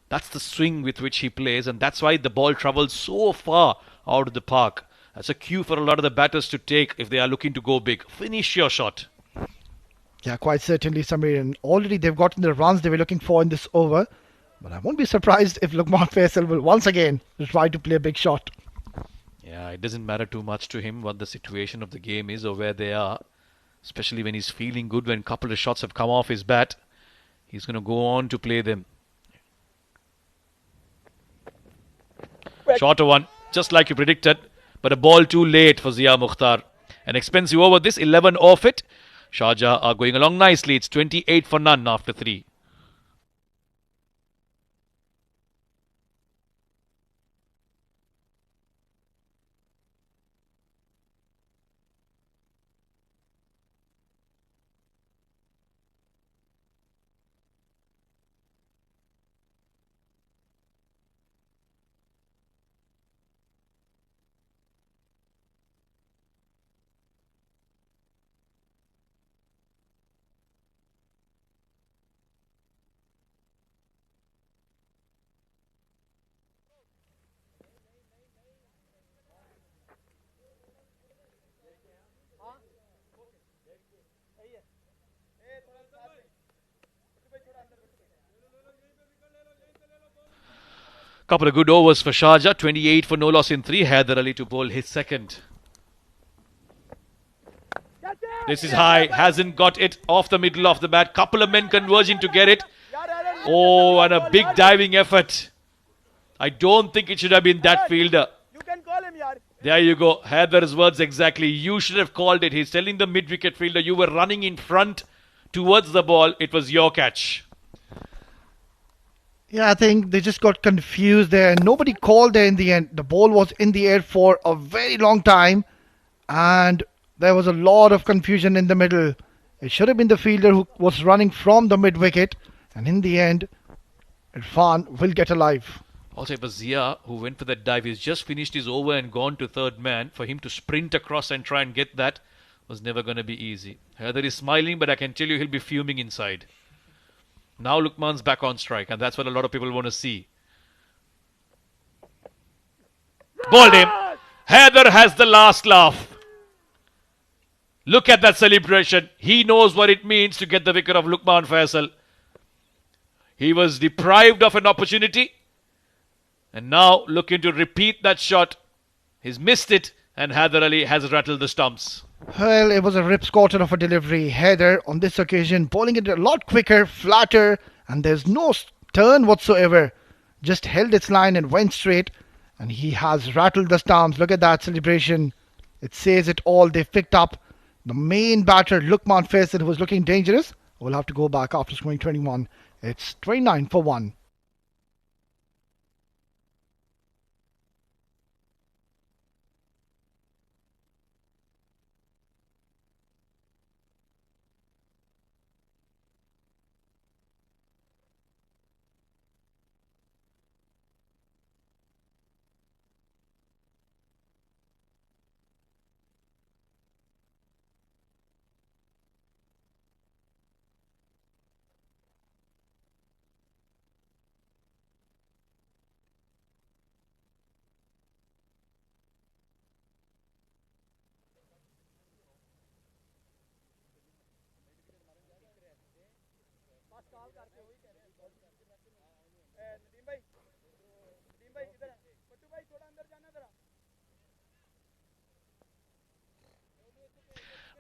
A: That's the swing with which he plays, and that's why the ball travels so far out of the park. That's a cue for a lot of the batters to take if they are looking to go big. Finish your shot.
E: Yeah, quite certainly, Samir. And already they've gotten the runs they were looking for in this over. But I won't be surprised if Lukman Faisal will once again try to play a big shot.
A: Yeah, it doesn't matter too much to him what the situation of the game is or where they are. Especially when he's feeling good, when a couple of shots have come off his bat. He's going to go on to play them. Shorter one, just like you predicted. But a ball too late for Zia Mukhtar. An expensive over this, 11 off it. Sharjah are going along nicely. It's 28 for none after 3. Couple of good overs for Sharjah. 28 for no loss in 3. Haider Ali to bowl his second. This is high. Hasn't got it off the middle of the bat. Couple of men converging to get it. Oh, and a big diving effort. I don't think it should have been that fielder.
F: You can call him, yaar.
A: There you go. Haider's words exactly. You should have called it. He's telling the mid-wicket fielder, you were running in front towards the ball. It was your catch.
E: Yeah, I think they just got confused there. Nobody called there in the end. The ball was in the air for a very long time. And there was a lot of confusion in the middle. It should have been the fielder who was running from the mid-wicket. And in the end, Irfan will get a life.
A: Also, it was Zia who went for that dive. He's just finished his over and gone to third man. For him to sprint across and try and get that was never going to be easy. Haider is smiling, but I can tell you he'll be fuming inside. Now Lukman's back on strike, and that's what a lot of people want to see. Bowled him. Haider has the last laugh. Look at that celebration. He knows what it means to get the wicket of Lukman Faisal. He was deprived of an opportunity, and now looking to repeat that shot. He's missed it, and Haider Ali has rattled the stumps.
E: Well, it was a rip-scorter of a delivery. Haider, on this occasion, bowling it a lot quicker, flatter, and there's no turn whatsoever. Just held its line and went straight, and he has rattled the stumps. Look at that celebration. It says it all. They've picked up the main batter, Lukman Faisal, who was looking dangerous. Will have to go back after scoring 21. It's 29 for 1.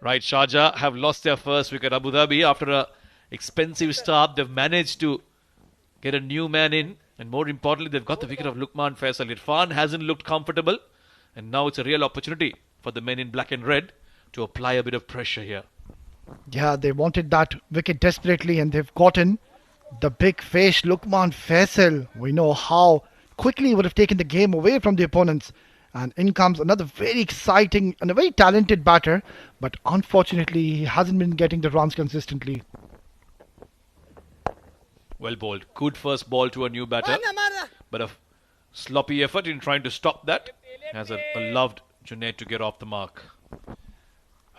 A: Right, Sharjah have lost their first wicket. Abu Dhabi, after a expensive start, they've managed to get a new man in, and more importantly, they've got the wicket of Lukman Faisal. Irfan hasn't looked comfortable, and now it's a real opportunity for the men in black and red to apply a bit of pressure here.
E: Yeah, they wanted that wicket desperately, and they've gotten the big fish, Lukman Faisal. We know how quickly he would have taken the game away from the opponents. And in comes another very exciting and a very talented batter, but unfortunately he hasn't been getting the runs consistently.
A: Well bowled. Good first ball to a new batter, but a sloppy effort in trying to stop that. Has allowed Junaid to get off the mark.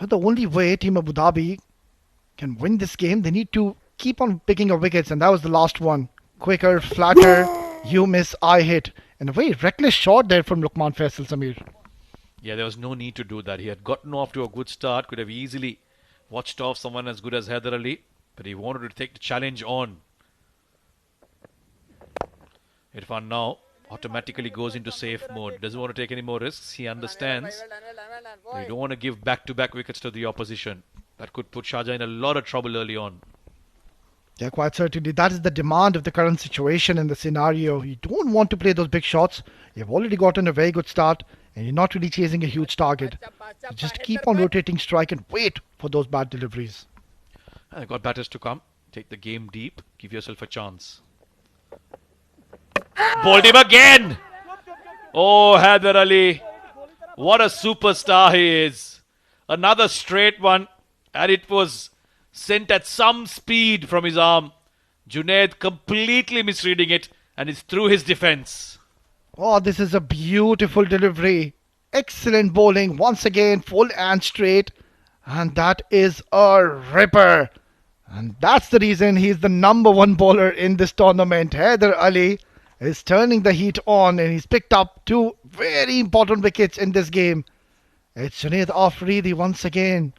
E: The only way Team Abu Dhabi can win this game, they need to keep on picking up wickets, and that was the last one. Quicker, flatter, you miss, I hit. And a very reckless shot there from Lukman Faisal, Samir.
A: Yeah, there was no need to do that. He had gotten off to a good start, could have easily watched off someone as good as Haider Ali, but he wanted to take the challenge on. Irfan now automatically goes into safe mode. Doesn't want to take any more risks. He understands you don't want to give back-to-back wickets to the opposition. That could put Sharjah in a lot of trouble early on.
E: Yeah, quite certainly. That is the demand of the current situation and the scenario. You don't want to play those big shots. You've already gotten a very good start, and you're not really chasing a huge target. So just keep on rotating strike and wait for those bad deliveries.
A: I've got batters to come. Take the game deep. Give yourself a chance. Bowled him again! Oh, Haider Ali. What a superstar he is. Another straight one, and it was sent at some speed from his arm. Junaid completely misreading it, and it's through his defence.
E: Oh, this is a beautiful delivery. Excellent bowling once again, full and straight. And that is a ripper. And that's the reason he's the number one bowler in this tournament. Haider Ali is turning the heat on, and he's picked up 2 very important wickets in this game. It's Junaid Afridi once again,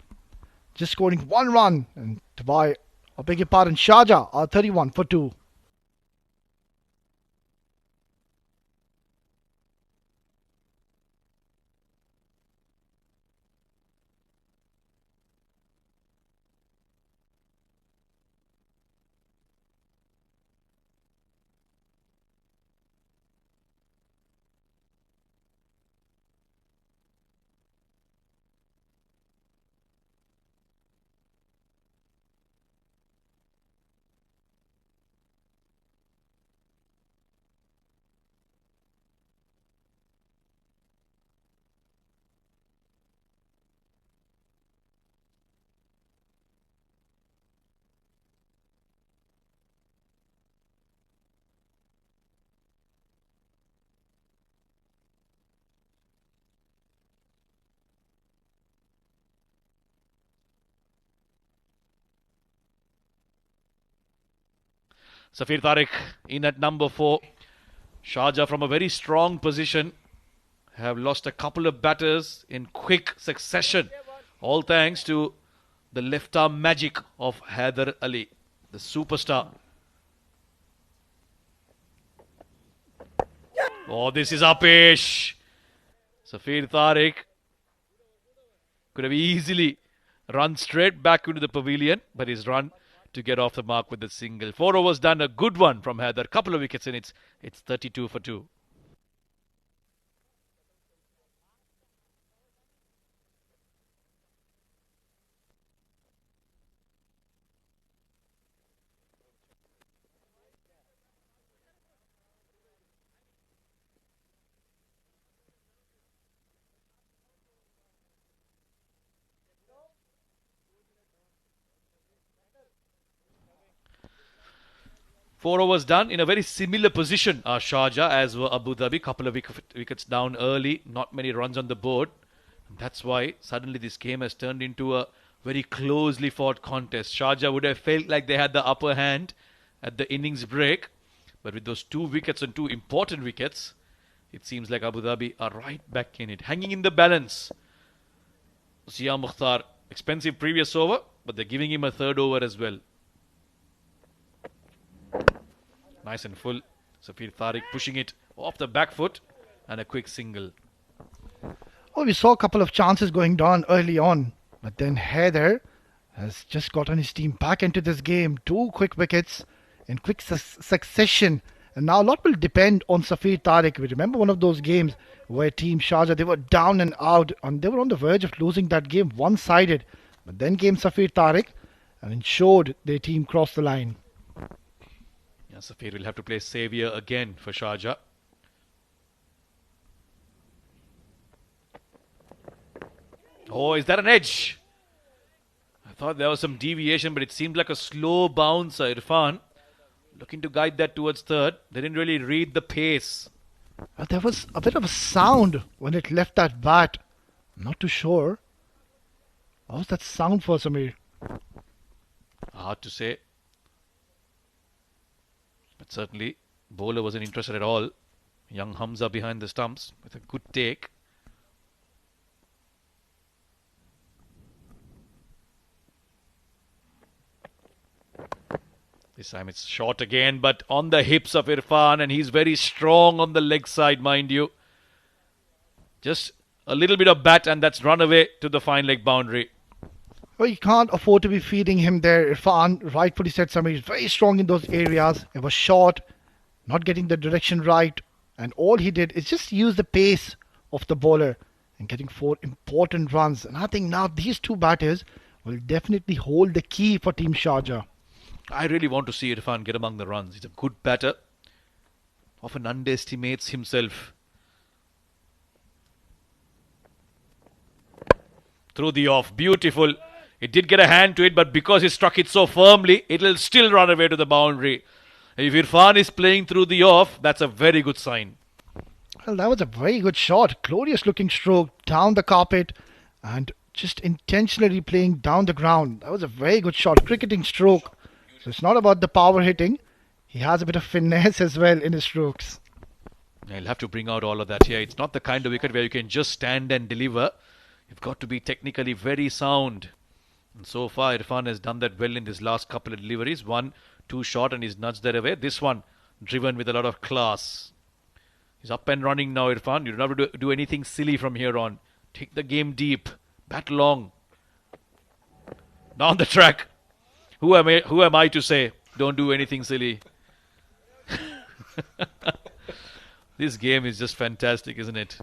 E: just scoring 1 run, and Dubai, I beg your pardon, Sharjah are 31 for 2.
A: Safir Tariq in at number 4. Sharjah from a very strong position have lost a couple of batters in quick succession. All thanks to the left arm magic of Haider Ali, the superstar. Oh, this is uppish. Safir Tariq could have easily run straight back into the pavilion, but he's run to get off the mark with a single. 4 overs done, a good one from Haider. Couple of wickets in it. It's 32 for 2. Four overs done in a very similar position are Sharjah as were Abu Dhabi. Couple of wickets down early, not many runs on the board. And that's why suddenly this game has turned into a very closely fought contest. Sharjah would have felt like they had the upper hand at the innings break. But with those 2 wickets and 2 important wickets, it seems like Abu Dhabi are right back in it. Hanging in the balance. Zia Mukhtar, expensive previous over, but they're giving him a 3rd over as well. Nice and full. Safir Tariq pushing it off the back foot and a quick single.
E: Oh, we saw a couple of chances going down early on, but then Haider has just gotten his team back into this game. 2 quick wickets in quick succession. And now a lot will depend on Safir Tariq. We remember one of those games where Team Sharjah, they were down and out and they were on the verge of losing that game one-sided. But then came Safir Tariq and ensured their team crossed the line.
A: Yeah, Safir will have to play saviour again for Sharjah. Oh, is that an edge? I thought there was some deviation, but it seemed like a slow bounce. Irfan looking to guide that towards 3rd. They didn't really read the pace.
E: There was a bit of a sound when it left that bat. I'm not too sure. What was that sound for, Samir?
A: Hard to say. But certainly, bowler wasn't interested at all. Young Hamza behind the stumps with a good take. This time it's short again, but on the hips of Irfan, and he's very strong on the leg side, mind you. Just a little bit of bat, and that's run away to the fine leg boundary.
E: Well, you can't afford to be feeding him there. Irfan rightfully said Samir is very strong in those areas. It was short, not getting the direction right, and all he did is just use the pace of the bowler and getting 4 important runs. And I think now these 2 batters will definitely hold the key for Team Sharjah.
A: I really want to see Irfan get among the runs. He's a good batter. Often underestimates himself. Through the off. Beautiful. It did get a hand to it, but because he struck it so firmly, it will still run away to the boundary. If Irfan is playing through the off, that's a very good sign.
E: Well, that was a very good shot. Glorious looking stroke down the carpet and just intentionally playing down the ground. That was a very good shot. Cricketing stroke. So it's not about the power hitting. He has a bit of finesse as well in his strokes.
A: He'll have to bring out all of that here. It's not the kind of wicket where you can just stand and deliver. You've got to be technically very sound. And so far, Irfan has done that well in his last couple of deliveries. 1, 2 short and he's nudged that away. This one, driven with a lot of class. He's up and running now, Irfan. You don't have to do anything silly from here on. Take the game deep. Bat long. Down the track. Who am I to say, don't do anything silly? This game is just fantastic, isn't it?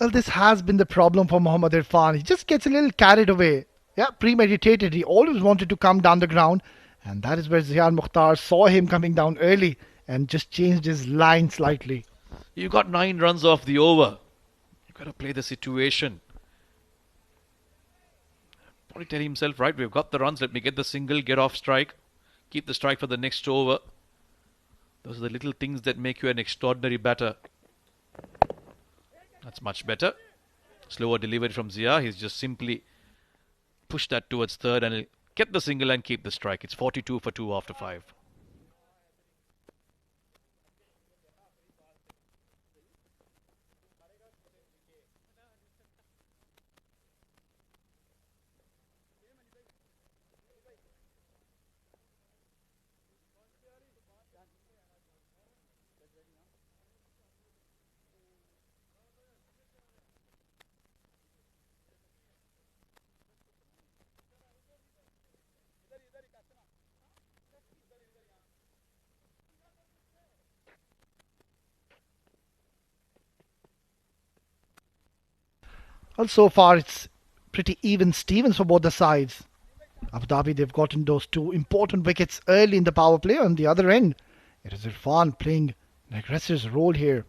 E: Well, this has been the problem for Mohammad Irfan. He just gets a little carried away. Yeah, premeditated. He always wanted to come down the ground. And that is where Zia Mukhtar saw him coming down early and just changed his line slightly.
A: You got 9 runs off the over. You've got to play the situation. Probably tell himself, right, we've got the runs, let me get the single, get off strike, keep the strike for the next over. Those are the little things that make you an extraordinary batter. That's much better. Slower delivery from Zia. He's just simply pushed that towards 3rd and he'll get the single and keep the strike. It's 42 for 2 after 5.
E: Well, so far it's pretty even Stevens for both the sides. Abu Dhabi, they've gotten those two important wickets early in the power play. On the other end, it is Irfan playing an aggressive role here.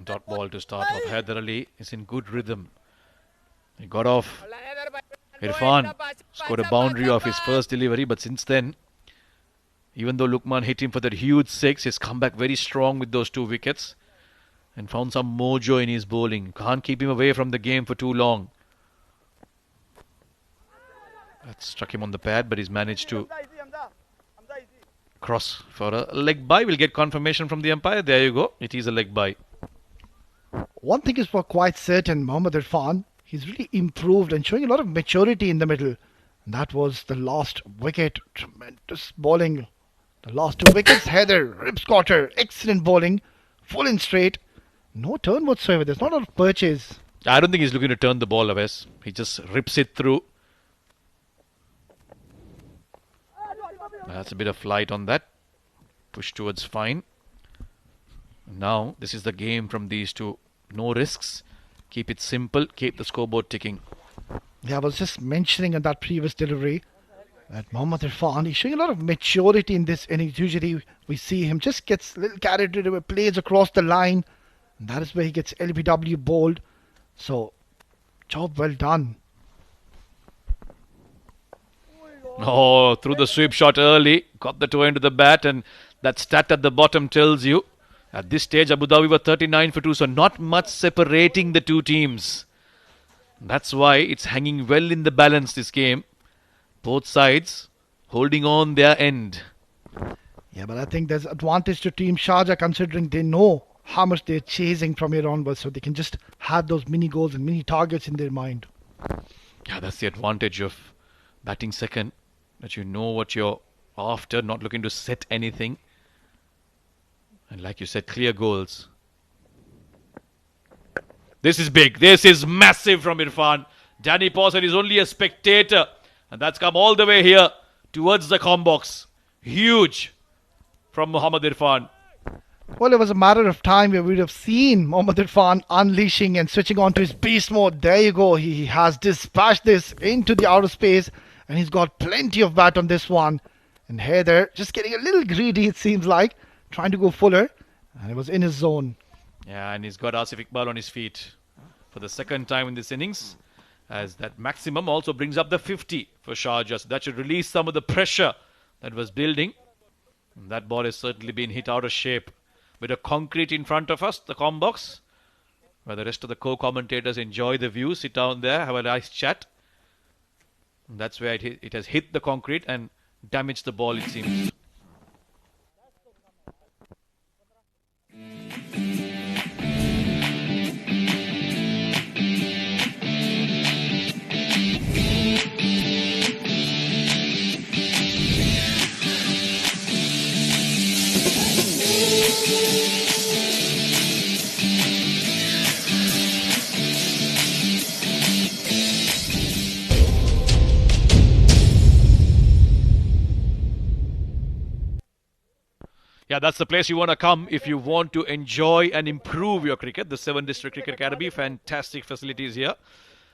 A: Dot ball to start off. Haider Ali is in good rhythm. He got off. Irfan scored a boundary off his first delivery, but since then, even though Lukman hit him for that huge six, he's come back very strong with those 2 wickets and found some mojo in his bowling. Can't keep him away from the game for too long. That struck him on the pad, but he's managed to cross for a leg bye. We'll get confirmation from the umpire. There you go. It is a leg bye.
E: One thing is for quite certain, Mohammad Irfan, he's really improved and showing a lot of maturity in the middle. And that was the last wicket. Tremendous bowling. The last 2 wickets, Haider, rib scotter, excellent bowling, full and straight. No turn whatsoever. There's not a lot of purchase.
A: I don't think he's looking to turn the ball away. He just rips it through. That's a bit of flight on that. Push towards fine. Now, this is the game from these two. No risks. Keep it simple. Keep the scoreboard ticking.
E: Yeah, I was just mentioning in that previous delivery that Mohammad Irfan, he's showing a lot of maturity in this innings. Usually we see him just gets a little carried away, plays across the line. And that is where he gets LBW bowled. So, job well done.
A: Oh, through the sweep shot early. Got the toe into the bat, and that stat at the bottom tells you at this stage Abu Dhabi were 39 for 2, so not much separating the two teams. That's why it's hanging well in the balance, this game. Both sides holding on their end.
E: Yeah, but I think there's advantage to Team Sharjah considering they know how much they're chasing from here onwards, so they can just have those mini goals and mini targets in their mind.
A: Yeah, that's the advantage of batting second, that you know what you're after, not looking to set anything. And like you said, clear goals. This is big. This is massive from Irfan. Danny Pawson is only a spectator. And that's come all the way here towards the com box. Huge from Mohammad Irfan.
E: Well, it was a matter of time where we'd have seen Mohammad Irfan unleashing and switching on to his beast mode. There you go. He has dispatched this into the outer space. And he's got plenty of bat on this one. And Haider just getting a little greedy, it seems like. Trying to go fuller. And it was in his zone.
A: Yeah, and he's got Asif Iqbal on his feet for the second time in this innings. As that maximum also brings up the 50 for Sharjah. So that should release some of the pressure that was building. And that ball has certainly been hit out of shape. With a concrete in front of us, the com box, where the rest of the co-commentators enjoy the view, sit down there, have a nice chat. And that's where it has hit the concrete and damaged the ball, it seems. Yeah, that's the place you want to come if you want to enjoy and improve your cricket. The 7 District Cricket Academy, fantastic facilities here.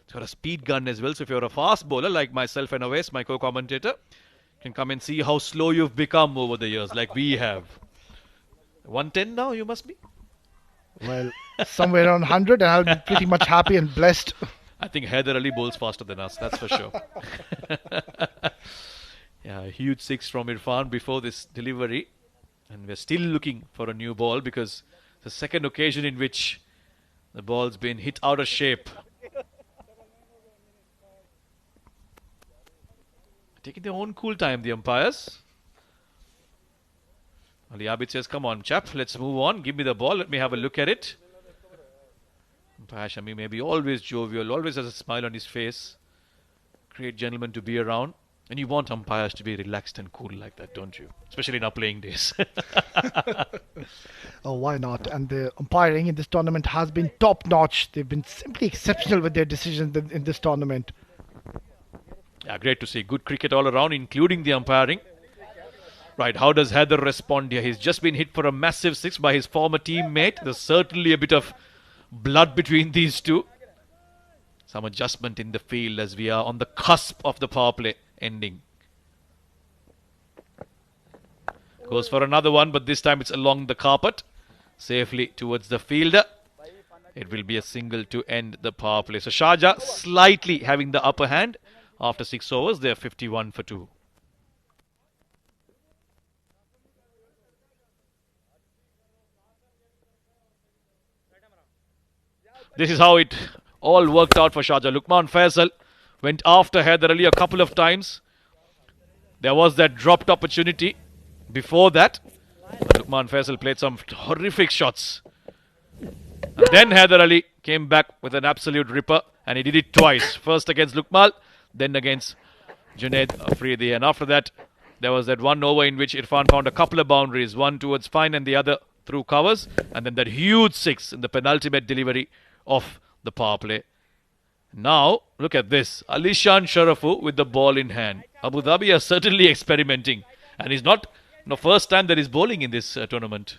A: It's got a speed gun as well. So if you're a fast bowler like myself and Awais, my co-commentator, you can come and see how slow you've become over the years, like we have. 110 now, you must be?
E: Well, somewhere around 100, and I'll be pretty much happy and blessed.
A: I think Haider Ali bowls faster than us, that's for sure. Yeah, a huge 6 from Irfan before this delivery. And we're still looking for a new ball because the second occasion in which the ball's been hit out of shape. Taking their own cool time, the umpires. Ali Abid says, come on, chap, let's move on. Give me the ball. Let me have a look at it. Umpire Shami may be always jovial, always has a smile on his face. Great gentleman to be around. And you want umpires to be relaxed and cool like that, don't you? Especially in our playing days.
E: Oh, why not? And the umpiring in this tournament has been top-notch. They've been simply exceptional with their decisions in this tournament.
A: Yeah, great to see. Good cricket all around, including the umpiring. Right, how does Heather respond here? He's just been hit for a massive six by his former teammate. There's certainly a bit of blood between these two. Some adjustment in the field as we are on the cusp of the power play ending. Goes for another one, but this time it's along the carpet. Safely towards the fielder. It will be a single to end the power play. So Sharjah slightly having the upper hand. After 6 overs, they're 51 for 2. This is how it all worked out for Sharjah. Lukman Faisal went after Haider Ali a couple of times. There was that dropped opportunity before that. But Lukman Faisal played some horrific shots. And then Haider Ali came back with an absolute ripper. And he did it twice. First against Lukmal, then against Junaid Afridi. And after that, there was that one over in which Irfan found a couple of boundaries. One towards fine and the other through covers. And then that huge six in the penultimate delivery of the power play. Now, look at this. Alishan Sharafu with the ball in hand. Abu Dhabi are certainly experimenting. And it's not the first time that he's bowling in this tournament.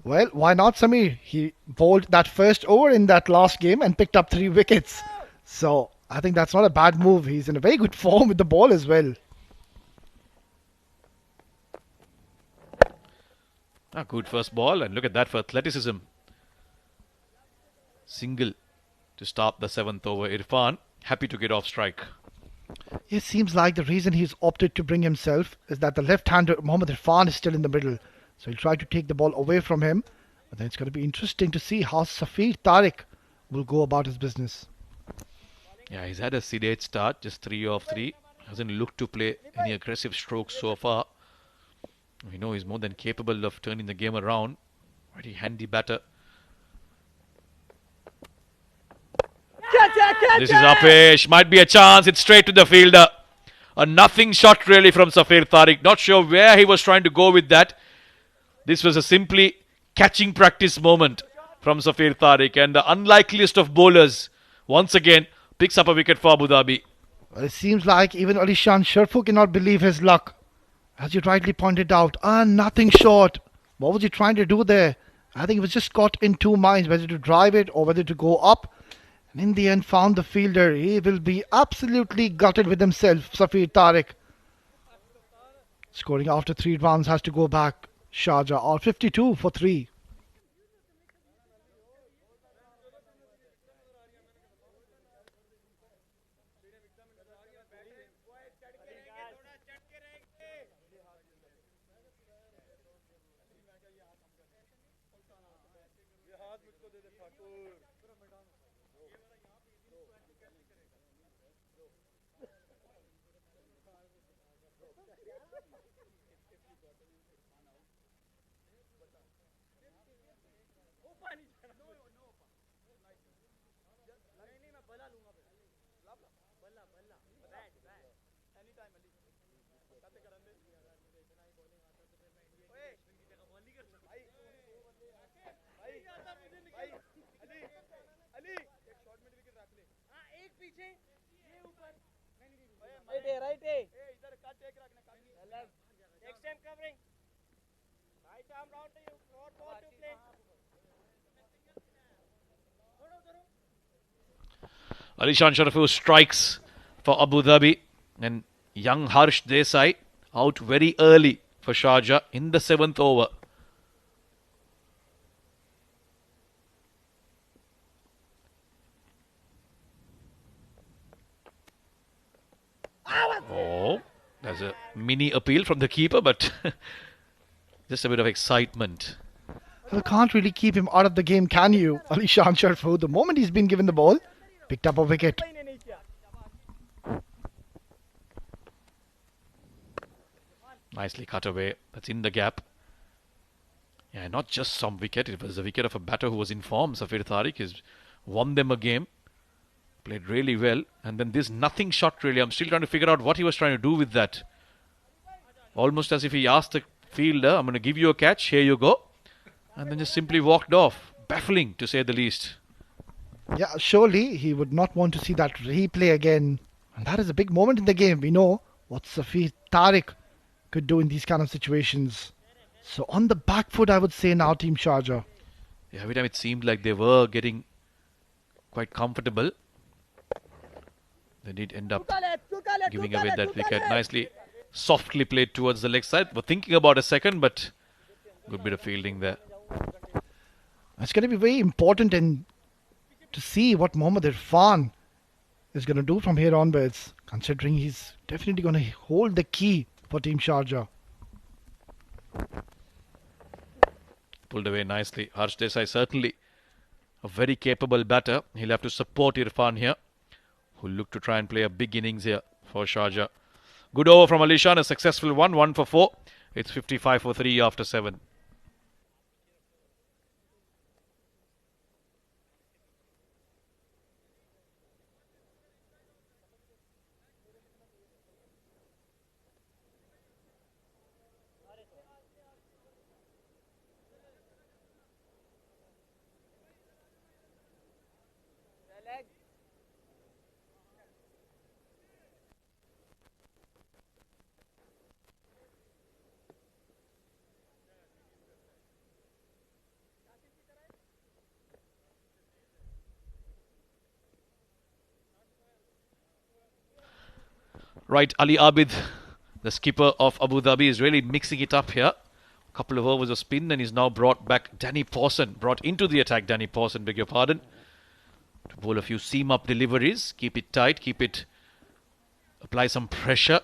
E: Well, why not, Samir? He bowled that first over in that last game and picked up 3 wickets. So, I think that's not a bad move. He's in a very good form with the ball as well.
A: A good first ball, and look at that for athleticism. Single to start the 7th over. Irfan happy to get off strike.
E: It seems like the reason he's opted to bring himself is that the left-hander Mohammad Irfan is still in the middle. So he'll try to take the ball away from him. But then it's going to be interesting to see how Safir Tariq will go about his business.
A: Yeah, he's had a sedate start, just 3 off 3. Hasn't looked to play any aggressive strokes so far. We know he's more than capable of turning the game around. Very handy batter. This is Apesh. Might be a chance. It's straight to the fielder. A nothing shot really from Safir Tariq. Not sure where he was trying to go with that. This was a simply catching practice moment from Safir Tariq. And the unlikeliest of bowlers, once again, picks up a wicket for Abu Dhabi.
E: Well, it seems like even Alishan Sharfu cannot believe his luck. As you rightly pointed out, nothing short. What was he trying to do there? I think he was just caught in 2 minds, whether to drive it or whether to go up. And in the end, found the fielder. He will be absolutely gutted with himself, Safir Tariq. Scoring after 3 runs has to go back. Sharjah are 52 for 3.
A: Alishan Sharafu strikes for Abu Dhabi, and young Harsh Desai out very early for Sharjah in the 7th over. Oh, there's a mini appeal from the keeper, but just a bit of excitement.
E: Well, can't really keep him out of the game, can you? Alishan Sharfu, the moment he's been given the ball, picked up a wicket.
A: Nicely cut away. That's in the gap. Yeah, not just some wicket. It was a wicket of a batter who was in form. Safir Tariq has won them a game. Played really well. And then this nothing shot really. I'm still trying to figure out what he was trying to do with that. Almost as if he asked the fielder, I'm going to give you a catch. Here you go. And then just simply walked off. Baffling, to say the least.
E: Yeah, surely he would not want to see that replay again. And that is a big moment in the game. We know what Safir Tariq could do in these kind of situations. So on the back foot, I would say now, Team Sharjah.
A: Yeah, every time it seemed like they were getting quite comfortable, they did end up giving away that wicket. Nicely, softly played towards the leg side. Were thinking about a second, but good bit of fielding there.
E: It's going to be very important and to see what Mohammad Irfan is going to do from here onwards, considering he's definitely going to hold the key for Team Sharjah.
A: Pulled away nicely. Harsh Desai certainly a very capable batter. He'll have to support Irfan here, who'll look to try and play a big innings here for Sharjah. Good over from Alishan, a successful one, 1 for 4. It's 55 for 3 after 7. Right, Ali Abid, the skipper of Abu Dhabi, is really mixing it up here. A couple of overs of spin, and he's now brought back Danny Pawson. Brought into the attack, Danny Pawson, beg your pardon. To bowl a few seam-up deliveries. Keep it tight, apply some pressure.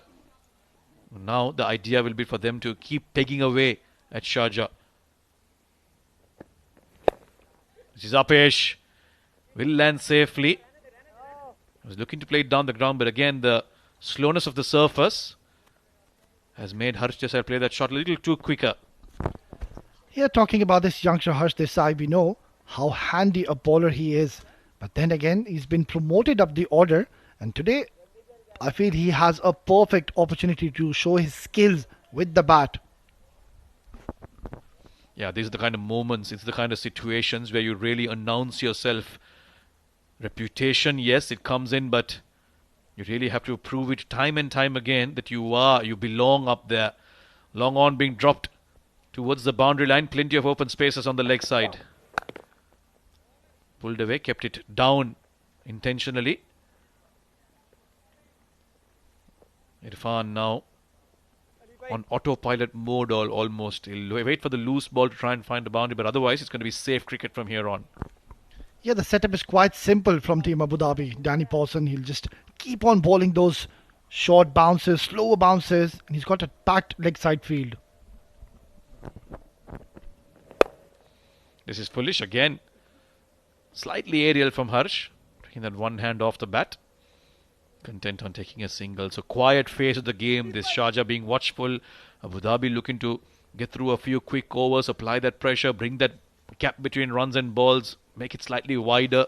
A: Now the idea will be for them to keep pegging away at Sharjah. This is Apesh. Will land safely. I was looking to play it down the ground, but again the slowness of the surface has made Harsh Desai play that shot a little too quicker.
E: Here, talking about this youngster Harsh Desai, we know how handy a bowler he is. But then again, he's been promoted up the order, and today I feel he has a perfect opportunity to show his skills with the bat.
A: Yeah, these are the kind of moments, it's the kind of situations where you really announce yourself. Reputation, yes, it comes in, but you really have to prove it time and time again that you belong up there. Long on being dropped towards the boundary line. Plenty of open spaces on the leg side. Pulled away, kept it down intentionally. Irfan now on autopilot mode almost. He'll wait for the loose ball to try and find the boundary, but otherwise it's going to be safe cricket from here on.
E: Yeah, the setup is quite simple from Team Abu Dhabi. Danny Pawson, he'll just keep on bowling those short bounces, slower bounces, and he's got a packed leg side field.
A: This is foolish again. Slightly aerial from Harsh, taking that one hand off the bat. Content on taking a single. So quiet phase of the game. This Sharjah being watchful. Abu Dhabi looking to get through a few quick overs, apply that pressure, bring that gap between runs and balls, make it slightly wider.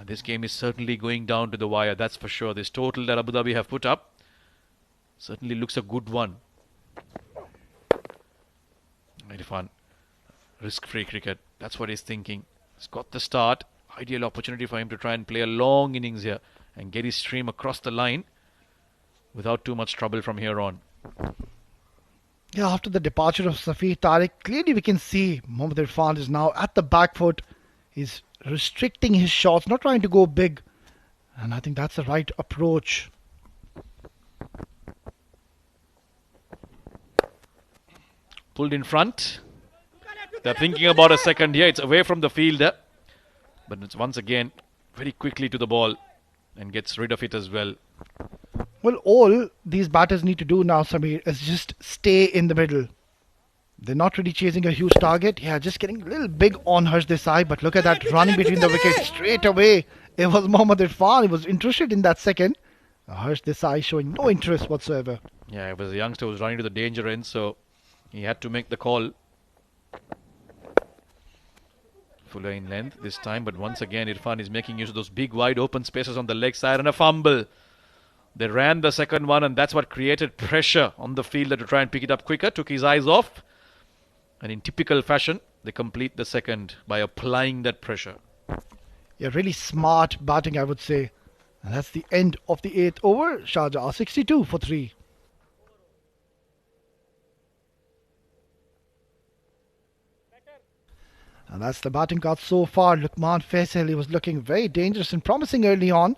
A: This game is certainly going down to the wire, that's for sure. This total that Abu Dhabi have put up certainly looks a good one. Irfan, risk-free cricket, that's what he's thinking. He's got the start. Ideal opportunity for him to try and play a long innings here and get his stream across the line without too much trouble from here on.
E: Yeah, after the departure of Safir Tariq, clearly we can see Mohammad Irfan is now at the back foot. He's restricting his shots, not trying to go big. And I think that's the right approach.
A: Pulled in front. They're thinking about a second here. It's away from the fielder. But it's once again very quickly to the ball and gets rid of it as well.
E: Well, all these batters need to do now, Samir, is just stay in the middle. They're not really chasing a huge target. Yeah, just getting a little big on Harsh Desai. But look at that, running between the wickets straight away. It was Mohammad Irfan. He was interested in that second. Harsh Desai showing no interest whatsoever.
A: Yeah, it was a youngster who was running to the danger end, so he had to make the call. Fuller in length this time, but once again Irfan is making use of those big wide open spaces on the leg side, and a fumble. They ran the second one, and that's what created pressure on the fielder to try and pick it up quicker. Took his eyes off, and in typical fashion they complete the second by applying that pressure.
E: Yeah, really smart batting, I would say. And that's the end of the 8th over. Sharjah are 62 for 3. And that's the batting card so far. Lukman Faisal, he was looking very dangerous and promising early on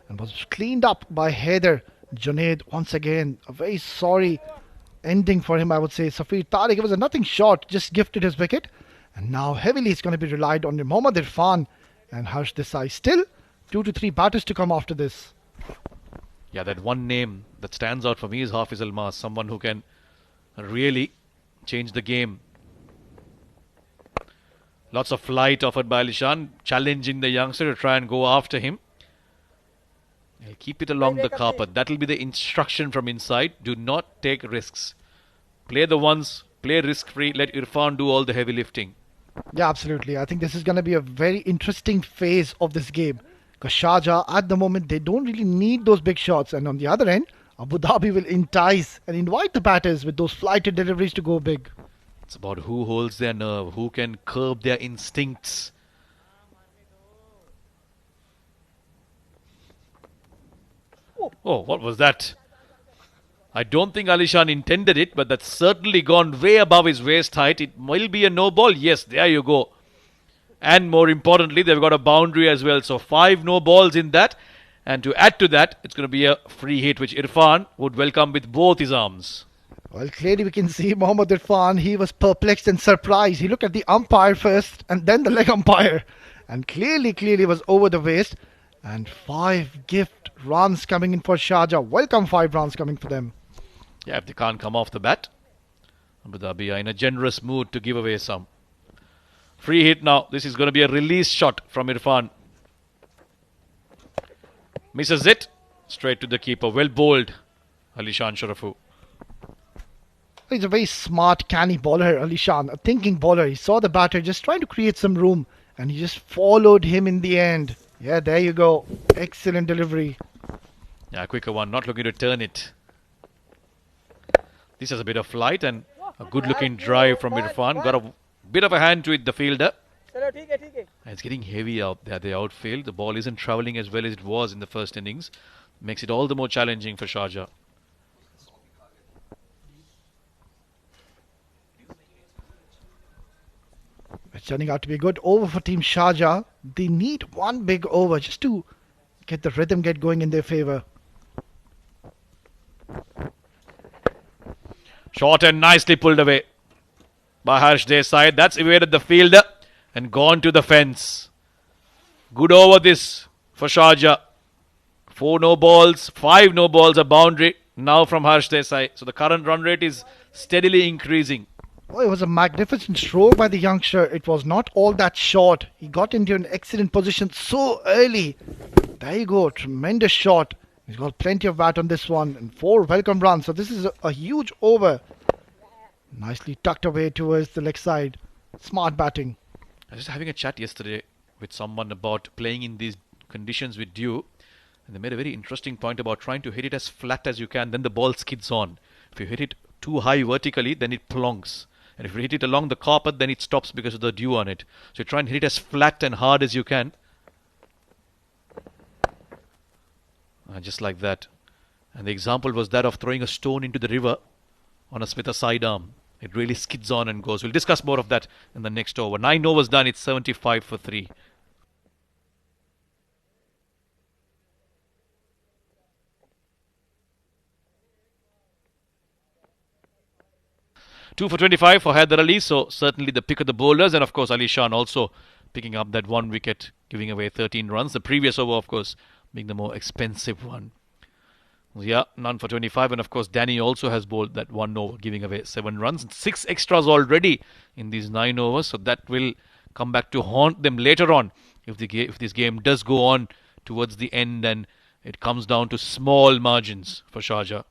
E: and was cleaned up by Haider. Junaid, once again, a very sorry ending for him, I would say. Safir Tariq, it was a nothing shot, just gifted his wicket. And now heavily it's going to be relied on Mohammad Irfan and Harsh Desai. Still 2 to 3 batters to come after this.
A: Yeah, that one name that stands out for me is Hafiz Almas, someone who can really change the game. Lots of flight offered by Alishan, challenging the youngster to try and go after him. He'll keep it along the carpet. That will be the instruction from inside. Do not take risks. Play the ones, play risk-free. Let Irfan do all the heavy lifting.
E: Yeah, absolutely. I think this is going to be a very interesting phase of this game. Because Sharjah, at the moment, they don't really need those big shots. And on the other end, Abu Dhabi will entice and invite the batters with those flighted deliveries to go big.
A: It's about who holds their nerve, who can curb their instincts. Oh, what was that? I don't think Alishan intended it, but that's certainly gone way above his waist height. It will be a no ball. Yes, there you go. And more importantly, they've got a boundary as well. So 5 no balls in that. And to add to that, it's going to be a free hit, which Irfan would welcome with both his arms.
E: Well, clearly we can see Mohammad Irfan, he was perplexed and surprised. He looked at the umpire first and then the leg umpire. And clearly was over the waist. And 5 gift runs coming in for Sharjah. Welcome 5 runs coming for them.
A: Yeah, if they can't come off the bat, Abu Dhabi are in a generous mood to give away some. Free hit now. This is going to be a release shot from Irfan. Misses it. Straight to the keeper. Well bowled, Alishan Sharafu.
E: He's a very smart, canny bowler, Alishan. A thinking bowler. He saw the batter just trying to create some room. And he just followed him in the end. Yeah, there you go. Excellent delivery.
A: Yeah, quicker one. Not looking to turn it. This has a bit of flight and a good looking drive from Irfan. Got a bit of a hand to it, the fielder. And it's getting heavy out there, the outfield. The ball isn't travelling as well as it was in the first innings. Makes it all the more challenging for Sharjah.
E: It's turning out to be a good over for Team Sharjah. They need one big over just to get the rhythm get going in their favour.
A: Short and nicely pulled away by Harsh Desai. That's evaded the fielder and gone to the fence. Good over this for Sharjah. 4 no balls, 5 no balls, a boundary now from Harsh Desai. So the current run rate is steadily increasing.
E: Oh, it was a magnificent stroke by the youngster. It was not all that short. He got into an excellent position so early. There you go, tremendous shot. He's got plenty of bat on this one and 4 welcome runs. So this is a huge over. Nicely tucked away towards the leg side. Smart batting.
A: I was just having a chat yesterday with someone about playing in these conditions with dew. And they made a very interesting point about trying to hit it as flat as you can. Then the ball skids on. If you hit it too high vertically, then it plonks. And if you hit it along the carpet, then it stops because of the dew on it. So you try and hit it as flat and hard as you can. Just like that. And the example was that of throwing a stone into the river on a Smitha sidearm. It really skids on and goes. We'll discuss more of that in the next over. 9 overs done. It's 75 for 3. Two for 25 for Haider Ali. So certainly the pick of the bowlers. And of course Alishan also picking up that 1 wicket, giving away 13 runs. The previous over, of course, being the more expensive one. Yeah, none for 25. And of course Danny also has bowled that 1 over, giving away 7 runs. 6 extras already in these 9 overs. So that will come back to haunt them later on. If this game does go on towards the end, and it comes down to small margins for Sharjah.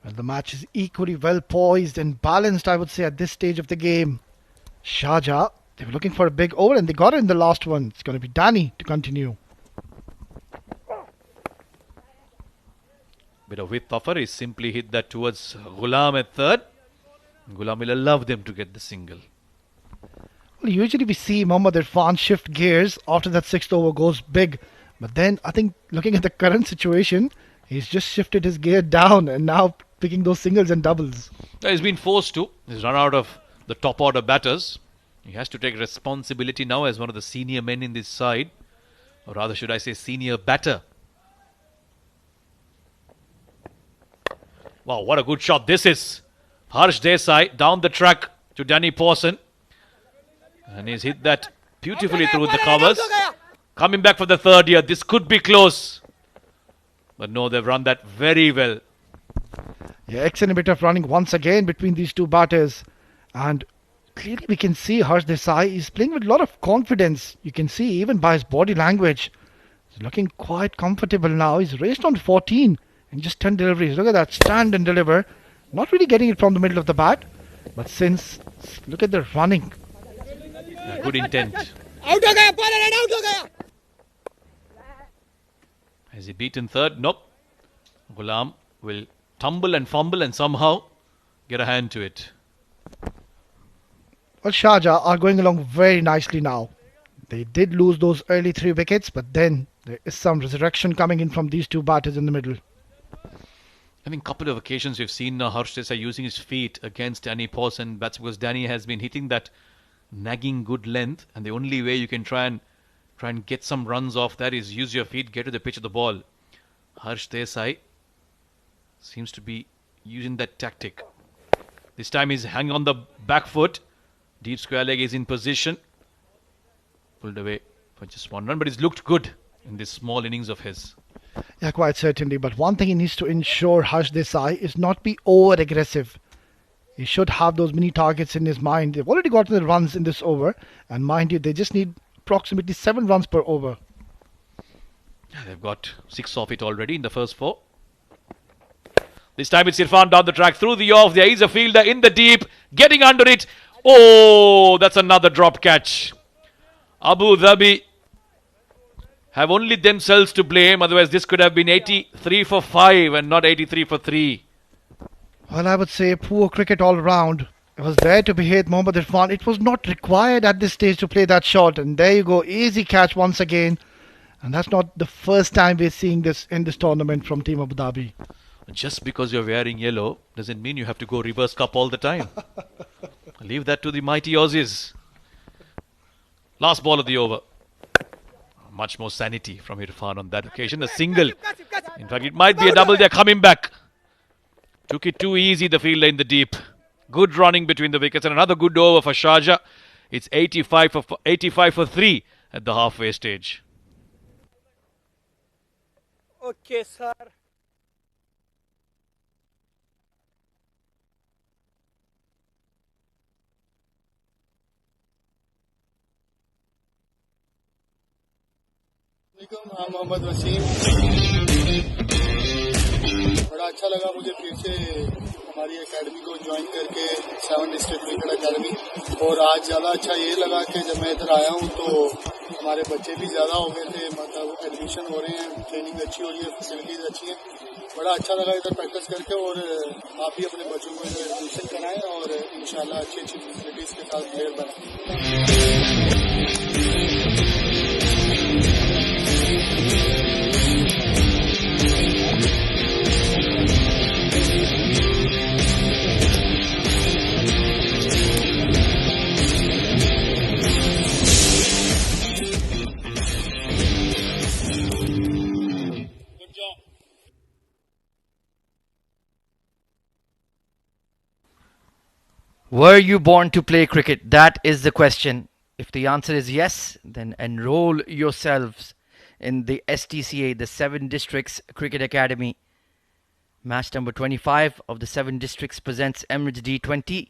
E: Well, the match is equally well poised and balanced, I would say, at this stage of the game. Sharjah, they were looking for a big over and they got it in the last one. It's going to be Danny to continue.
A: Bit of width offer. He simply hit that towards Ghulam at third. Ghulam will allow them to get the single.
E: Well, usually we see Mohammad Irfan shift gears after that 6th over goes big. But then I think looking at the current situation, he's just shifted his gear down and now picking those singles and doubles.
A: He's been forced to. He's run out of the top order batters. He has to take responsibility now as one of the senior men in this side. Or rather, should I say senior batter. Wow, what a good shot this is. Harsh Desai down the track to Danny Pawson. And he's hit that beautifully through the covers. Coming back for the third year. This could be close. But no, they've run that very well.
E: Yeah, excellent bit of running once again between these two batters. And clearly we can see Harsh Desai is playing with a lot of confidence. You can see even by his body language. He's looking quite comfortable now. He's raced on 14 and just 10 deliveries. Look at that, stand and deliver. Not really getting it from the middle of the bat. But since, look at the running.
A: Yeah, good intent. Has he beaten third? Nope. Ghulam will tumble and fumble and somehow get a hand to it.
E: Well, Sharjah are going along very nicely now. They did lose those early 3 wickets, but then there is some resurrection coming in from these two batters in the middle.
A: I think a couple of occasions we've seen Harsh Desai using his feet against Danny Pawson. That's because Danny has been hitting that nagging good length, and the only way you can try and get some runs off that is use your feet, get to the pitch of the ball. Harsh Desai seems to be using that tactic. This time he's hanging on the back foot. Deep square leg is in position. Pulled away for just 1 run, but he's looked good in this small innings of his.
E: Yeah, quite certainly. But one thing he needs to ensure, Harsh Desai, is not be over-aggressive. He should have those mini targets in his mind. They've already gotten the runs in this over. And mind you, they just need approximately 7 runs per over.
A: Yeah, they've got 6 of it already in the first 4. This time it's Irfan down the track through the off. There is a fielder in the deep, getting under it. Oh, that's another drop catch. Abu Dhabi have only themselves to blame. Otherwise, this could have been 83 for 5 and not 83 for 3.
E: Well, I would say poor cricket all round. It was there to be hit, Mohammad Irfan. It was not required at this stage to play that shot. And there you go, easy catch once again. And that's not the first time we're seeing this in this tournament from Team Abu Dhabi.
A: Just because you're wearing yellow doesn't mean you have to go reverse cup all the time. Leave that to the mighty Aussies. Last ball of the over. Much more sanity from Irfan on that occasion. A single. In fact, it might be a double. They're coming back. Took it too easy, the fielder in the deep. Good running between the wickets and another good over for Sharjah. It's 85 for 3 at the halfway stage.
F: Okay, sir.
G: हाँ मोहम्मद वसीम, बड़ा अच्छा लगा मुझे फिर से हमारी academy को join करके 7 डिस्ट्रिक्ट क्रिकेट एकेडमी। और आज ज़्यादा अच्छा ये लगा कि जब मैं इधर आया हूँ तो हमारे बच्चे भी ज़्यादा हो गए थे, मतलब एडमिशन हो रहे हैं, ट्रेनिंग अच्छी हो रही है, फैसिलिटीज़ अच्छी हैं। बड़ा अच्छा लगा इधर प्रैक्टिस करके। और आप भी अपने बच्चों को इधर एडमिशन कराएं और इंशाल्लाह अच्छी अच्छी फैसिलिटीज़ के साथ प्लेयर बनाएं।
B: Were you born to play cricket? That is the question. If the answer is yes, then enroll yourselves in the STCA, the 7 Districts Cricket Academy. Match number 25 of the 7 Districts presents Emirates D20,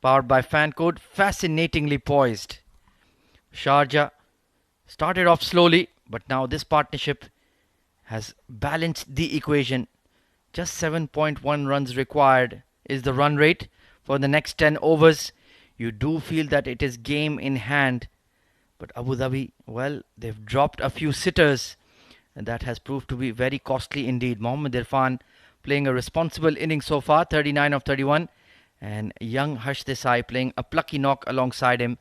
B: powered by Fancode. Fascinatingly poised. Sharjah started off slowly, but now this partnership has balanced the equation. Just 7.1 runs required is the run rate for the next 10 overs. You do feel that it is game in hand. But Abu Dhabi, well, they've dropped a few sitters. And that has proved to be very costly indeed. Mohammad Irfan playing a responsible inning so far, 39 of 31. And young Harsh Desai playing a plucky knock alongside him,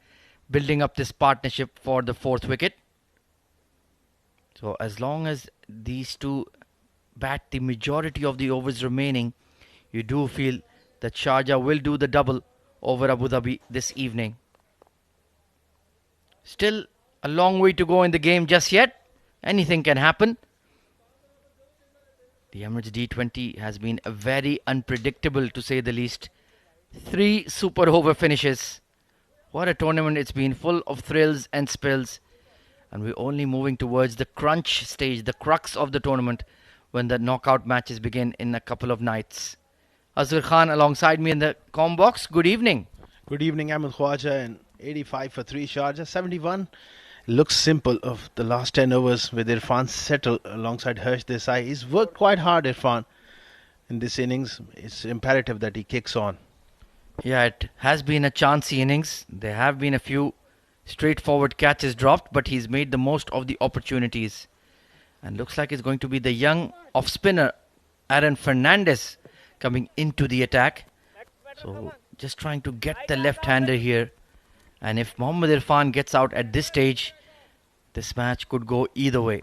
B: building up this partnership for the 4th wicket. So as long as these two bat the majority of the overs remaining, you do feel that Sharjah will do the double over Abu Dhabi this evening. Still a long way to go in the game just yet. Anything can happen. The Emirates D20 has been very unpredictable, to say the least. 3 super over finishes. What a tournament it's been, full of thrills and spills. And we're only moving towards the crunch stage, the crux of the tournament, when the knockout matches begin in a couple of nights. Azhar Khan alongside me in the comm box. Good evening.
H: Good evening, Ahmed Khwaja, and 85 for 3 Sharjah, 71. Looks simple of the last 10 overs with Irfan settled alongside Harsh Desai. He's worked quite hard, Irfan, in this innings. It's imperative that he kicks on.
B: Yeah, it has been a chancy innings. There have been a few straightforward catches dropped, but he's made the most of the opportunities. And looks like it's going to be the young off-spinner Aaron Fernandez coming into the attack. So just trying to get the left-hander here. And if Mohammad Irfan gets out at this stage, this match could go either way.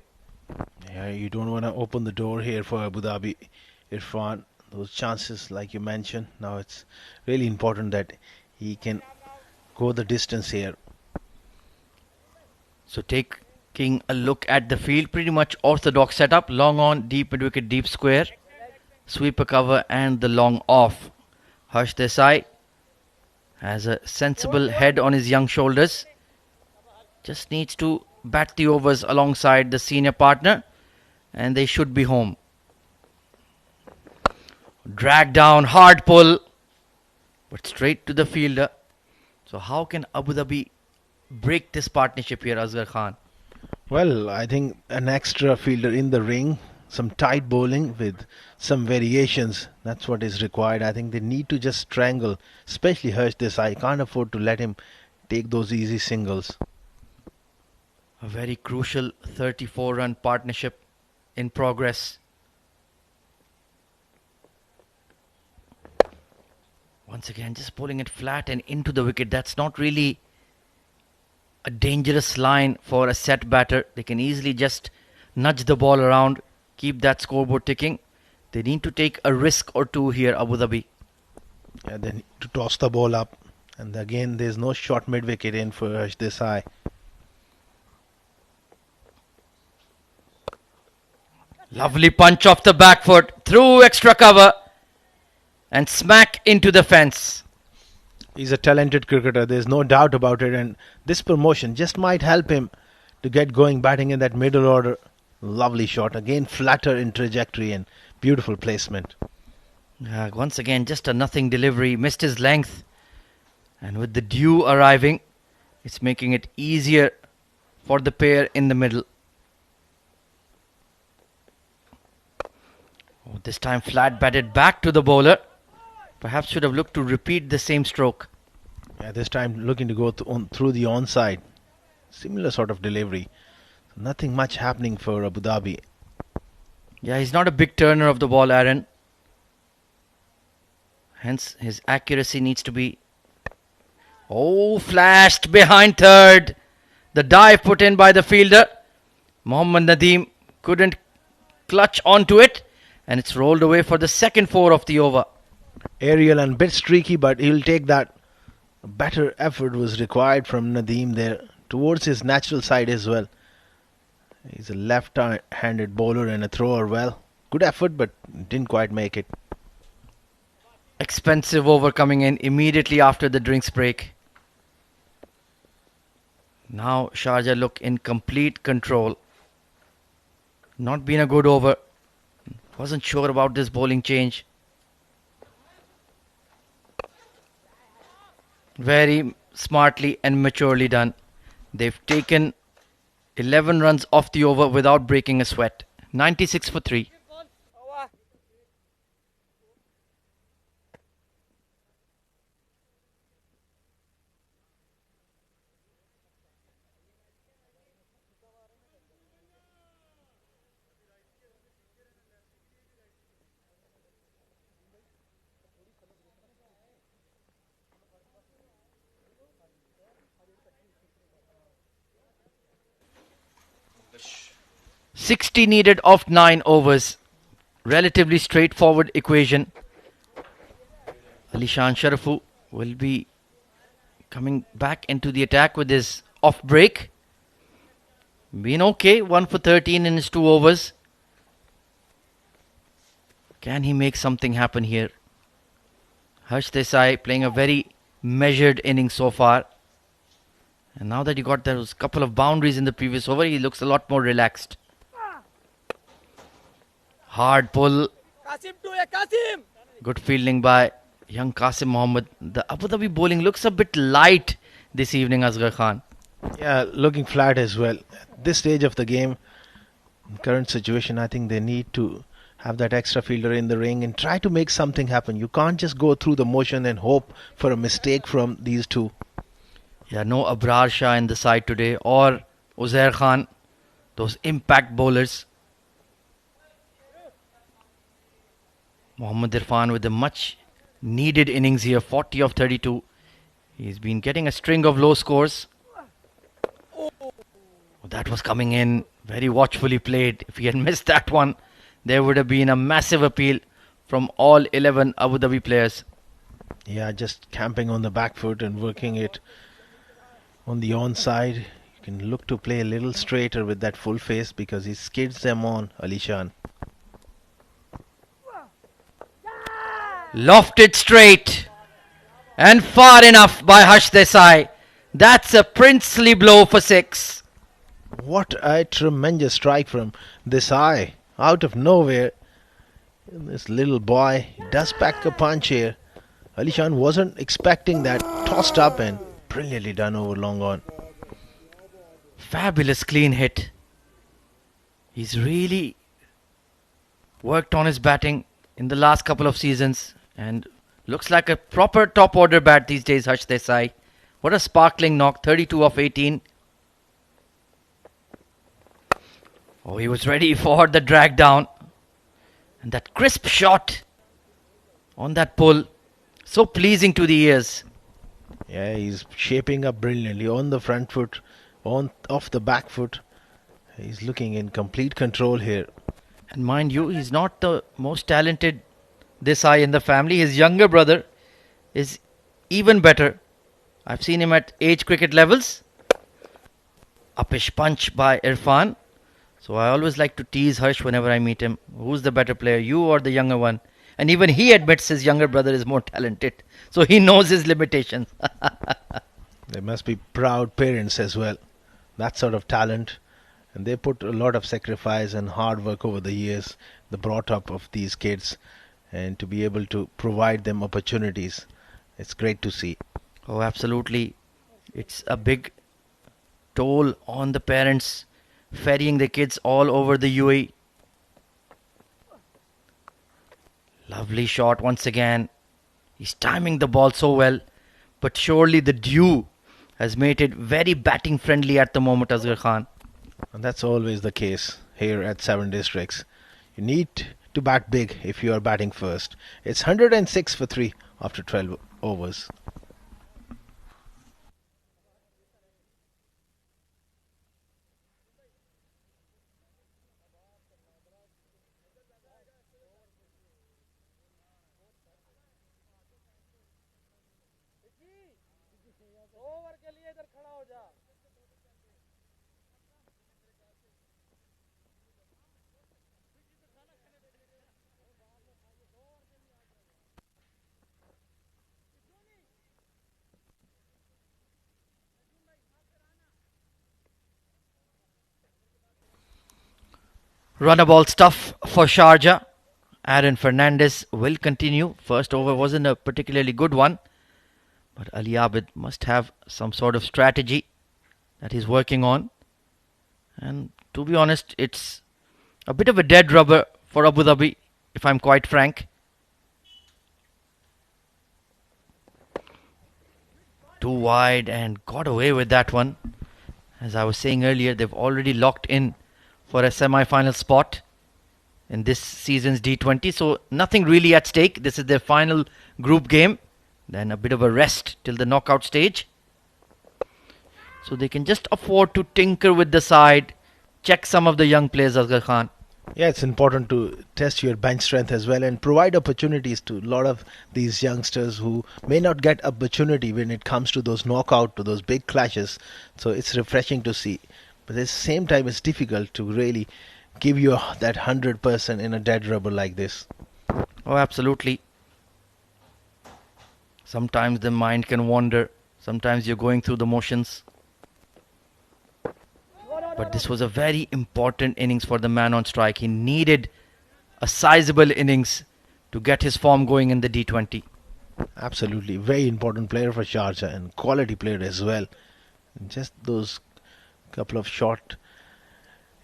H: Yeah, you don't want to open the door here for Abu Dhabi. Irfan, those chances like you mentioned. Now it's really important that he can go the distance here.
B: So taking a look at the field, pretty much orthodox setup. Long on, deep mid-wicket, deep square. Sweeper cover and the long off. Harsh Desai has a sensible head on his young shoulders. Just needs to bat the overs alongside the senior partner and they should be home. Drag down, hard pull, but straight to the fielder. So how can Abu Dhabi break this partnership here, Azhar Khan?
H: Well, I think an extra fielder in the ring, some tight bowling with some variations. That's what is required. I think they need to just strangle, especially Harsh Desai. Can't afford to let him take those easy singles.
B: A very crucial 34-run partnership in progress. Once again, just pulling it flat and into the wicket. That's not really a dangerous line for a set batter. They can easily just nudge the ball around, keep that scoreboard ticking. They need to take a risk or two here, Abu Dhabi.
H: Yeah, they need to toss the ball up. And again, there's no short mid-wicket in for Harsh Desai.
B: Lovely punch off the back foot, through extra cover and smack into the fence.
H: He's a talented cricketer, there's no doubt about it, and this promotion just might help him to get going batting in that middle order. Lovely shot, again flatter in trajectory and beautiful placement.
B: Once again, just a nothing delivery, missed his length, and with the dew arriving, it's making it easier for the pair in the middle. This time flat batted back to the bowler. Perhaps should have looked to repeat the same stroke.
H: Yeah, this time looking to go through the onside. Similar sort of delivery. Nothing much happening for Abu Dhabi.
B: Yeah, he's not a big turner of the ball, Aaron. Hence, his accuracy needs to be... Oh, flashed behind third. The dive put in by the fielder. Mohammad Nadeem couldn't clutch onto it. And it's rolled away for the second 4 of the over.
H: Aerial and bit streaky, but he'll take that. A better effort was required from Nadeem there, towards his natural side as well. He's a left-handed bowler and a thrower. Well, good effort, but didn't quite make it.
B: Expensive over coming in immediately after the drinks break. Now Sharjah look in complete control. Not been a good over. Wasn't sure about this bowling change. Very smartly and maturely done. They've taken 11 runs off the over without breaking a sweat. 96 for 3. 60 needed of 9 overs. Relatively straightforward equation. Alishan Sharafu will be coming back into the attack with his off break. Been okay, 1 for 13 in his 2 overs. Can he make something happen here? Harsh Desai playing a very measured inning so far. And now that he got those couple of boundaries in the previous over, he looks a lot more relaxed. Hard pull. Good fielding by young Qasim Mohammed. The Abu Dhabi bowling looks a bit light this evening, Asghar Khan.
H: Yeah, looking flat as well. At this stage of the game, in current situation, I think they need to have that extra fielder in the ring and try to make something happen. You can't just go through the motion and hope for a mistake from these two.
B: Yeah, no Abrar Shah in the side today or Uzair Khan, those impact bowlers. Mohammad Irfan with a much needed innings here, 40 of 32. He's been getting a string of low scores. That was coming in very watchfully played. If he had missed that one, there would have been a massive appeal from all 11 Abu Dhabi players.
H: Yeah, just camping on the back foot and working it on the onside. You can look to play a little straighter with that full face because he skids them on, Alishan.
B: Lofted straight and far enough by Harsh Desai. That's a princely blow for 6.
H: What a tremendous strike from Desai out of nowhere. This little boy does pack a punch here. Alishan wasn't expecting that. Tossed up and brilliantly done over long on.
B: Fabulous clean hit. He's really worked on his batting in the last couple of seasons and looks like a proper top order bat these days, Harsh Desai. What a sparkling knock, 32 of 18. Oh, he was ready for the drag down. And that crisp shot on that pull, so pleasing to the ears.
H: Yeah, he's shaping up brilliantly on the front foot, off the back foot. He's looking in complete control here.
B: And mind you, he's not the most talented Desai in the family. His younger brother is even better. I've seen him at age cricket levels. Uppish punch by Irfan. So I always like to tease Harsh whenever I meet him. Who's the better player, you or the younger one? And even he admits his younger brother is more talented. So he knows his limitations.
H: They must be proud parents as well. That sort of talent. And they put a lot of sacrifice and hard work over the years, the brought up of these kids. And to be able to provide them opportunities, it's great to see.
B: Oh, absolutely. It's a big toll on the parents ferrying the kids all over the UAE. Lovely shot once again. He's timing the ball so well. But surely the dew has made it very batting friendly at the moment, Asghar Khan.
H: And that's always the case here at 7 Districts. You need to bat big if you are batting first. It's 106 for 3 after 12 overs.
B: Runner ball stuff for Sharjah. Aaron Fernandez will continue. First over wasn't a particularly good one. But Ali Abid must have some sort of strategy that he's working on. And to be honest, it's a bit of a dead rubber for Abu Dhabi, if I'm quite frank. Too wide and got away with that one. As I was saying earlier, they've already locked in for a semi-final spot in this season's D20. So nothing really at stake. This is their final group game. Then a bit of a rest till the knockout stage. So they can just afford to tinker with the side. Check some of the young players, Asghar Khan.
H: Yeah, it's important to test your bench strength as well and provide opportunities to a lot of these youngsters who may not get opportunity when it comes to those knockout, to those big clashes. So it's refreshing to see. But at the same time, it's difficult to really give you that 100% in a dead rubber like this.
B: Oh, absolutely. Sometimes the mind can wander. Sometimes you're going through the motions. But this was a very important innings for the man on strike. He needed a sizable innings to get his form going in the D20.
H: Absolutely. Very important player for Sharjah and quality player as well. Just those couple of short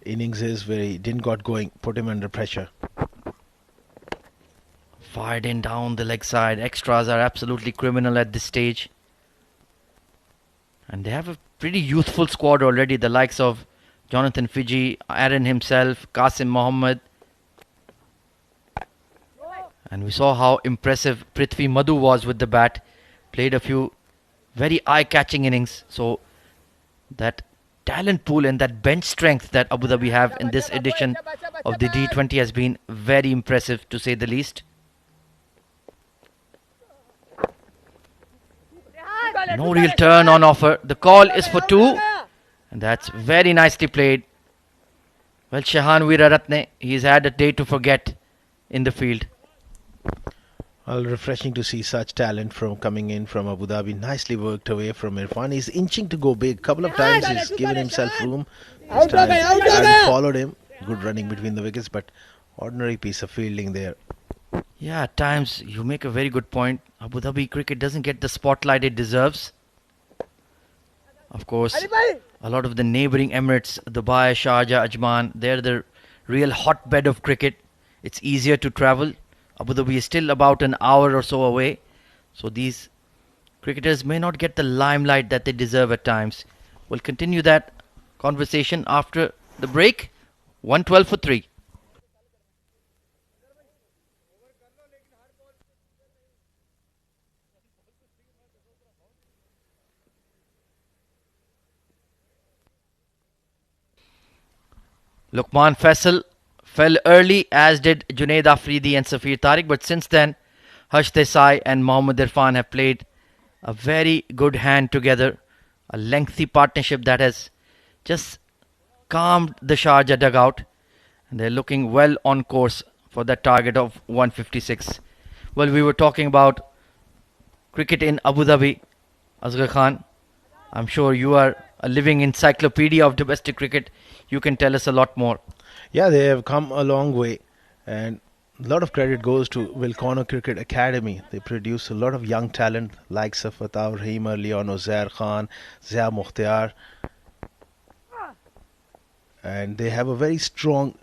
H: innings where he didn't got going put him under pressure.
B: Fired in down the leg side. Extras are absolutely criminal at this stage. And they have a pretty youthful squad already. The likes of Jonathan Fiji, Aaron himself, Qasim Mohammed. And we saw how impressive Prithvi Madhu was with the bat. Played a few very eye-catching innings. So that talent pool and that bench strength that Abu Dhabi have in this edition of the D20 has been very impressive, to say the least. No real turn on offer. The call is for two. And that's very nicely played. Well, Shahan Weeraratne, he's had a day to forget in the field.
H: Well, refreshing to see such talent from coming in from Abu Dhabi. Nicely worked away from Irfan. He's inching to go big. Couple of times he's given himself room. This time Aaron followed him. Good running between the wickets, but ordinary piece of fielding there.
B: Yeah, at times you make a very good point. Abu Dhabi cricket doesn't get the spotlight it deserves. Of course, a lot of the neighbouring Emirates, Dubai, Sharjah, Ajman, they're the real hotbed of cricket. It's easier to travel. Abu Dhabi is still about an hour or so away. So these cricketers may not get the limelight that they deserve at times. We'll continue that conversation after the break. 112 for 3. Luqman Faisal fell early, as did Junaid Afridi and Safir Tariq, but since then Harsh Desai and Mohammad Irfan have played a very good hand together, a lengthy partnership that has just calmed the Sharjah dugout, and they're looking well on course for that target of 156. Well, we were talking about cricket in Abu Dhabi. Asghar Khan, I'm sure you are a living encyclopedia of domestic cricket. You can tell us a lot more.
H: Yeah, they have come a long way, and a lot of credit goes to Wilcona Cricket Academy. They produce a lot of young talent like Fatah Rahim, Leon Ozair Khan, Zia Mukhtiar, and they have a very strong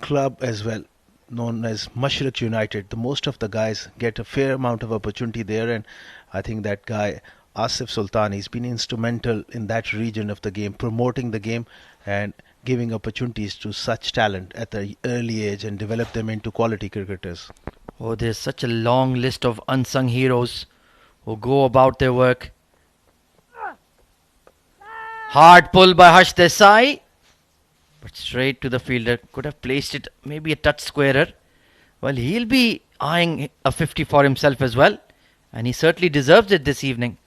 H: club as well, known as Mashriq United. The most of the guys get a fair amount of opportunity there, and I think that guy Asif Sultan, he's been instrumental in that region of the game, promoting the game and giving opportunities to such talent at the early age and develop them into quality cricketers.
B: Oh, there's such a long list of unsung heroes who go about their work. Hard pull by Harsh Desai, but straight to the fielder. Could have placed it maybe a touch squarer. Well, he'll be eyeing a 50 for himself as well, and he certainly deserves it this evening.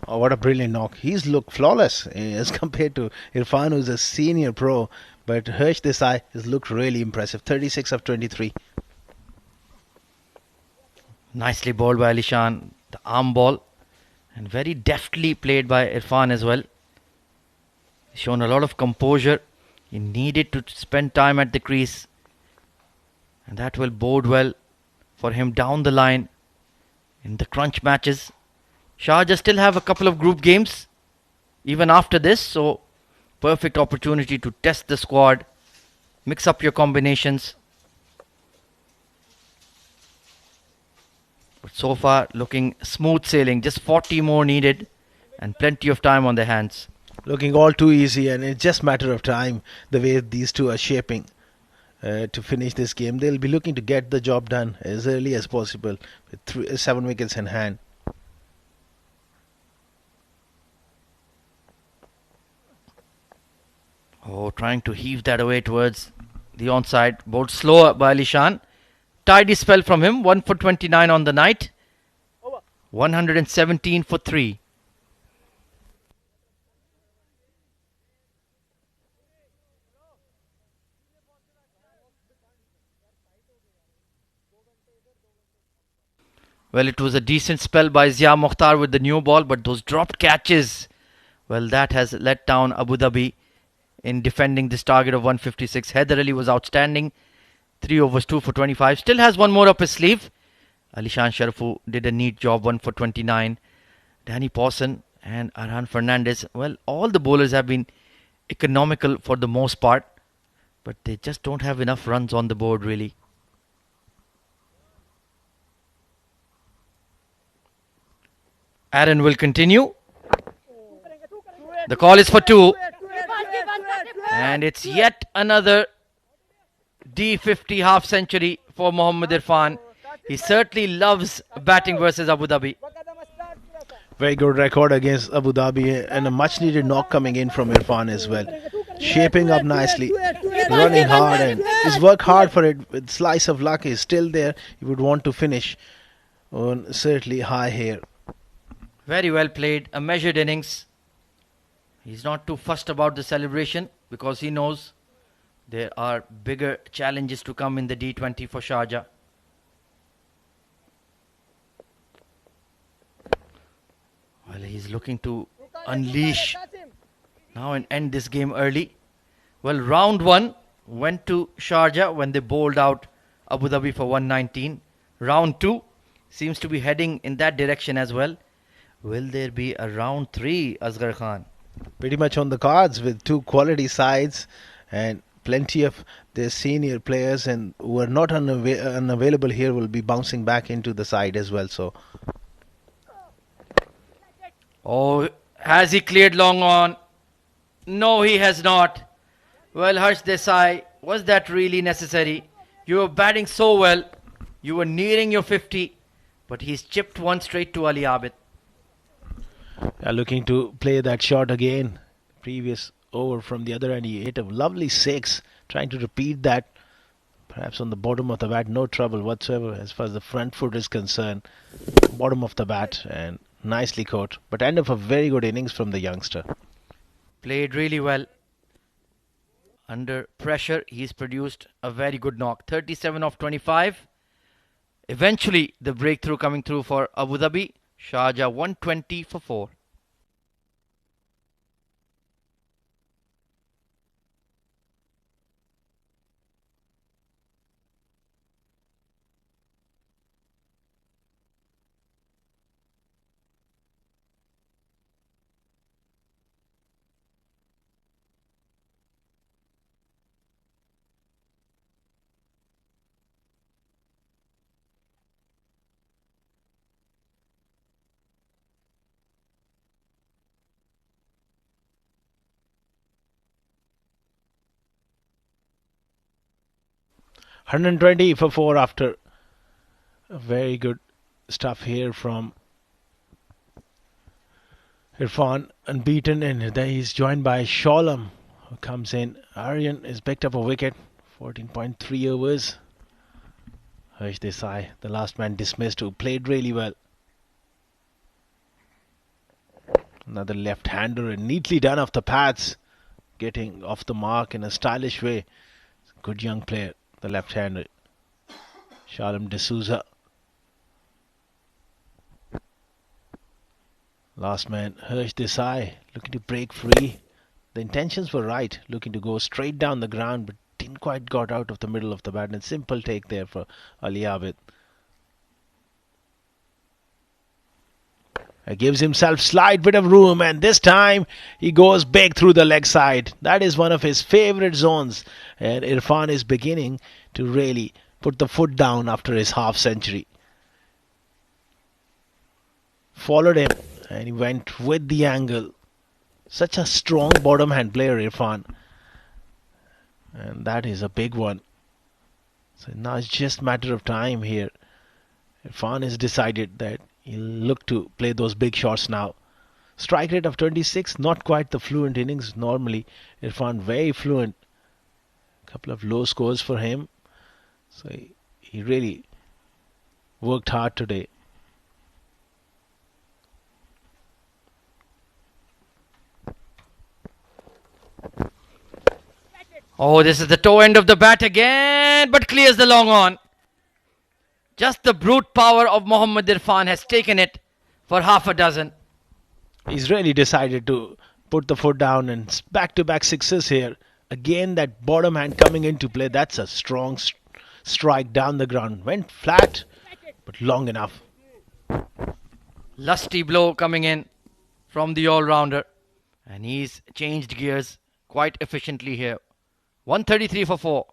H: Oh, what a brilliant knock. He's looked flawless as compared to Irfan, who's a senior pro. But Harsh Desai has looked really impressive. 36 of 23.
B: Nicely bowled by Alishan. The arm ball. And very deftly played by Irfan as well. He's shown a lot of composure. He needed to spend time at the crease. And that will bode well for him down the line in the crunch matches. Sharjah still have a couple of group games even after this, so perfect opportunity to test the squad, mix up your combinations. But so far looking smooth sailing, just 40 more needed and plenty of time on their hands.
H: Looking all too easy, and it's just matter of time the way these two are shaping to finish this game. They'll be looking to get the job done as early as possible with 7 wickets in hand.
B: Oh, trying to heave that away towards the onside. Bowled slower by Ali Shan. Tidy spell from him. 1 for 29 on the night. 117 for 3. Well, it was a decent spell by Zia Mokhtar with the new ball, but those dropped catches, well, that has let down Abu Dhabi in defending this target of 156. Haider Ali was outstanding. 3 overs, 2 for 25. Still has one more up his sleeve. Alishan Sharafu did a neat job, 1 for 29. Danny Pawson and Arhan Fernandez. Well, all the bowlers have been economical for the most part, but they just don't have enough runs on the board, really. Aaron will continue. The call is for 2. And it's yet another D50 half century for Mohammad Irfan. He certainly loves batting versus Abu Dhabi.
H: Very good record against Abu Dhabi and a much needed knock coming in from Irfan as well. Shaping up nicely, running hard, and he's worked hard for it. With slice of luck, he's still there. He would want to finish on certainly high here.
B: Very well played, a measured innings. He's not too fussed about the celebration because he knows there are bigger challenges to come in the D20 for Sharjah. Well, he's looking to unleash now and end this game early. Well, round 1 went to Sharjah when they bowled out Abu Dhabi for 119. Round 2 seems to be heading in that direction as well. Will there be a round 3, Asghar Khan?
H: Pretty much on the cards with 2 quality sides and plenty of their senior players, and who are not unavailable here will be bouncing back into the side as well. So,
B: oh, has he cleared long on? No, he has not. Well, Harsh Desai, was that really necessary? You were batting so well. You were nearing your 50, but he's chipped one straight to Ali Abid.
H: looking to play that shot again. Previous over from the other end, he hit a lovely 6. Trying to repeat that. Perhaps on the bottom of the bat, no trouble whatsoever as far as the front foot is concerned. Bottom of the bat and nicely caught. But end of a very good innings from the youngster.
B: Played really well. Under pressure, he's produced a very good knock. 37 of 25. Eventually, the breakthrough coming through for Abu Dhabi. Sharjah 120 for 4.
H: $120 for 4 after very good stuff here from Irfan, unbeaten, and then he's joined by Sholem, who comes in. Aryan has picked up a wicket, 14.3 overs. Harsh Desai, the last man dismissed, who played really well. Another left-hander, and neatly done off the pads, getting off the mark in a stylish way. Good young player, the left-hander, Shalom D'Souza. Last man, Harsh Desai, looking to break free. The intentions were right, looking to go straight down the ground, but didn't quite got out of the middle of the bat. And simple take there for Ali Abid. Gives himself slight bit of room, and this time he goes big through the leg side. That is one of his favourite zones, and Irfan is beginning to really put the foot down after his half century. Followed him, and he went with the angle. Such a strong bottom hand player, Irfan, and that is a big one. So now it's just a matter of time here. Irfan has decided that he'll look to play those big shots now. Strike rate of 26, not quite the fluent innings normally. Irfan very fluent. Couple of low scores for him. So he really worked hard today.
B: Oh, this is the toe end of the bat again, but clears the long on. Just the brute power of Mohammad Irfan has taken it for half a dozen.
H: He's really decided to put the foot down, and back-to-back sixes here. Again, that bottom hand coming into play. That's a strong strike down the ground. Went flat, but long enough.
B: Lusty blow coming in from the all-rounder. And he's changed gears quite efficiently here. 133 for 4.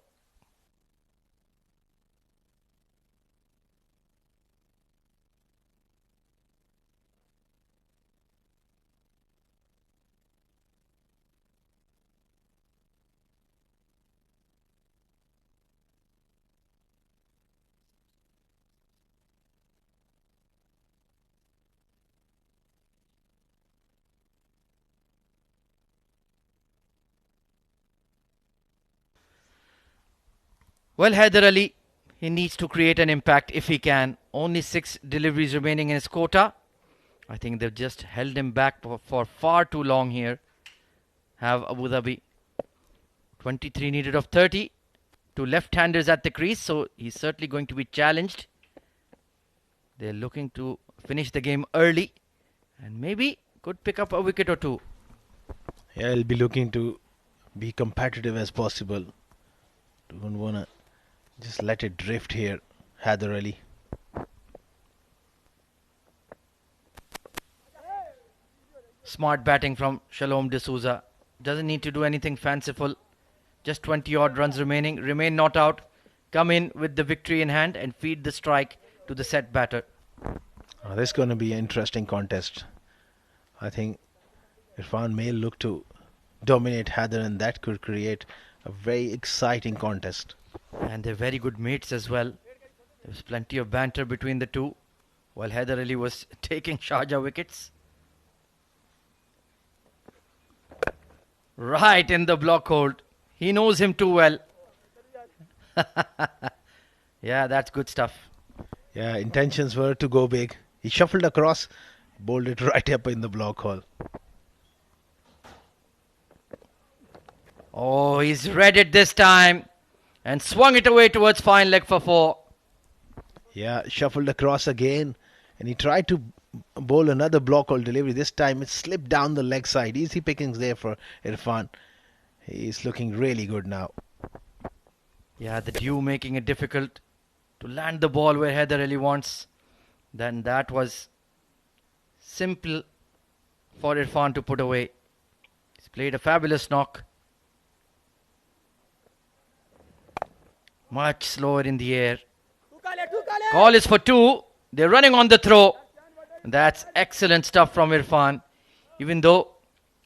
B: Well, Haider Ali, he needs to create an impact if he can. Only 6 deliveries remaining in his quota. I think they've just held him back for far too long here. Have Abu Dhabi. 23 needed of 30. 2 left-handers at the crease, so he's certainly going to be challenged. They're looking to finish the game early and maybe could pick up a wicket or two.
H: Yeah, he'll be looking to be competitive as possible. Don't want to just let it drift here, Haider Ali.
B: Smart batting from Shalom D'Souza. Doesn't need to do anything fanciful. Just 20 odd runs remaining. Remain not out. Come in with the victory in hand and feed the strike to the set batter.
H: This is going to be an interesting contest. I think Irfan may look to dominate Haider, and that could create a very exciting contest.
B: And they're very good mates as well. There's plenty of banter between the two while Haider Ali was taking Sharjah wickets. Right in the block hold. He knows him too well. Yeah, that's good stuff.
H: Yeah, intentions were to go big. He shuffled across, bowled it right up in the block hole.
B: Oh, he's read it this time and swung it away towards fine leg for 4.
H: Yeah, shuffled across again, and he tried to bowl another block hole delivery. This time it slipped down the leg side. Easy pickings there for Irfan. He's looking really good now.
B: Yeah, the dew making it difficult to land the ball where Haider Ali wants. Then that was simple for Irfan to put away. He's played a fabulous knock. Much slower in the air. Call is for 2. They're running on the throw. That's excellent stuff from Irfan. Even though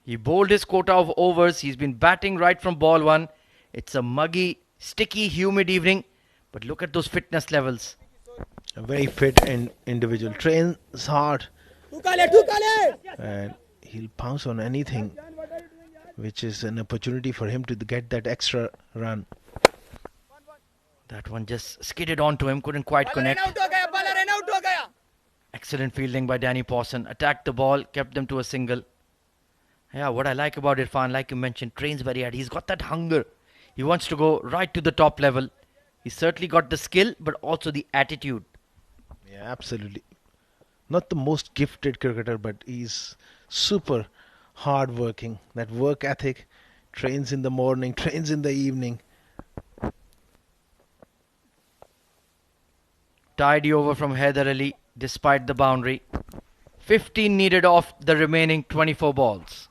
B: he bowled his quota of overs, he's been batting right from ball 1. It's a muggy, sticky, humid evening. But look at those fitness levels.
H: A very fit individual. Trains hard. And he'll pounce on anything, which is an opportunity for him to get that extra run.
B: That one just skidded onto him, couldn't quite connect. Excellent fielding by Danny Pawson. Attacked the ball, kept them to a single. Yeah, what I like about Irfan, like you mentioned, trains very hard. He's got that hunger. He wants to go right to the top level. He's certainly got the skill, but also the attitude.
H: Yeah, absolutely. Not the most gifted cricketer, but he's super hard working. That work ethic, trains in the morning, trains in the evening.
B: Tidy over from Haider Ali despite the boundary. 15 needed off the remaining 24 balls.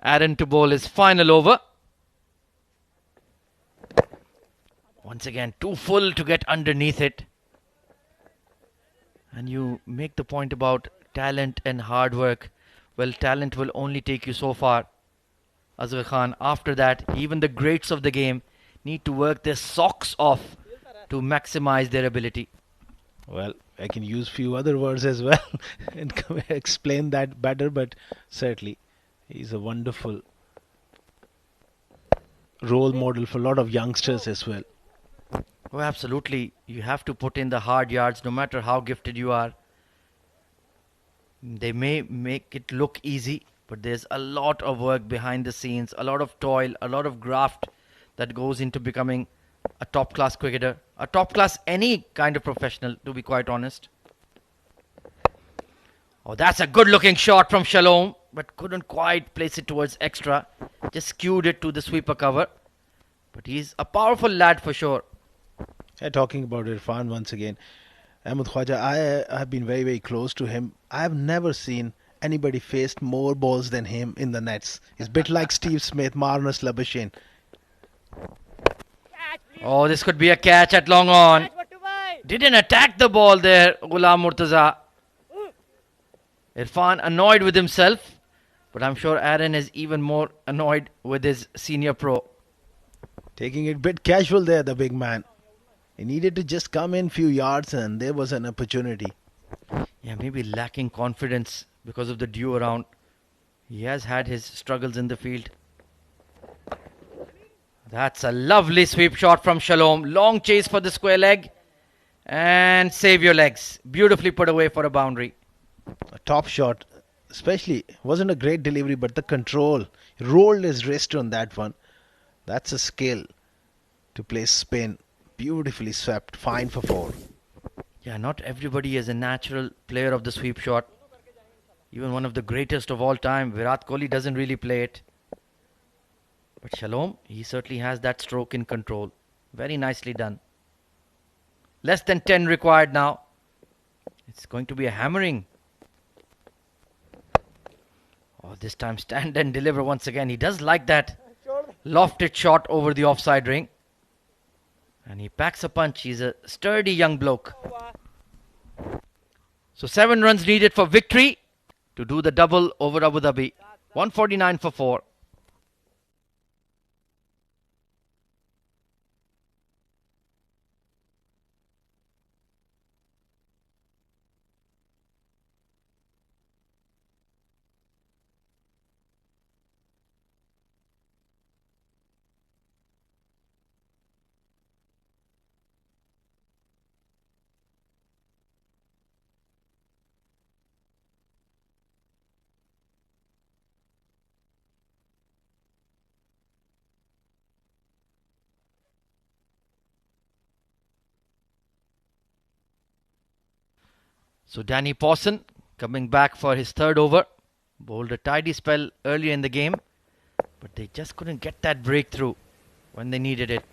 B: Aaron to bowl his final over. Once again, too full to get underneath it. And you make the point about talent and hard work. Well, talent will only take you so far, Azhar Khan. After that, even the greats of the game need to work their socks off to maximize their ability.
H: Well, I can use few other words as well and explain that better, but certainly he's a wonderful role model for a lot of youngsters as well.
B: Oh, absolutely. You have to put in the hard yards no matter how gifted you are. They may make it look easy, but there's a lot of work behind the scenes, a lot of toil, a lot of graft that goes into becoming a top-class cricketer, a top-class any kind of professional, to be quite honest. Oh, that's a good-looking shot from Shalom, but couldn't quite place it towards extra. Just skewed it to the sweeper cover. But he's a powerful lad for sure.
H: Talking about Irfan once again, Ahmed Khwaja, I have been very, very close to him. I have never seen anybody faced more balls than him in the nets. He's a bit like Steve Smith, Marnus Labuschagne.
B: Oh, this could be a catch at long on. Didn't attack the ball there, Ghulam Murtaza. Irfan annoyed with himself, but I'm sure Aaron is even more annoyed with his senior pro.
H: Taking it a bit casual there, the big man. He needed to just come in few yards and there was an opportunity.
B: Yeah, maybe lacking confidence because of the dew around. He has had his struggles in the field. That's a lovely sweep shot from Shalom. Long chase for the square leg. And save your legs. Beautifully put away for a boundary.
H: A top shot, especially, wasn't a great delivery, but the control. He rolled his wrist on that one. That's a skill to play spin. Beautifully swept. Fine for 4.
B: Yeah, not everybody is a natural player of the sweep shot. Even one of the greatest of all time, Virat Kohli, doesn't really play it. But Shalom, he certainly has that stroke in control. Very nicely done. Less than 10 required now. It's going to be a hammering. Oh, this time stand and deliver once again. He does like that lofted shot over the offside ring. And he packs a punch. He's a sturdy young bloke. So 7 runs needed for victory to do the double over Abu Dhabi. 149 for 4. So Danny Pawson coming back for his 3rd over. Bowled a tidy spell earlier in the game, but they just couldn't get that breakthrough when they needed it.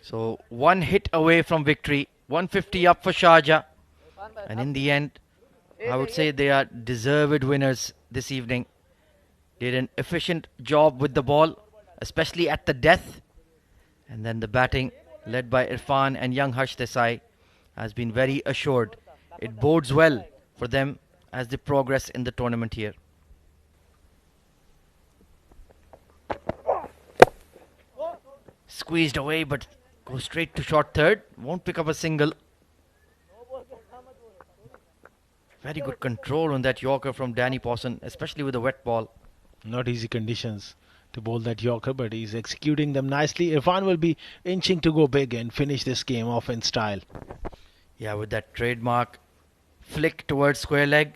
B: So 1 hit away from victory. 150 up for Sharjah. And in the end, I would say they are deserved winners this evening. Did an efficient job with the ball, especially at the death. And then the batting, led by Irfan and young Harsh Desai, has been very assured. It bodes well for them as they progress in the tournament here. Squeezed away, but goes straight to short third. Won't pick up a single. Very good control on that Yorker from Danny Pawson, especially with a wet ball.
H: Not easy conditions to bowl that Yorker, but he's executing them nicely. Irfan will be inching to go big and finish this game off in style.
B: Yeah, with that trademark flick towards square leg.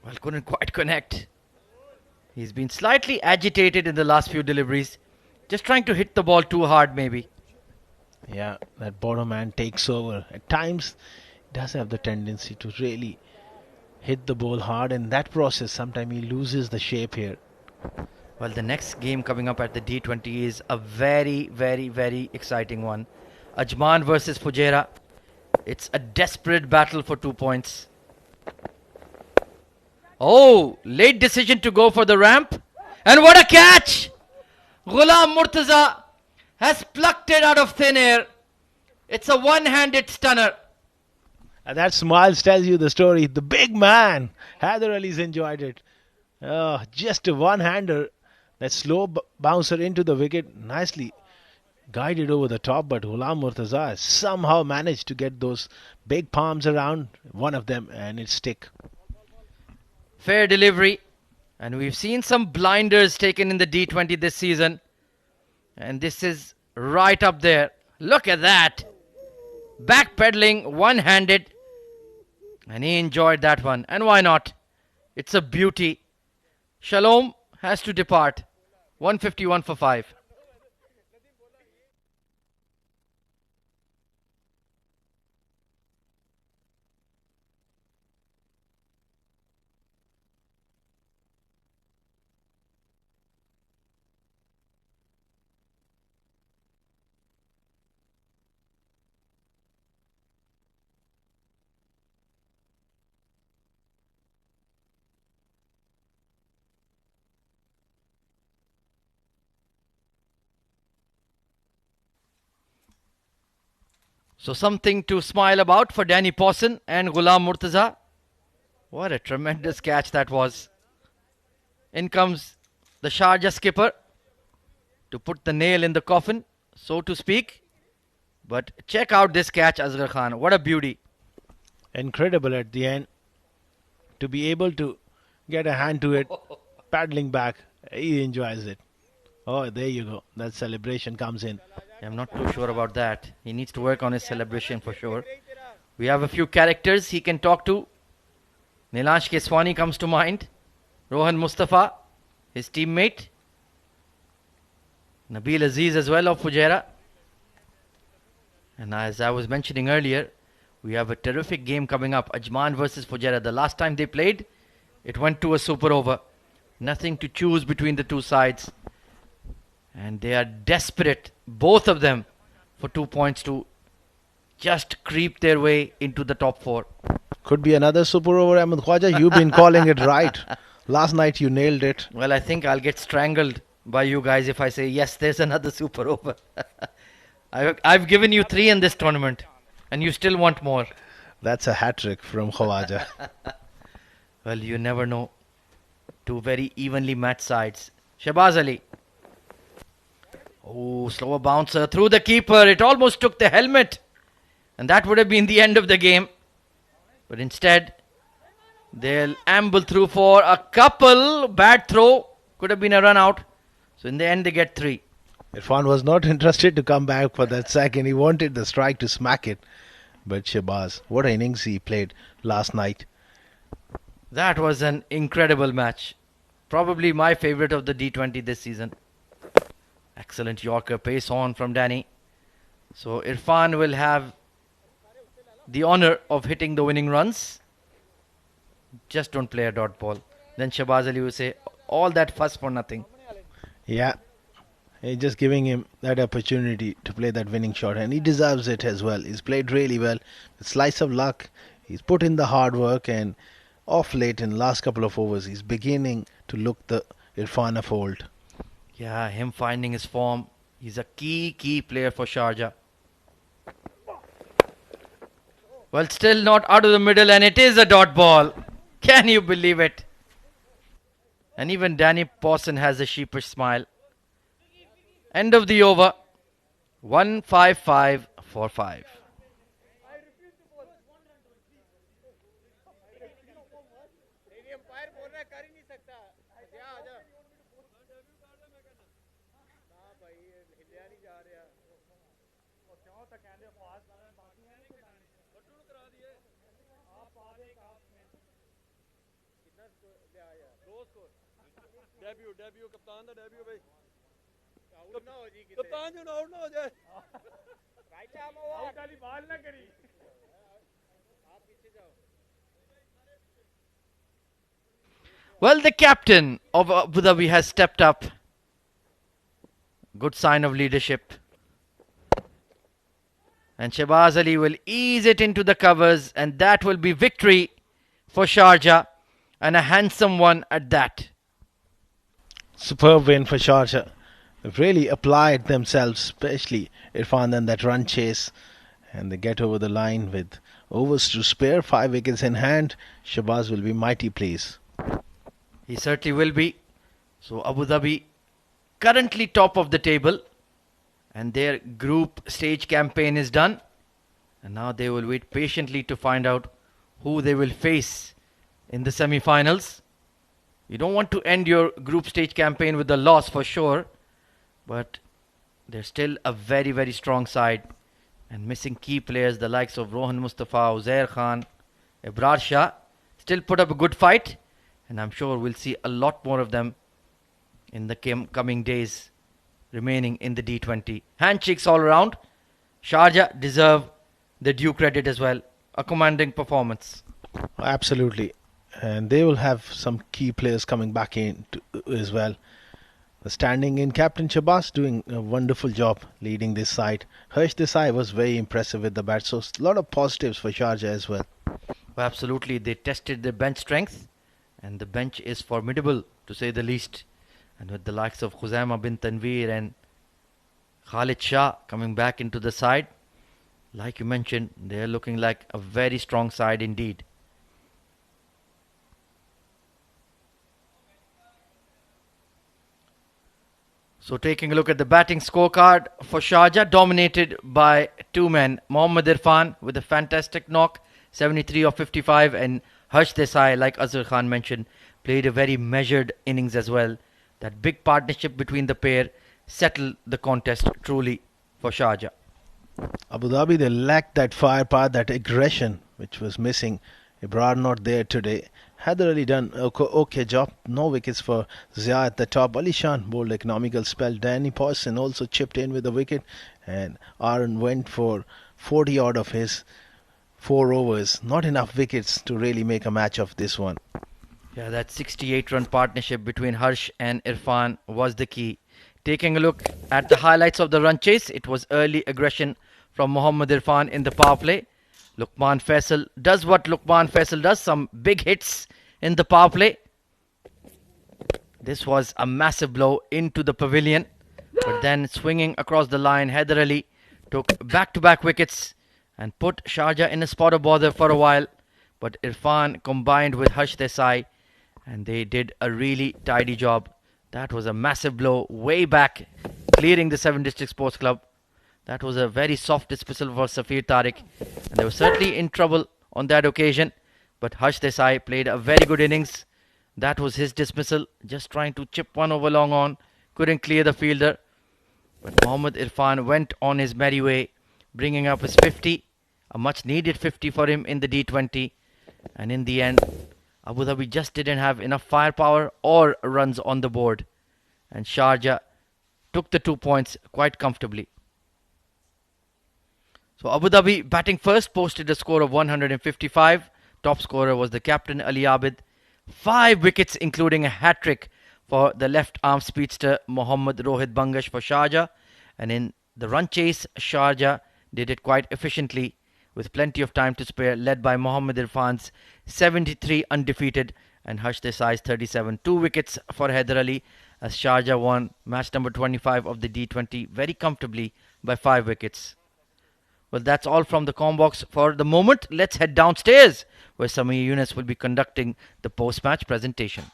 B: Well, couldn't quite connect. He's been slightly agitated in the last few deliveries. Just trying to hit the ball too hard, maybe.
H: Yeah, that bottom man takes over. At times, he does have the tendency to really hit the ball hard. In that process, sometimes he loses the shape here.
B: Well, the next game coming up at the D20 is a very, very, very exciting one. Ajman versus Fujairah. It's a desperate battle for 2 points. Oh, late decision to go for the ramp. And what a catch! Ghulam Murtaza has plucked it out of thin air. It's a one-handed stunner.
H: And that smiles tells you the story. The big man, Haider Ali's enjoyed it. Oh, just a one-hander. That slow bouncer into the wicket, nicely guided over the top, but Ghulam Murtaza has somehow managed to get those big palms around one of them and it stick.
B: Fair delivery. And we've seen some blinders taken in the D20 this season. And this is right up there. Look at that. Backpedaling, one-handed. And he enjoyed that one. And why not? It's a beauty. Shalom has to depart. 151 for 5. So something to smile about for Danny Pawson and Ghulam Murtaza. What a tremendous catch that was. In comes the Sharjah skipper to put the nail in the coffin, so to speak. But check out this catch, Asghar Khan. What a beauty.
H: Incredible at the end. To be able to get a hand to it, paddling back, he enjoys it. Oh, there you go. That celebration comes in.
B: I'm not too sure about that. He needs to work on his celebration for sure. We have a few characters he can talk to. Nilansh Keswani comes to mind. Rohan Mustafa, his teammate. Nabil Aziz as well of Fujairah. And as I was mentioning earlier, we have a terrific game coming up. Ajman versus Fujairah. The last time they played, it went to a super over. Nothing to choose between the two sides. And they are desperate, both of them, for 2 points to just creep their way into the top 4.
H: Could be another super over, Ahmed Khwaja. You've been calling it right. Last night you nailed it.
B: Well, I think I'll get strangled by you guys if I say, yes, there's another super over. I've given you 3 in this tournament, and you still want more.
H: That's a hat-trick from Khwaja.
B: Well, you never know. 2 very evenly matched sides. Shahbaz Ali. Oh, slower bouncer through the keeper. It almost took the helmet. And that would have been the end of the game. But instead, they'll amble through for a couple. Bad throw. Could have been a run out. So in the end, they get 3.
H: Irfan was not interested to come back for that second. He wanted the strike to smack it. But Shahbaz, what an innings he played last night.
B: That was an incredible match. Probably my favorite of the D20 this season. Excellent Yorker pace on from Danny. So Irfan will have the honor of hitting the winning runs. Just don't play a dot ball. Then Shahbaz Ali will say, all that fuss for nothing.
H: Yeah. He's just giving him that opportunity to play that winning shot. And he deserves it as well. He's played really well. With slice of luck. He's put in the hard work. And off late in the last couple of overs, he's beginning to look the Irfan of old.
B: Yeah, him finding his form. He's a key player for Sharjah. Well, still not out of the middle, and it is a dot ball. Can you believe it? And even Danny Pawson has a sheepish smile. End of the over. 155 for 5.
F: Debut कप्तान दा debut भाई out ना हो जी कप्तान जी out ना हो जाए right arm out वाली बॉल ना करी आप पीछे जाओ.
B: Well, the captain of Abu Dhabi has stepped up. Good sign of leadership. And Shahbaz Ali will ease it into the covers, and that will be victory for Sharjah, and a handsome one at that.
H: Superb win for Sharjah. They've really applied themselves, especially Irfan and that run chase. And they get over the line with overs to spare, 5 wickets in hand. Shahbaz will be mighty pleased.
B: He certainly will be. So Abu Dhabi currently top of the table, and their group stage campaign is done. And now they will wait patiently to find out who they will face in the semi-finals. You don't want to end your group stage campaign with a loss for sure, but they're still a very, very strong side, and missing key players the likes of Rohan Mustafa, Uzair Khan, Ebrar Shah still put up a good fight, and I'm sure we'll see a lot more of them in the coming days remaining in the D20. Handshakes all around. Sharjah deserve the due credit as well. A commanding performance.
H: Absolutely. And they will have some key players coming back in as well. The standing in Captain Shahbaz doing a wonderful job leading this side. Harsh Desai was very impressive with the bat. So a lot of positives for Sharjah as well.
B: Well, absolutely. They tested their bench strength, and the bench is formidable to say the least. And with the likes of Khuzaima bin Tanveer and Khalid Shah coming back into the side, like you mentioned, they are looking like a very strong side indeed. So taking a look at the batting scorecard for Sharjah, dominated by two men. Mohammad Irfan with a fantastic knock, 73 of 55, and Harsh Desai, like Azhar Khan mentioned, played a very measured innings as well. That big partnership between the pair settled the contest truly for Sharjah.
H: Abu Dhabi, they lacked that firepower, that aggression which was missing. Ibrar not there today. Haider Ali done okay job. No wickets for Zia at the top. Ali Shan bowled economical spell. Danny Pawson also chipped in with a wicket, and Aaron went for 40 odd of his 4 overs. Not enough wickets to really make a match of this one.
B: Yeah, that 68-run partnership between Harsh and Irfan was the key. Taking a look at the highlights of the run chase, it was early aggression from Mohammad Irfan in the power play. Luqman Faisal does what Luqman Faisal does, some big hits in the power play. This was a massive blow into the pavilion, but then swinging across the line, Haider Ali took back-to-back wickets and put Sharjah in a spot of bother for a while. But Irfan combined with Harsh Desai, and they did a really tidy job. That was a massive blow way back, clearing the 7 District Sports Club. That was a very soft dismissal for Safir Tariq, and they were certainly in trouble on that occasion. But Harsh Desai played a very good innings. That was his dismissal, just trying to chip one over long on, couldn't clear the fielder. But Mohammad Irfan went on his merry way, bringing up his 50, a much needed 50 for him in the D20. And in the end, Abu Dhabi just didn't have enough firepower or runs on the board, and Sharjah took the 2 points quite comfortably. So Abu Dhabi batting first posted a score of 155. Top scorer was the captain Ali Abid. 5 wickets including a hat-trick for the left-arm speedster Mohammad Rohit Bangash for Sharjah. And in the run chase, Sharjah did it quite efficiently with plenty of time to spare, led by Mohammad Irfan's 73 undefeated and Harsh Desai's 37. 2 wickets for Haider Ali as Sharjah won match number 25 of the D20 very comfortably by 5 wickets. Well, that's all from the Combox for the moment. Let's head downstairs where Samir Yunus will be conducting the post-match presentation.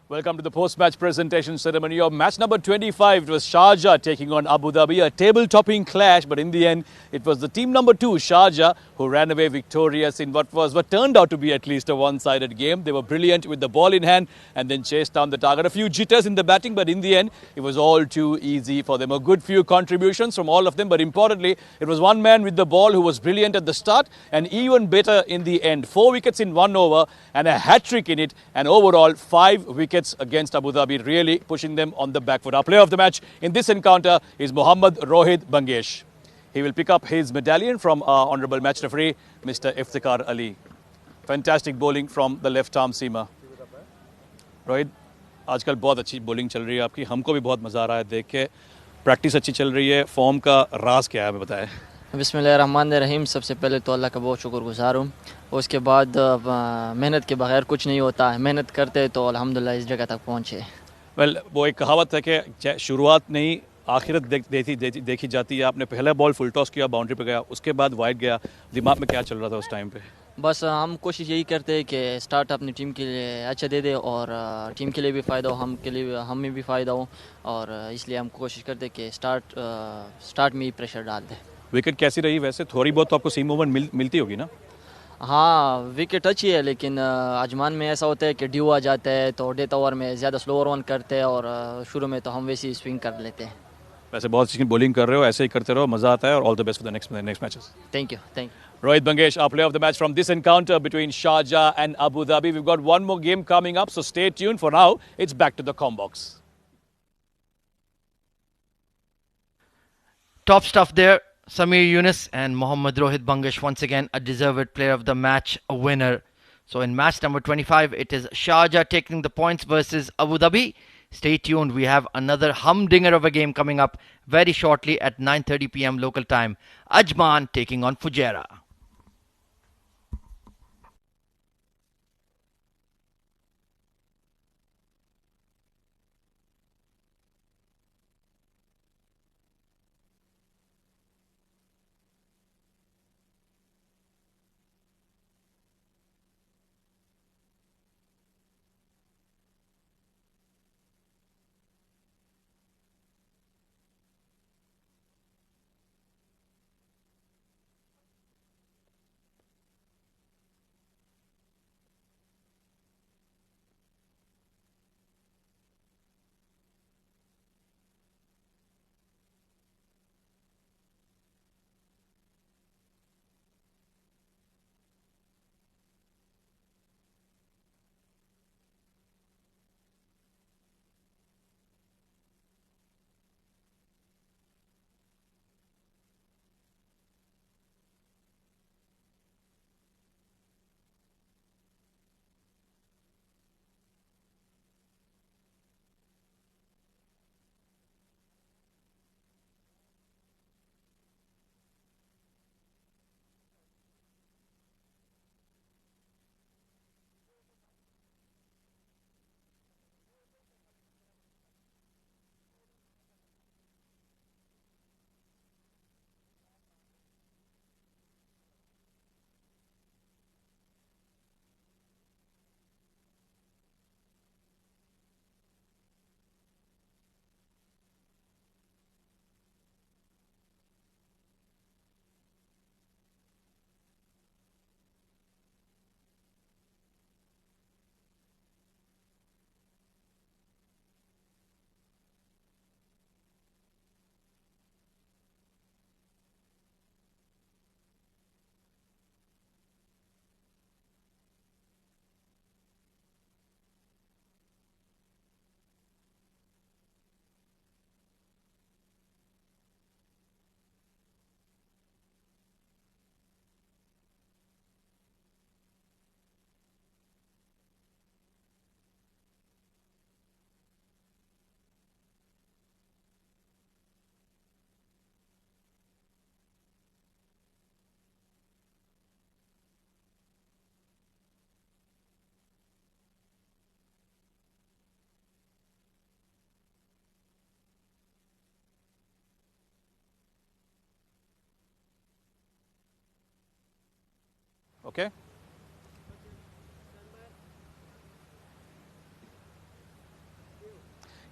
A: Welcome to the post-match presentation ceremony of match number 25. It was Sharjah taking on Abu Dhabi, a table-topping clash, but in the end, it was the team number 2, Sharjah, who ran away victorious in what turned out to be at least a one-sided game. They were brilliant with the ball in hand and then chased down the target. A few jitters in the batting, but in the end, it was all too easy for them. A good few contributions from all of them, but importantly, it was one man with the ball who was brilliant at the start and even better in the end. 4 wickets in 1 over and a hat-trick in it, and overall 5 wickets against Abu Dhabi, really pushing them on the back foot. Our player of the match in this encounter is Mohammad Rohit Bangesh. He will pick up his medallion from our honourable match referee, Mr. Iftikhar Ali. Fantastic bowling from the left arm seamer. Rohit, आजकल बहुत अच्छी bowling चल रही है आपकी, हमको भी बहुत मज़ा आ रहा है देख के. प्रैक्टिस अच्छी चल रही है, फॉर्म का राज क्या है हमें बताएं।
I: बिस्मिल्लाहिर्रहमानिर्रहीम। सबसे पहले तो अल्लाह का बहुत शुक्रगुजार हूँ। उसके बाद मेहनत के बगैर कुछ नहीं होता है, मेहनत करते तो अल्हम्दुलिल्लाह इस जगह तक पहुँचे।
A: वेल वो एक कहावत है कि शुरुआत नहीं आखिरत देखी जाती है। आपने पहला बॉल फुल टॉस किया, बाउंड्री पे गया, उसके बाद वाइड गया, दिमाग में क्या चल रहा था उस टाइम पे?
I: बस हम कोशिश यही करते हैं कि स्टार्ट अपनी टीम के लिए अच्छा दे दे और टीम के लिए भी फ़ायदा हो, हमें भी फ़ायदा हो, और इसलिए हम कोशिश करते हैं कि स्टार्ट में ही प्रेशर डाल दें।
A: विकेट कैसी रही वैसे? थोड़ी बहुत तो आपको सीम मूवमेंट मिलती होगी ना?
I: हाँ, विकेट अच्छी है, लेकिन अजमान में ऐसा होता है कि ड्यू आ जाता है तो डेथ ओवर में ज़्यादा स्लोअर वन करते हैं, और शुरू में तो हम वैसे ही स्विंग कर लेते हैं।
A: वैसे बहुत अच्छी बॉलिंग कर रहे हो, ऐसे ही करते रहो, मजा आता है, और all the best for the next matches.
I: Thank you.
A: Rohit Bangesh, our player of the match from this encounter between Sharjah and Abu Dhabi. We've got one more game coming up, so stay tuned. For now, it's back to the Combox.
B: Top stuff there. Samir Yunus and Mohammad Rohit Bangesh, once again a deserved player of the match, a winner. So in match number 25, it is Sharjah taking the points versus Abu Dhabi. Stay tuned. We have another humdinger of a game coming up very shortly at 9:30 p.m. local time. Ajman taking on Fujairah.
A: Okay.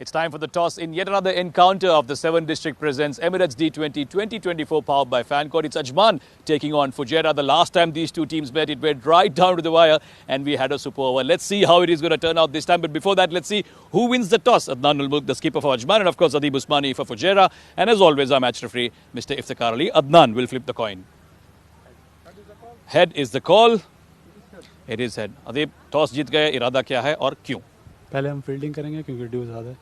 A: It's time for the toss in yet another encounter of the 7 District Presents Emirates D20 2024 powered by Fancode. It's Ajman taking on Fujairah. The last time these two teams met, it went right down to the wire and we had a super over. Let's see how it is going to turn out this time. But before that, let's see who wins the toss. Adnan Ulmulk, the skipper for Ajman, and of course Adib Usmani for Fujairah. And as always, our match referee, Mr. Iftikhar Ali. Adnan will flip the coin. Head is the call. It is head. Adib, toss जीत गए, इरादा क्या है और क्यों?
J: पहले हम fielding करेंगे क्योंकि ड्यू ज़्यादा है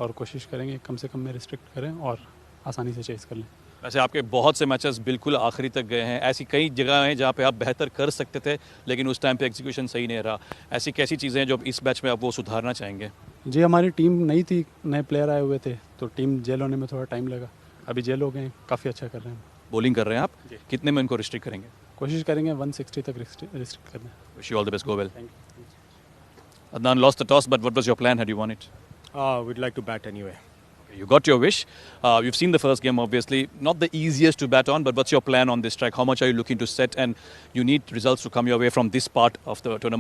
J: और कोशिश करेंगे कम से कम में रिस्ट्रिक्ट करें और आसानी से चेस कर लें।
A: वैसे आपके बहुत से मैचेस बिल्कुल आखिरी तक गए हैं, ऐसी कई जगह हैं जहां पे आप बेहतर कर सकते थे लेकिन उस टाइम पे एग्जीक्यूशन सही नहीं रहा। ऐसी कैसी चीज़ें हैं जो इस मैच में आप वो सुधारना चाहेंगे?
J: जी हमारी टीम नई थी, नए प्लेयर आए हुए थे, तो टीम जेल होने में थोड़ा टाइम लगा। अभी जेल हो गए हैं, काफ़ी अच्छा कर रहे हैं।
K: बॉलिंग कर रहे हैं आप, कितने में इनको रिस्ट्रिक्ट करेंगे?
J: कोशिश करेंगे 160 तक रिस्ट्रिक्ट करना।
K: Wish you all the best. Go well. Adnan lost the toss, but what was your plan? Had you won it?
L: We'd like to bat anyway.
K: You got your wish. You've seen the first game, obviously. Not the easiest to bat on, but what's your plan on this track? How much are you looking to set? And you need results to come your way from this part of the tournament.